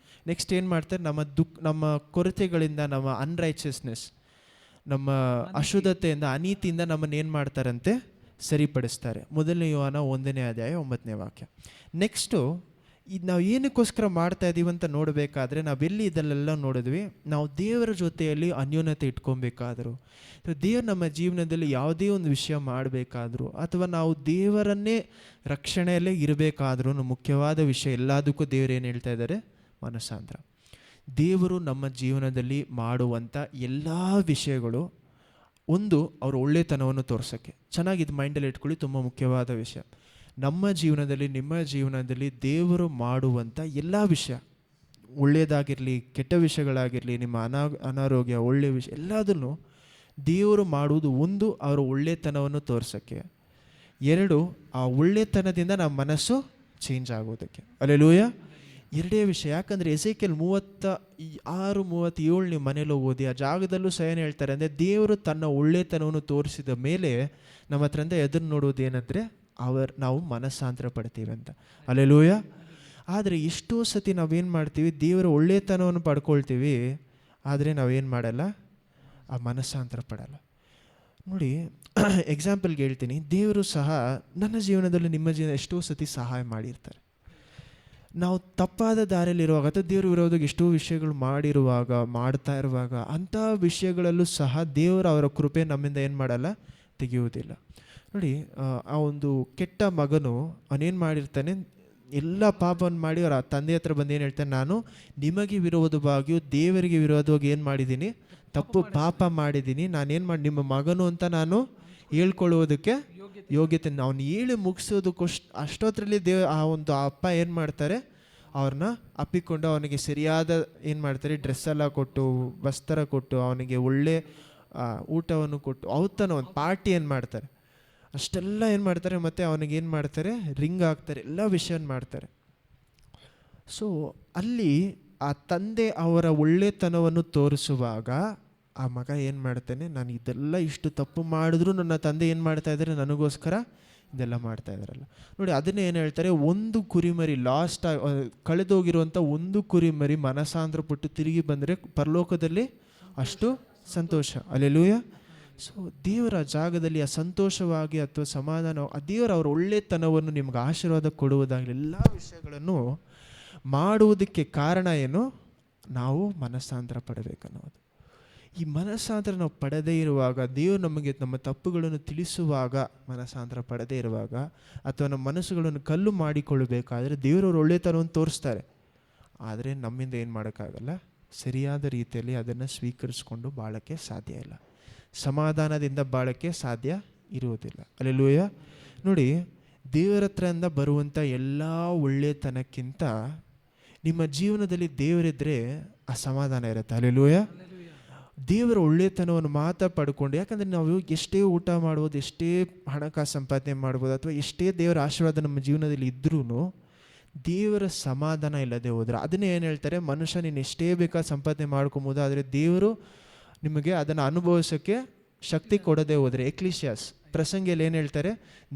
ನೆಕ್ಸ್ಟ್ ಏನು ಮಾಡ್ತಾರೆ, ನಮ್ಮ ಕೊರತೆಗಳಿಂದ, ನಮ್ಮ ಅನ್ರೈಚಿಯಸ್ನೆಸ್, ನಮ್ಮ ಅಶುದ್ಧತೆಯಿಂದ, ಅನೀತಿಯಿಂದ ನಮ್ಮನ್ನು ಏನು ಮಾಡ್ತಾರಂತೆ, ಸರಿಪಡಿಸ್ತಾರೆ. ಮೊದಲನೇ ಯೋಹನ 1ನೇ ಅಧ್ಯಾಯ 9ನೇ ವಾಕ್ಯ. ನೆಕ್ಸ್ಟು ಇದು ನಾವು ಏನಕ್ಕೋಸ್ಕರ ಮಾಡ್ತಾ ಇದ್ದೀವಿ ಅಂತ ನೋಡಬೇಕಾದ್ರೆ ನಾವೆಲ್ಲಿ ಇದಲ್ಲೆಲ್ಲ ನೋಡಿದ್ವಿ, ನಾವು ದೇವರ ಜೊತೆಯಲ್ಲಿ ಅನ್ಯೋನ್ಯತೆ ಇಟ್ಕೊಬೇಕಾದ್ರು, ದೇವರು ನಮ್ಮ ಜೀವನದಲ್ಲಿ ಯಾವುದೇ ಒಂದು ವಿಷಯ ಮಾಡಬೇಕಾದ್ರು, ಅಥವಾ ನಾವು ದೇವರನ್ನೇ ರಕ್ಷಣೆಯಲ್ಲೇ ಇರಬೇಕಾದ್ರೂ ಮುಖ್ಯವಾದ ವಿಷಯ ಎಲ್ಲದಕ್ಕೂ ದೇವರು ಏನು ಹೇಳ್ತಾ ಇದ್ದಾರೆ, ಮನಸ್ಸಾಂತರ. ದೇವರು ನಮ್ಮ ಜೀವನದಲ್ಲಿ ಮಾಡುವಂಥ ಎಲ್ಲ ವಿಷಯಗಳು ಒಂದು ಅವ್ರ ಒಳ್ಳೆತನವನ್ನು ತೋರ್ಸೋಕ್ಕೆ. ಚೆನ್ನಾಗಿ ಇದು ಮೈಂಡಲ್ಲಿ ಇಟ್ಕೊಳ್ಳಿ, ತುಂಬ ಮುಖ್ಯವಾದ ವಿಷಯ. ನಮ್ಮ ಜೀವನದಲ್ಲಿ, ನಿಮ್ಮ ಜೀವನದಲ್ಲಿ ದೇವರು ಮಾಡುವಂಥ ಎಲ್ಲ ವಿಷಯ, ಒಳ್ಳೆಯದಾಗಿರಲಿ ಕೆಟ್ಟ ವಿಷಯಗಳಾಗಿರಲಿ, ನಿಮ್ಮ ಅನಾರೋಗ್ಯ, ಒಳ್ಳೆಯ ವಿಷಯ, ಎಲ್ಲದನ್ನು ದೇವರು ಮಾಡುವುದು ಒಂದು ಅವರ ಒಳ್ಳೆತನವನ್ನು ತೋರ್ಸೋಕ್ಕೆ, 2 ಆ ಒಳ್ಳೆತನದಿಂದ ನಮ್ಮ ಮನಸ್ಸು ಚೇಂಜ್ ಆಗೋದಕ್ಕೆ. ಹಲ್ಲೆಲೂಯ. ಎರಡೇ ವಿಷಯ. ಯಾಕಂದರೆ ಎಸೇಕಿಯೇಲ್ 36-37 ನೀವು ಮನೇಲಿ ಓದಿ, ಆ ಜಾಗದಲ್ಲೂ ಸಹ ಏನು ಹೇಳ್ತಾರೆ ಅಂದರೆ, ದೇವರು ತನ್ನ ಒಳ್ಳೆತನವನ್ನು ತೋರಿಸಿದ ಮೇಲೆ ನಮ್ಮ ಹತ್ರಿಂದ ಎದುರು ನೋಡೋದು ಏನಂದರೆ ನಾವು ಮನಸ್ಸಾಂತರ ಪಡ್ತೀವಿ ಅಂತ. ಹಲ್ಲೆಲೂಯಾ. ಆದರೆ ಎಷ್ಟೋ ಸತಿ ನಾವೇನು ಮಾಡ್ತೀವಿ, ದೇವರ ಒಳ್ಳೆತನವನ್ನು ಪಡ್ಕೊಳ್ತೀವಿ, ಆದರೆ ನಾವೇನು ಮಾಡಲ್ಲ, ಆ ಮನಸ್ಸಾಂತರ ಪಡಲ್ಲ. ನೋಡಿ, ಎಕ್ಸಾಂಪಲ್ಗೆ ಹೇಳ್ತೀನಿ, ದೇವರು ಸಹ ನನ್ನ ಜೀವನದಲ್ಲಿ ನಿಮ್ಮ ಜೀವನ ಎಷ್ಟೋ ಸತಿ ಸಹಾಯ ಮಾಡಿರ್ತಾರೆ. ನಾವು ತಪ್ಪಾದ ದಾರಿಯಲ್ಲಿರುವಾಗ ಅಥವಾ ದೇವ್ರ ವಿರೋಧಕ್ಕೆ ಎಷ್ಟೋ ವಿಷಯಗಳು ಮಾಡ್ತಾ ಇರುವಾಗ ಅಂಥ ವಿಷಯಗಳಲ್ಲೂ ಸಹ ದೇವರು ಅವರ ಕೃಪೆ ನಮ್ಮಿಂದ ಏನು ಮಾಡಲ್ಲ, ತೆಗೆಯುವುದಿಲ್ಲ. ನೋಡಿ, ಆ ಒಂದು ಕೆಟ್ಟ ಮಗನು ಅವನೇನು ಮಾಡಿರ್ತಾನೆ, ಎಲ್ಲ ಪಾಪವನ್ನು ಮಾಡಿ ಅವರ ತಂದೆ ಹತ್ರ ಬಂದು ಏನು ಹೇಳ್ತಾನೆ, ನಾನು ನಿಮಗೆ ವಿರೋಧವಾಗಿಯೂ ದೇವರಿಗೆ ವಿರೋಧವಾಗಿ ಏನು ಮಾಡಿದ್ದೀನಿ, ತಪ್ಪು ಪಾಪ ಮಾಡಿದ್ದೀನಿ, ನಾನೇನು ಮಾಡಿ ನಿಮ್ಮ ಮಗನು ಅಂತ ನಾನು ಹೇಳ್ಕೊಳ್ಳುವುದಕ್ಕೆ ಯೋಗ್ಯತೆ. ಅವನು ಹೇಳಿ ಮುಗಿಸೋದಕ್ಕೆ ಅಷ್ಟೊತ್ತರಲ್ಲಿ ಆ ಅಪ್ಪ ಏನು ಮಾಡ್ತಾರೆ, ಅವ್ರನ್ನ ಅಪ್ಪಿಕೊಂಡು ಅವನಿಗೆ ಸರಿಯಾದ ಏನು ಮಾಡ್ತಾರೆ, ಡ್ರೆಸ್ ಎಲ್ಲ ಕೊಟ್ಟು, ವಸ್ತ್ರ ಕೊಟ್ಟು, ಅವನಿಗೆ ಒಳ್ಳೆ ಊಟವನ್ನು ಕೊಟ್ಟು, ಅವತ್ತನ ಒಂದು ಪಾರ್ಟಿ ಏನು ಮಾಡ್ತಾರೆ, ಅಷ್ಟೆಲ್ಲ ಏನು ಮಾಡ್ತಾರೆ, ಮತ್ತು ಅವನಿಗೆ ಏನು ಮಾಡ್ತಾರೆ, ರಿಂಗ್ ಹಾಕ್ತಾರೆ, ಎಲ್ಲ ವಿಷಯವನ್ನು ಮಾಡ್ತಾರೆ. ಸೊ ಅಲ್ಲಿ ಆ ತಂದೆ ಅವರ ಒಳ್ಳೆತನವನ್ನು ತೋರಿಸುವಾಗ ಆ ಮಗ ಏನು ಮಾಡ್ತಾನೆ, ನಾನು ಇದೆಲ್ಲ ಇಷ್ಟು ತಪ್ಪು ಮಾಡಿದ್ರು ನನ್ನ ತಂದೆ ಏನು ಮಾಡ್ತಾ ಇದ್ದಾರೆ, ನನಗೋಸ್ಕರ ಇದೆಲ್ಲ ಮಾಡ್ತಾ ಇದ್ದಾರಲ್ಲ. ನೋಡಿ, ಅದನ್ನೇ ಏನು ಹೇಳ್ತಾರೆ, ಒಂದು ಕುರಿಮರಿ ಲಾಸ್ಟ್ ಕಳೆದೋಗಿರುವಂಥ ಒಂದು ಕುರಿಮರಿ ಮನಸಾಂತರ ಪಟ್ಟು ತಿರುಗಿ ಬಂದರೆ ಪರಲೋಕದಲ್ಲಿ ಅಷ್ಟು ಸಂತೋಷ. ಹಲ್ಲೆಲೂಯಾ. ಸೊ ದೇವರ ಜಾಗದಲ್ಲಿ ಆ ಸಂತೋಷವಾಗಿ ಅಥವಾ ಸಮಾಧಾನ, ಆ ದೇವರ ಅವರ ಒಳ್ಳೆತನವನ್ನು ನಿಮ್ಗೆ ಆಶೀರ್ವಾದ ಕೊಡುವುದಾಗಲಿ ಎಲ್ಲ ವಿಷಯಗಳನ್ನು ಮಾಡುವುದಕ್ಕೆ ಕಾರಣ ಏನು, ನಾವು ಮನಸ್ಸಾಂತರ ಪಡಬೇಕನ್ನೋದು. ಈ ಮನಸ್ಸಾಂತರ ನಾವು ಪಡೆದೇ ಇರುವಾಗ, ದೇವರು ನಮಗೆ ನಮ್ಮ ತಪ್ಪುಗಳನ್ನು ತಿಳಿಸುವಾಗ ಮನಸ್ಸಾಂತರ ಪಡೆದೇ ಇರುವಾಗ, ಅಥವಾ ನಮ್ಮ ಮನಸ್ಸುಗಳನ್ನು ಕಲ್ಲು ಮಾಡಿಕೊಳ್ಳಬೇಕಾದ್ರೆ ದೇವರವ್ರ ಒಳ್ಳೆತನವನ್ನು ತೋರಿಸ್ತಾರೆ, ಆದರೆ ನಮ್ಮಿಂದ ಏನು ಮಾಡೋಕ್ಕಾಗಲ್ಲ, ಸರಿಯಾದ ರೀತಿಯಲ್ಲಿ ಅದನ್ನು ಸ್ವೀಕರಿಸ್ಕೊಂಡು ಬಾಳಕ್ಕೆ ಸಾಧ್ಯ ಇಲ್ಲ, ಸಮಾಧಾನದಿಂದ ಬಾಳಕ್ಕೆ ಸಾಧ್ಯ ಇರುವುದಿಲ್ಲ. ಹಲ್ಲೆಲೂಯಾ. ನೋಡಿ, ದೇವರ ಹತ್ರದಿಂದ ಬರುವಂಥ ಎಲ್ಲ ಒಳ್ಳೆತನಕ್ಕಿಂತ ನಿಮ್ಮ ಜೀವನದಲ್ಲಿ ದೇವರಿದ್ದರೆ ಆ ಸಮಾಧಾನ ಇರುತ್ತೆ. ಹಲ್ಲೆಲೂಯಾ. ದೇವರ ಒಳ್ಳೆತನವನ್ನು ಮಾತ್ರ ಪಡ್ಕೊಂಡು, ಯಾಕಂದರೆ ನಾವು ಎಷ್ಟೇ ಊಟ ಮಾಡ್ಬೋದು, ಎಷ್ಟೇ ಹಣಕಾಸು ಸಂಪಾದನೆ ಮಾಡ್ಬೋದು, ಅಥವಾ ಎಷ್ಟೇ ದೇವರ ಆಶೀರ್ವಾದ ನಮ್ಮ ಜೀವನದಲ್ಲಿ ಇದ್ರೂ ದೇವರ ಸಮಾಧಾನ ಇಲ್ಲದೆ ಹೋದರೆ, ಅದನ್ನೇ ಏನು ಹೇಳ್ತಾರೆ, ಮನುಷ್ಯ ನೀನು ಎಷ್ಟೇ ಬೇಕಾದ ಸಂಪಾದನೆ ಮಾಡ್ಕೊಬೋದು, ಆದರೆ ದೇವರು ನಿಮಗೆ ಅದನ್ನು ಅನುಭವಿಸೋಕ್ಕೆ ಶಕ್ತಿ ಕೊಡದೆ ಹೋದರೆ, ಎಕ್ಲಿಷಿಯಾಸ್ ಪ್ರಸಂಗಿಯಲ್ಲಿ ಏನು ಹೇಳ್ತಾರೆ,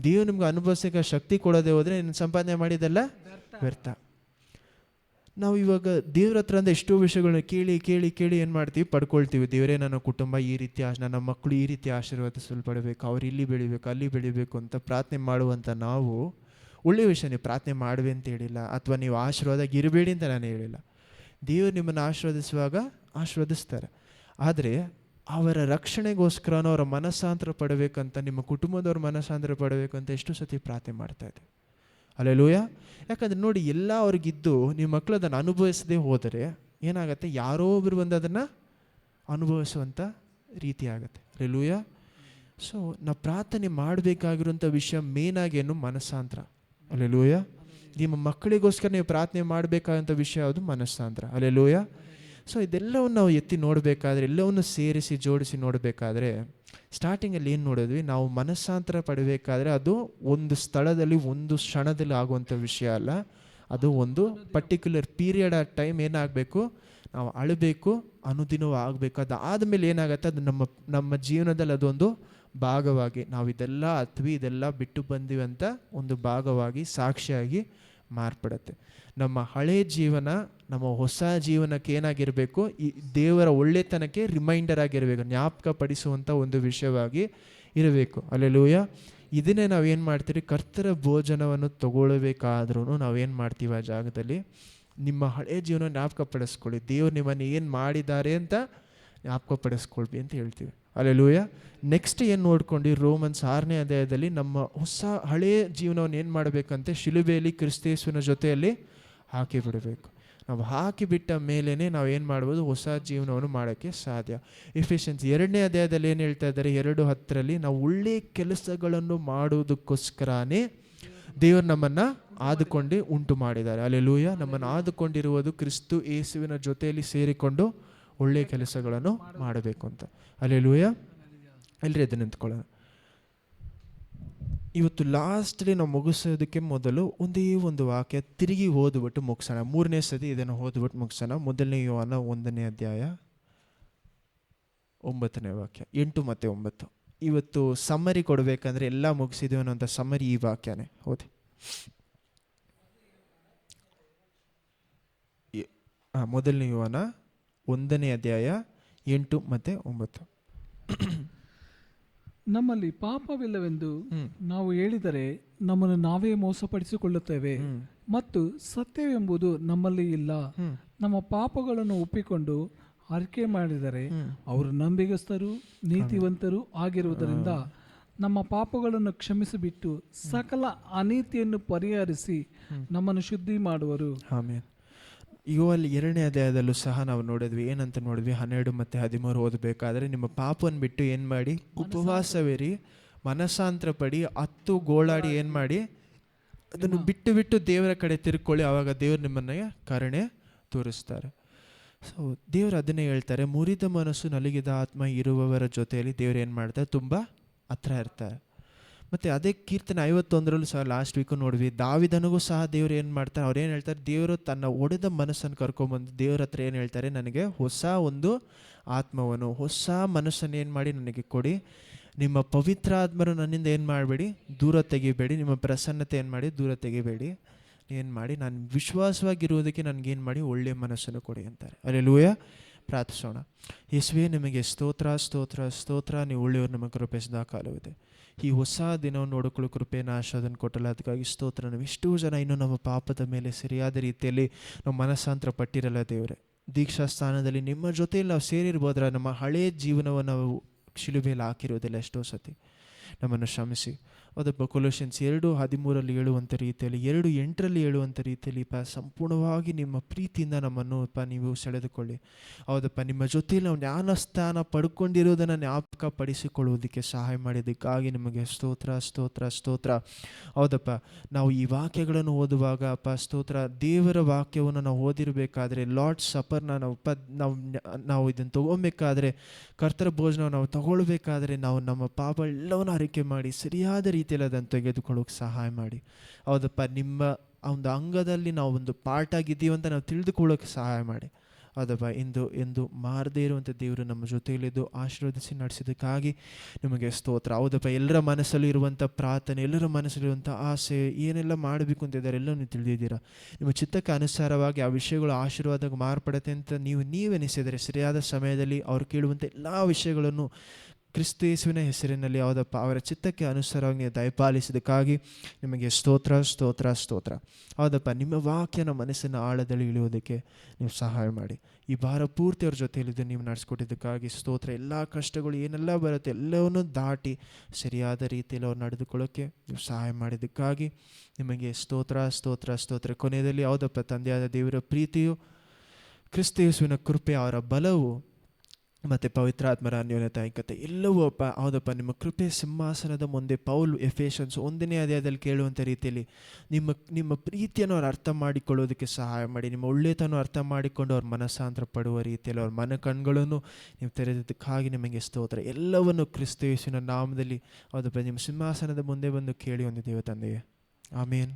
ದೇವರು ನಿಮ್ಗೆ ಅನುಭವಿಸೋಕ್ಕೆ ಶಕ್ತಿ ಕೊಡದೆ ಹೋದರೆ ನೀನು ಸಂಪಾದನೆ ಮಾಡಿದೆಲ್ಲ ವ್ಯರ್ಥ. ನಾವು ಇವಾಗ ದೇವ್ರ ಹತ್ರ ಅಂದರೆ ಎಷ್ಟೋ ವಿಷಯಗಳನ್ನ ಕೇಳಿ ಕೇಳಿ ಕೇಳಿ ಏನು ಮಾಡ್ತೀವಿ, ಪಡ್ಕೊಳ್ತೀವಿ. ದೇವರೇ, ನನ್ನ ಕುಟುಂಬ ಈ ರೀತಿ, ನನ್ನ ಮಕ್ಕಳು ಈ ರೀತಿ ಆಶೀರ್ವಾದಿಸಲ್ಪಡಬೇಕು, ಅವ್ರು ಇಲ್ಲಿ ಬೆಳಿಬೇಕು, ಅಲ್ಲಿ ಬೆಳಿಬೇಕು ಅಂತ ಪ್ರಾರ್ಥನೆ ಮಾಡುವಂಥ ನಾವು, ಒಳ್ಳೆಯ ವಿಷಯ, ನೀವು ಪ್ರಾರ್ಥನೆ ಮಾಡುವೆ ಅಂತ ಹೇಳಿಲ್ಲ, ಅಥವಾ ನೀವು ಆಶೀರ್ವಾದ ಇರಬೇಡಿ ಅಂತ ನಾನು ಹೇಳಿಲ್ಲ. ದೇವರು ನಿಮ್ಮನ್ನು ಆಶೀರ್ವದಿಸುವಾಗ ಆಶೀರ್ವದಿಸ್ತಾರೆ, ಆದರೆ ಅವರ ರಕ್ಷಣೆಗೋಸ್ಕರನೂ ಅವರ ಮನಸ್ಸಾಂತರ ಪಡಬೇಕಂತ, ನಿಮ್ಮ ಕುಟುಂಬದವ್ರ ಮನಸ್ಸಾಂತರ ಪಡಬೇಕಂತ ಎಷ್ಟು ಸತಿ ಪ್ರಾರ್ಥನೆ ಮಾಡ್ತಾಯಿದ್ದೆ. ಹಲ್ಲೆಲೂಯಾ. ಯಾಕಂದರೆ ನೋಡಿ, ಎಲ್ಲ ಅವ್ರಿಗಿದ್ದು ನಿಮ್ಮ ಮಕ್ಕಳು ಅದನ್ನು ಅನುಭವಿಸದೇ ಹೋದರೆ ಏನಾಗುತ್ತೆ, ಯಾರೋ ಒಬ್ಬರು ಬಂದು ಅದನ್ನು ಅನುಭವಿಸುವಂಥ ರೀತಿ ಆಗುತ್ತೆ. ಹಲ್ಲೆಲೂಯಾ. ಸೊ ನಾವು ಪ್ರಾರ್ಥನೆ ಮಾಡಬೇಕಾಗಿರುವಂಥ ವಿಷಯ ಮೇನಾಗೇನು, ಮನಸ್ಸಾಂತರ. ಹಲ್ಲೆಲೂಯಾ. ನಿಮ್ಮ ಮಕ್ಕಳಿಗೋಸ್ಕರ ನೀವು ಪ್ರಾರ್ಥನೆ ಮಾಡಬೇಕಾದಂಥ ವಿಷಯ ಯಾವುದು, ಮನಸ್ಸಾಂತರ. ಹಲ್ಲೆಲೂಯಾ. ಸೊ ಇದೆಲ್ಲವನ್ನು ನಾವು ಎತ್ತಿ ನೋಡಬೇಕಾದ್ರೆ, ಎಲ್ಲವನ್ನು ಸೇರಿಸಿ ಜೋಡಿಸಿ ನೋಡಬೇಕಾದ್ರೆ, ಸ್ಟಾರ್ಟಿಂಗಲ್ಲಿ ಏನು ನೋಡಿದ್ವಿ, ನಾವು ಮನಸ್ಸಾಂತರ ಪಡಬೇಕಾದ್ರೆ ಅದು ಒಂದು ಸ್ಥಳದಲ್ಲಿ ಒಂದು ಕ್ಷಣದಲ್ಲಿ ಆಗುವಂಥ ವಿಷಯ ಅಲ್ಲ, ಅದು ಒಂದು ಪರ್ಟಿಕ್ಯುಲರ್ ಪೀರಿಯಡ್ ಆಫ್ ಟೈಮ್ ಏನಾಗಬೇಕು, ನಾವು ಅಳಬೇಕು, ಅನುದಿನವೂ ಆಗಬೇಕು. ಅದಾದಮೇಲೆ ಏನಾಗುತ್ತೆ, ಅದು ನಮ್ಮ ಜೀವನದಲ್ಲಿ ಅದೊಂದು ಭಾಗವಾಗಿ, ನಾವು ಇದೆಲ್ಲ ಇದೆಲ್ಲ ಬಿಟ್ಟು ಬಂದಿವಿ ಅಂತ ಒಂದು ಭಾಗವಾಗಿ, ಸಾಕ್ಷಿಯಾಗಿ ಮಾರ್ಪಡುತ್ತೆ. ನಮ್ಮ ಹಳೆಯ ಜೀವನ ನಮ್ಮ ಹೊಸ ಜೀವನಕ್ಕೆ ಏನಾಗಿರಬೇಕು, ಈ ದೇವರ ಒಳ್ಳೆತನಕ್ಕೆ ರಿಮೈಂಡರ್ ಆಗಿರಬೇಕು, ಜ್ಞಾಪಕ ಪಡಿಸುವಂಥ ಒಂದು ವಿಷಯವಾಗಿ ಇರಬೇಕು. ಹಲ್ಲೆಲೂಯಾ. ಇದನ್ನೇ ನಾವೇನು ಮಾಡ್ತೀವಿ, ಕರ್ತರ ಭೋಜನವನ್ನು ತಗೊಳ್ಬೇಕಾದ್ರೂ ನಾವೇನು ಮಾಡ್ತೀವಿ, ಆ ಜಾಗದಲ್ಲಿ ನಿಮ್ಮ ಹಳೆಯ ಜೀವನ ಜ್ಞಾಪಕ ಪಡಿಸ್ಕೊಳ್ಳಿ, ದೇವ್ರು ನಿಮ್ಮನ್ನು ಏನು ಮಾಡಿದ್ದಾರೆ ಅಂತ ಜ್ಞಾಪಕ ಪಡಿಸ್ಕೊಳ್ವಿ ಅಂತ ಹೇಳ್ತೀವಿ. ಹಲ್ಲೆಲೂಯಾ. ನೆಕ್ಸ್ಟ್ ಏನು ನೋಡ್ಕೊಂಡು, ರೋಮನ್ಸ್ 6ನೇ ಅಧ್ಯಾಯದಲ್ಲಿ ನಮ್ಮ ಹೊಸ ಹಳೆಯ ಜೀವನವನ್ನು ಏನು ಮಾಡಬೇಕಂತೆ, ಶಿಲುಬೆಯಲ್ಲಿ ಕ್ರಿಸ್ತೇಸುವಿನ ಜೊತೆಯಲ್ಲಿ ಹಾಕಿಬಿಡಬೇಕು. ನಾವು ಹಾಕಿಬಿಟ್ಟ ಮೇಲೇ ನಾವು ಏನು ಮಾಡ್ಬೋದು, ಹೊಸ ಜೀವನವನ್ನು ಮಾಡೋಕ್ಕೆ ಸಾಧ್ಯ. ಎಫೆಸಿಯನ್ಸ್ 2ನೇ ಅಧ್ಯಾಯದಲ್ಲಿ ಏನು ಹೇಳ್ತಾ ಇದ್ದಾರೆ, 2:10 ನಾವು ಒಳ್ಳೆಯ ಕೆಲಸಗಳನ್ನು ಮಾಡುವುದಕ್ಕೋಸ್ಕರನೇ ದೇವರು ನಮ್ಮನ್ನು ಆದುಕೊಂಡು ಉಂಟು ಮಾಡಿದ್ದಾರೆ. ಹಲ್ಲೆಲೂಯಾ. ನಮ್ಮನ್ನು ಆದುಕೊಂಡಿರುವುದು ಕ್ರಿಸ್ತ ಯೇಸುವಿನ ಜೊತೆಯಲ್ಲಿ ಸೇರಿಕೊಂಡು ಒಳ್ಳೆಯ ಕೆಲಸಗಳನ್ನು ಮಾಡಬೇಕು ಅಂತ. ಹಲ್ಲೆಲೂಯಾ. ಎಲ್ಲರೂ ಎದ್ದು ನಿಂತ್ಕೊಳ್ಳೋಣ. ಇವತ್ತು ಲಾಸ್ಟಲ್ಲಿ ನಾವು ಮುಗಿಸೋದಕ್ಕೆ ಮೊದಲು ಒಂದೇ ಒಂದು ವಾಕ್ಯ ತಿರುಗಿ ಓದ್ಬಿಟ್ಟು ಮುಗಿಸೋಣ. 3ನೇ ಸತಿ ಇದನ್ನು ಓದ್ಬಿಟ್ಟು ಮುಗಿಸೋಣ. ಮೊದಲನೇ ಯೋಹಾನ 1ನೇ ಅಧ್ಯಾಯ 9ನೇ ವಾಕ್ಯ, 8 ಮತ್ತು 9. ಇವತ್ತು ಸಮ್ಮರಿ ಕೊಡಬೇಕಂದ್ರೆ ಎಲ್ಲ ಮುಗಿಸಿದ್ವಿ ಅನ್ನೋಂಥ ಸಮ್ಮರಿ ಈ ವಾಕ್ಯನೇ ಓದಿ. ಮೊದಲನೇ ಯೋಹಾನ 1ನೇ ಅಧ್ಯಾಯ 8 ಮತ್ತು 9. ನಮ್ಮಲ್ಲಿ ಪಾಪವಿಲ್ಲವೆಂದು ನಾವು ಹೇಳಿದರೆ ನಮ್ಮನ್ನು ನಾವೇ ಮೋಸಪಡಿಸಿಕೊಳ್ಳುತ್ತೇವೆ ಮತ್ತು ಸತ್ಯವೆಂಬುದು ನಮ್ಮಲ್ಲಿ ಇಲ್ಲ. ನಮ್ಮ ಪಾಪಗಳನ್ನು ಒಪ್ಪಿಕೊಂಡು ಅರಿಕೆ ಮಾಡಿದರೆ ಅವರು ನಂಬಿಗಸ್ತರು ನೀತಿವಂತರು ಆಗಿರುವುದರಿಂದ ನಮ್ಮ ಪಾಪಗಳನ್ನು ಕ್ಷಮಿಸಿಬಿಟ್ಟು ಸಕಲ ಅನೀತಿಯನ್ನು ಪರಿಹರಿಸಿ ನಮ್ಮನ್ನು ಶುದ್ಧಿ ಮಾಡುವರು. ಆಮೇಲೆ ಯೋಹಲ್ಲಿ 2ನೇ ಅಧ್ಯಾಯದಲ್ಲೂ ಸಹ ನಾವು ನೋಡಿದ್ವಿ. ಏನಂತ ನೋಡಿದ್ವಿ? 12 ಮತ್ತು 13 ಓದಬೇಕಾದ್ರೆ, ನಿಮ್ಮ ಪಾಪವನ್ನು ಬಿಟ್ಟು ಏನು ಮಾಡಿ? ಉಪವಾಸವಿರಿ, ಮನಸ್ಸಾಂತರ ಪಡಿ, 10 ಗೋಳಾಡಿ ಏನು ಮಾಡಿ? ಅದನ್ನು ಬಿಟ್ಟು ಬಿಟ್ಟು ದೇವರ ಕಡೆ ತಿರ್ಕೊಳ್ಳಿ, ಆವಾಗ ದೇವರು ನಿಮ್ಮನ್ನ ಕರುಣೆ ತೋರಿಸ್ತಾರೆ. ಸೊ ದೇವರು ಅದನ್ನೇ ಹೇಳ್ತಾರೆ, ಮುರಿದ ಮನಸ್ಸು ನಲಿಗಿದ ಆತ್ಮ ಇರುವವರ ಜೊತೆಯಲ್ಲಿ ದೇವ್ರು ಏನು ಮಾಡ್ತಾರೆ? ತುಂಬ ಹತ್ರ ಇರ್ತಾರೆ. ಮತ್ತು ಅದೇ ಕೀರ್ತನೆ 51ರಲ್ಲೂ ಸಹ ಲಾಸ್ಟ್ ವೀಕು ನೋಡಿದ್ವಿ. ದಾವಿದನಿಗೂ ಸಹ ದೇವ್ರು ಏನು ಮಾಡ್ತಾರೆ? ಅವ್ರು ಏನು ಹೇಳ್ತಾರೆ? ದೇವರು ತನ್ನ ಒಡೆದ ಮನಸ್ಸನ್ನು ಕರ್ಕೊಂಬಂದು ದೇವ್ರ ಹತ್ರ ಏನು ಹೇಳ್ತಾರೆ? ನನಗೆ ಹೊಸ ಒಂದು ಆತ್ಮವನ್ನು, ಹೊಸ ಮನಸ್ಸನ್ನು ಏನು ಮಾಡಿ ನನಗೆ ಕೊಡಿ. ನಿಮ್ಮ ಪವಿತ್ರ ಆತ್ಮರು ನನ್ನಿಂದ ಏನು ಮಾಡಬೇಡಿ, ದೂರ ತೆಗಿಬೇಡಿ. ನಿಮ್ಮ ಪ್ರಸನ್ನತೆ ಏನು ಮಾಡಿ, ದೂರ ತೆಗಿಬೇಡಿ. ಏನು ಮಾಡಿ, ನಾನು ವಿಶ್ವಾಸವಾಗಿರುವುದಕ್ಕೆ ನನಗೇನು ಮಾಡಿ, ಒಳ್ಳೆಯ ಮನಸ್ಸನ್ನು ಕೊಡಿ ಅಂತಾರೆ. ಅಲ್ಲೆಲೂಯಾ. ಪ್ರಾರ್ಥಿಸೋಣ. ಯೇಸುವೇ, ನಿಮಗೆ ಸ್ತೋತ್ರ ಸ್ತೋತ್ರ ಸ್ತೋತ್ರ. ನೀವು ಒಳ್ಳೆಯವರು, ನಮ್ಮ ಕೃಪೆ ಸದಾ ಕಾಲವಿದೆ. ಈ ಹೊಸ ದಿನವನ್ನು ನೋಡಿಕೊಳ್ಳೋ ಕೃಪೆಯನ್ನು ಆಶೀರ್ವಾದವನ್ನು ಕೊಟ್ಟಲ್ಲ, ಅದಕ್ಕಾಗಿ ಸ್ತೋತ್ರ. ನಾವು ಎಷ್ಟೋ ಜನ ಇನ್ನೂ ನಮ್ಮ ಪಾಪದ ಮೇಲೆ ಸರಿಯಾದ ರೀತಿಯಲ್ಲಿ ನಾವು ಮನಸ್ಸಾಂತರ ಪಟ್ಟಿರಲ್ಲ ದೇವರೇ. ದೀಕ್ಷಾ ಸ್ಥಾನದಲ್ಲಿ ನಿಮ್ಮ ಜೊತೆಯಲ್ಲಿ ನಾವು ಸೇರಿರ್ಬೋದ್ರೆ ನಮ್ಮ ಹಳೆಯ ಜೀವನವನ್ನು ನಾವು ಶಿಲುಬೆಯಲ್ಲಿ ಹಾಕಿರೋದಿಲ್ಲ ಎಷ್ಟೋ ಸತಿ. ನಮ್ಮನ್ನು ಕ್ಷಮಿಸಿ. ಅದಪ್ಪ ಕೊಲೋಷನ್ಸ್ 2:13 ಹೇಳುವಂಥ ರೀತಿಯಲ್ಲಿ, 2:8 ಹೇಳುವಂಥ ರೀತಿಯಲ್ಲಿ ಸಂಪೂರ್ಣವಾಗಿ ನಿಮ್ಮ ಪ್ರೀತಿಯಿಂದ ನಮ್ಮನ್ನು ನೀವು ಸೆಳೆದುಕೊಳ್ಳಿ. ಹೌದಪ್ಪ, ನಿಮ್ಮ ಜೊತೆಯಲ್ಲಿ ನಾವು ಜ್ಞಾನಸ್ಥಾನ ಪಡ್ಕೊಂಡಿರೋದನ್ನು ಜ್ಞಾಪಕ ಪಡಿಸಿಕೊಳ್ಳುವುದಕ್ಕೆ ಸಹಾಯ ಮಾಡಿದ್ದಕ್ಕಾಗಿ ನಿಮಗೆ ಸ್ತೋತ್ರ ಸ್ತೋತ್ರ ಸ್ತೋತ್ರ. ಹೌದಪ್ಪ, ನಾವು ಈ ವಾಕ್ಯಗಳನ್ನು ಓದುವಾಗ ಅಪ್ಪ ಸ್ತೋತ್ರ, ದೇವರ ವಾಕ್ಯವನ್ನು ನಾವು ಓದಿರಬೇಕಾದ್ರೆ, ಲಾರ್ಡ್ ಸಪರ್ನ ನಾವು ಇದನ್ನು ತೊಗೊಬೇಕಾದ್ರೆ, ಕರ್ತರ ಭೋಜನ ನಾವು ತಗೊಳ್ಬೇಕಾದ್ರೆ, ನಾವು ನಮ್ಮ ಪಾಪ ಎಲ್ಲವನ್ನು ಅರಿಕೆ ಮಾಡಿ ಸರಿಯಾದ ರೀತಿಯಲ್ಲಿ ಅದನ್ನು ತೆಗೆದುಕೊಳ್ಳೋಕೆ ಸಹಾಯ ಮಾಡಿ. ಹೌದಪ್ಪ, ನಿಮ್ಮ ಒಂದು ಅಂಗದಲ್ಲಿ ನಾವು ಒಂದು ಪಾರ್ಟ್ ಆಗಿದ್ದೀವಿ ಅಂತ ನಾವು ತಿಳಿದುಕೊಳ್ಳೋಕೆ ಸಹಾಯ ಮಾಡಿ. ಹೌದಪ್ಪ, ಎಂದು ಮಾರದೇ ಇರುವಂಥ ದೇವರು ನಮ್ಮ ಜೊತೆಯಲ್ಲಿದ್ದು ಆಶೀರ್ವದಿಸಿ ನಡೆಸಿದ್ದಕ್ಕಾಗಿ ನಿಮಗೆ ಸ್ತೋತ್ರ. ಹೌದಪ್ಪ, ಎಲ್ಲರ ಮನಸ್ಸಲ್ಲಿ ಇರುವಂಥ ಪ್ರಾರ್ಥನೆ, ಎಲ್ಲರ ಮನಸ್ಸಲ್ಲಿರುವಂಥ ಆಸೆ, ಏನೆಲ್ಲ ಮಾಡಬೇಕು ಅಂತಿದ್ದಾರೆ ಎಲ್ಲ ನೀವು ತಿಳಿದಿದ್ದೀರಾ. ನಿಮ್ಮ ಚಿತ್ತಕ್ಕೆ ಅನುಸಾರವಾಗಿ ಆ ವಿಷಯಗಳು ಆಶೀರ್ವಾದಕ್ಕೆ ಮಾರ್ಪಡುತ್ತೆ ಅಂತ ನೀವೆನಿಸಿದರೆ ಸರಿಯಾದ ಸಮಯದಲ್ಲಿ ಅವ್ರು ಕೇಳುವಂಥ ಎಲ್ಲ ವಿಷಯಗಳನ್ನು ಕ್ರಿಸ್ತ ಯೇಸುವಿನ ಹೆಸರಿನಲ್ಲಿ ಹೌದಪ್ಪ ಅವರ ಚಿತ್ತಕ್ಕೆ ಅನುಸಾರವಾಗಿ ನೀವು ದಯಪಾಲಿಸಿದ್ದಕ್ಕಾಗಿ ನಿಮಗೆ ಸ್ತೋತ್ರ ಸ್ತೋತ್ರ ಸ್ತೋತ್ರ. ಹೌದಪ್ಪ, ನಿಮ್ಮ ವಾಕ್ಯನ ಮನಸ್ಸಿನ ಆಳದಲ್ಲಿ ಇಳಿಯೋದಕ್ಕೆ ನೀವು ಸಹಾಯ ಮಾಡಿ. ಈ ಭಾರ ಪೂರ್ತಿ ಅವ್ರ ಜೊತೆಯಲ್ಲಿದ್ದು ನೀವು ನಡೆಸ್ಕೊಟ್ಟಿದ್ದಕ್ಕಾಗಿ ಸ್ತೋತ್ರ. ಎಲ್ಲ ಕಷ್ಟಗಳು ಏನೆಲ್ಲ ಬರುತ್ತೆ ಎಲ್ಲವನ್ನೂ ದಾಟಿ ಸರಿಯಾದ ರೀತಿಯಲ್ಲಿ ಅವ್ರು ನಡೆದುಕೊಳ್ಳೋಕ್ಕೆ ನೀವು ಸಹಾಯ ಮಾಡಿದ್ದಕ್ಕಾಗಿ ನಿಮಗೆ ಸ್ತೋತ್ರ ಸ್ತೋತ್ರ ಸ್ತೋತ್ರ. ಕೊನೆಯಲ್ಲಿ ಹೌದಪ್ಪ, ತಂದೆಯಾದ ದೇವರ ಪ್ರೀತಿಯು, ಕ್ರಿಸ್ತ ಯೇಸುವಿನ ಕೃಪೆ, ಅವರ ಬಲವು ಮತ್ತು ಪವಿತ್ರಾತ್ಮರ ಅನ್ಯೋನ್ಯತೆ ಐಕ್ಯತೆ ಎಲ್ಲವೂ ಅಪ್ಪ ಹೌದಪ್ಪ ನಿಮ್ಮ ಕೃಪೆ ಸಿಂಹಾಸನದ ಮುಂದೆ ಪೌಲ್ ಎಫೆಸನ್ಸ್ 1ನೇ ಅಧ್ಯಾಯದಲ್ಲಿ ಕೇಳುವಂಥ ರೀತಿಯಲ್ಲಿ ನಿಮ್ಮ ಪ್ರೀತಿಯನ್ನು ಅವ್ರು ಅರ್ಥ ಮಾಡಿಕೊಳ್ಳೋದಕ್ಕೆ ಸಹಾಯ ಮಾಡಿ. ನಿಮ್ಮ ಒಳ್ಳೆತನ ಅರ್ಥ ಮಾಡಿಕೊಂಡು ಅವ್ರ ಮನಸ್ಸಾಂತರ ಪಡುವ ರೀತಿಯಲ್ಲಿ ಅವ್ರ ಮನ ಕಣ್ಗಳನ್ನು ನೀವು ತೆರೆದಿದ್ದಕ್ಕಾಗಿ ನಿಮಗೆ ಸ್ತೋತ್ರ. ಎಲ್ಲವನ್ನು ಕ್ರಿಸ್ತ ಯೇಸುವಿನ ನಾಮದಲ್ಲಿ ಹೌದಪ್ಪ ನಿಮ್ಮ ಸಿಂಹಾಸನದ ಮುಂದೆ ಬಂದು ಕೇಳಿ ಹೊಂದಿದ್ದೇವೆ ತಂದೆಯೇ. ಆಮೇನ್.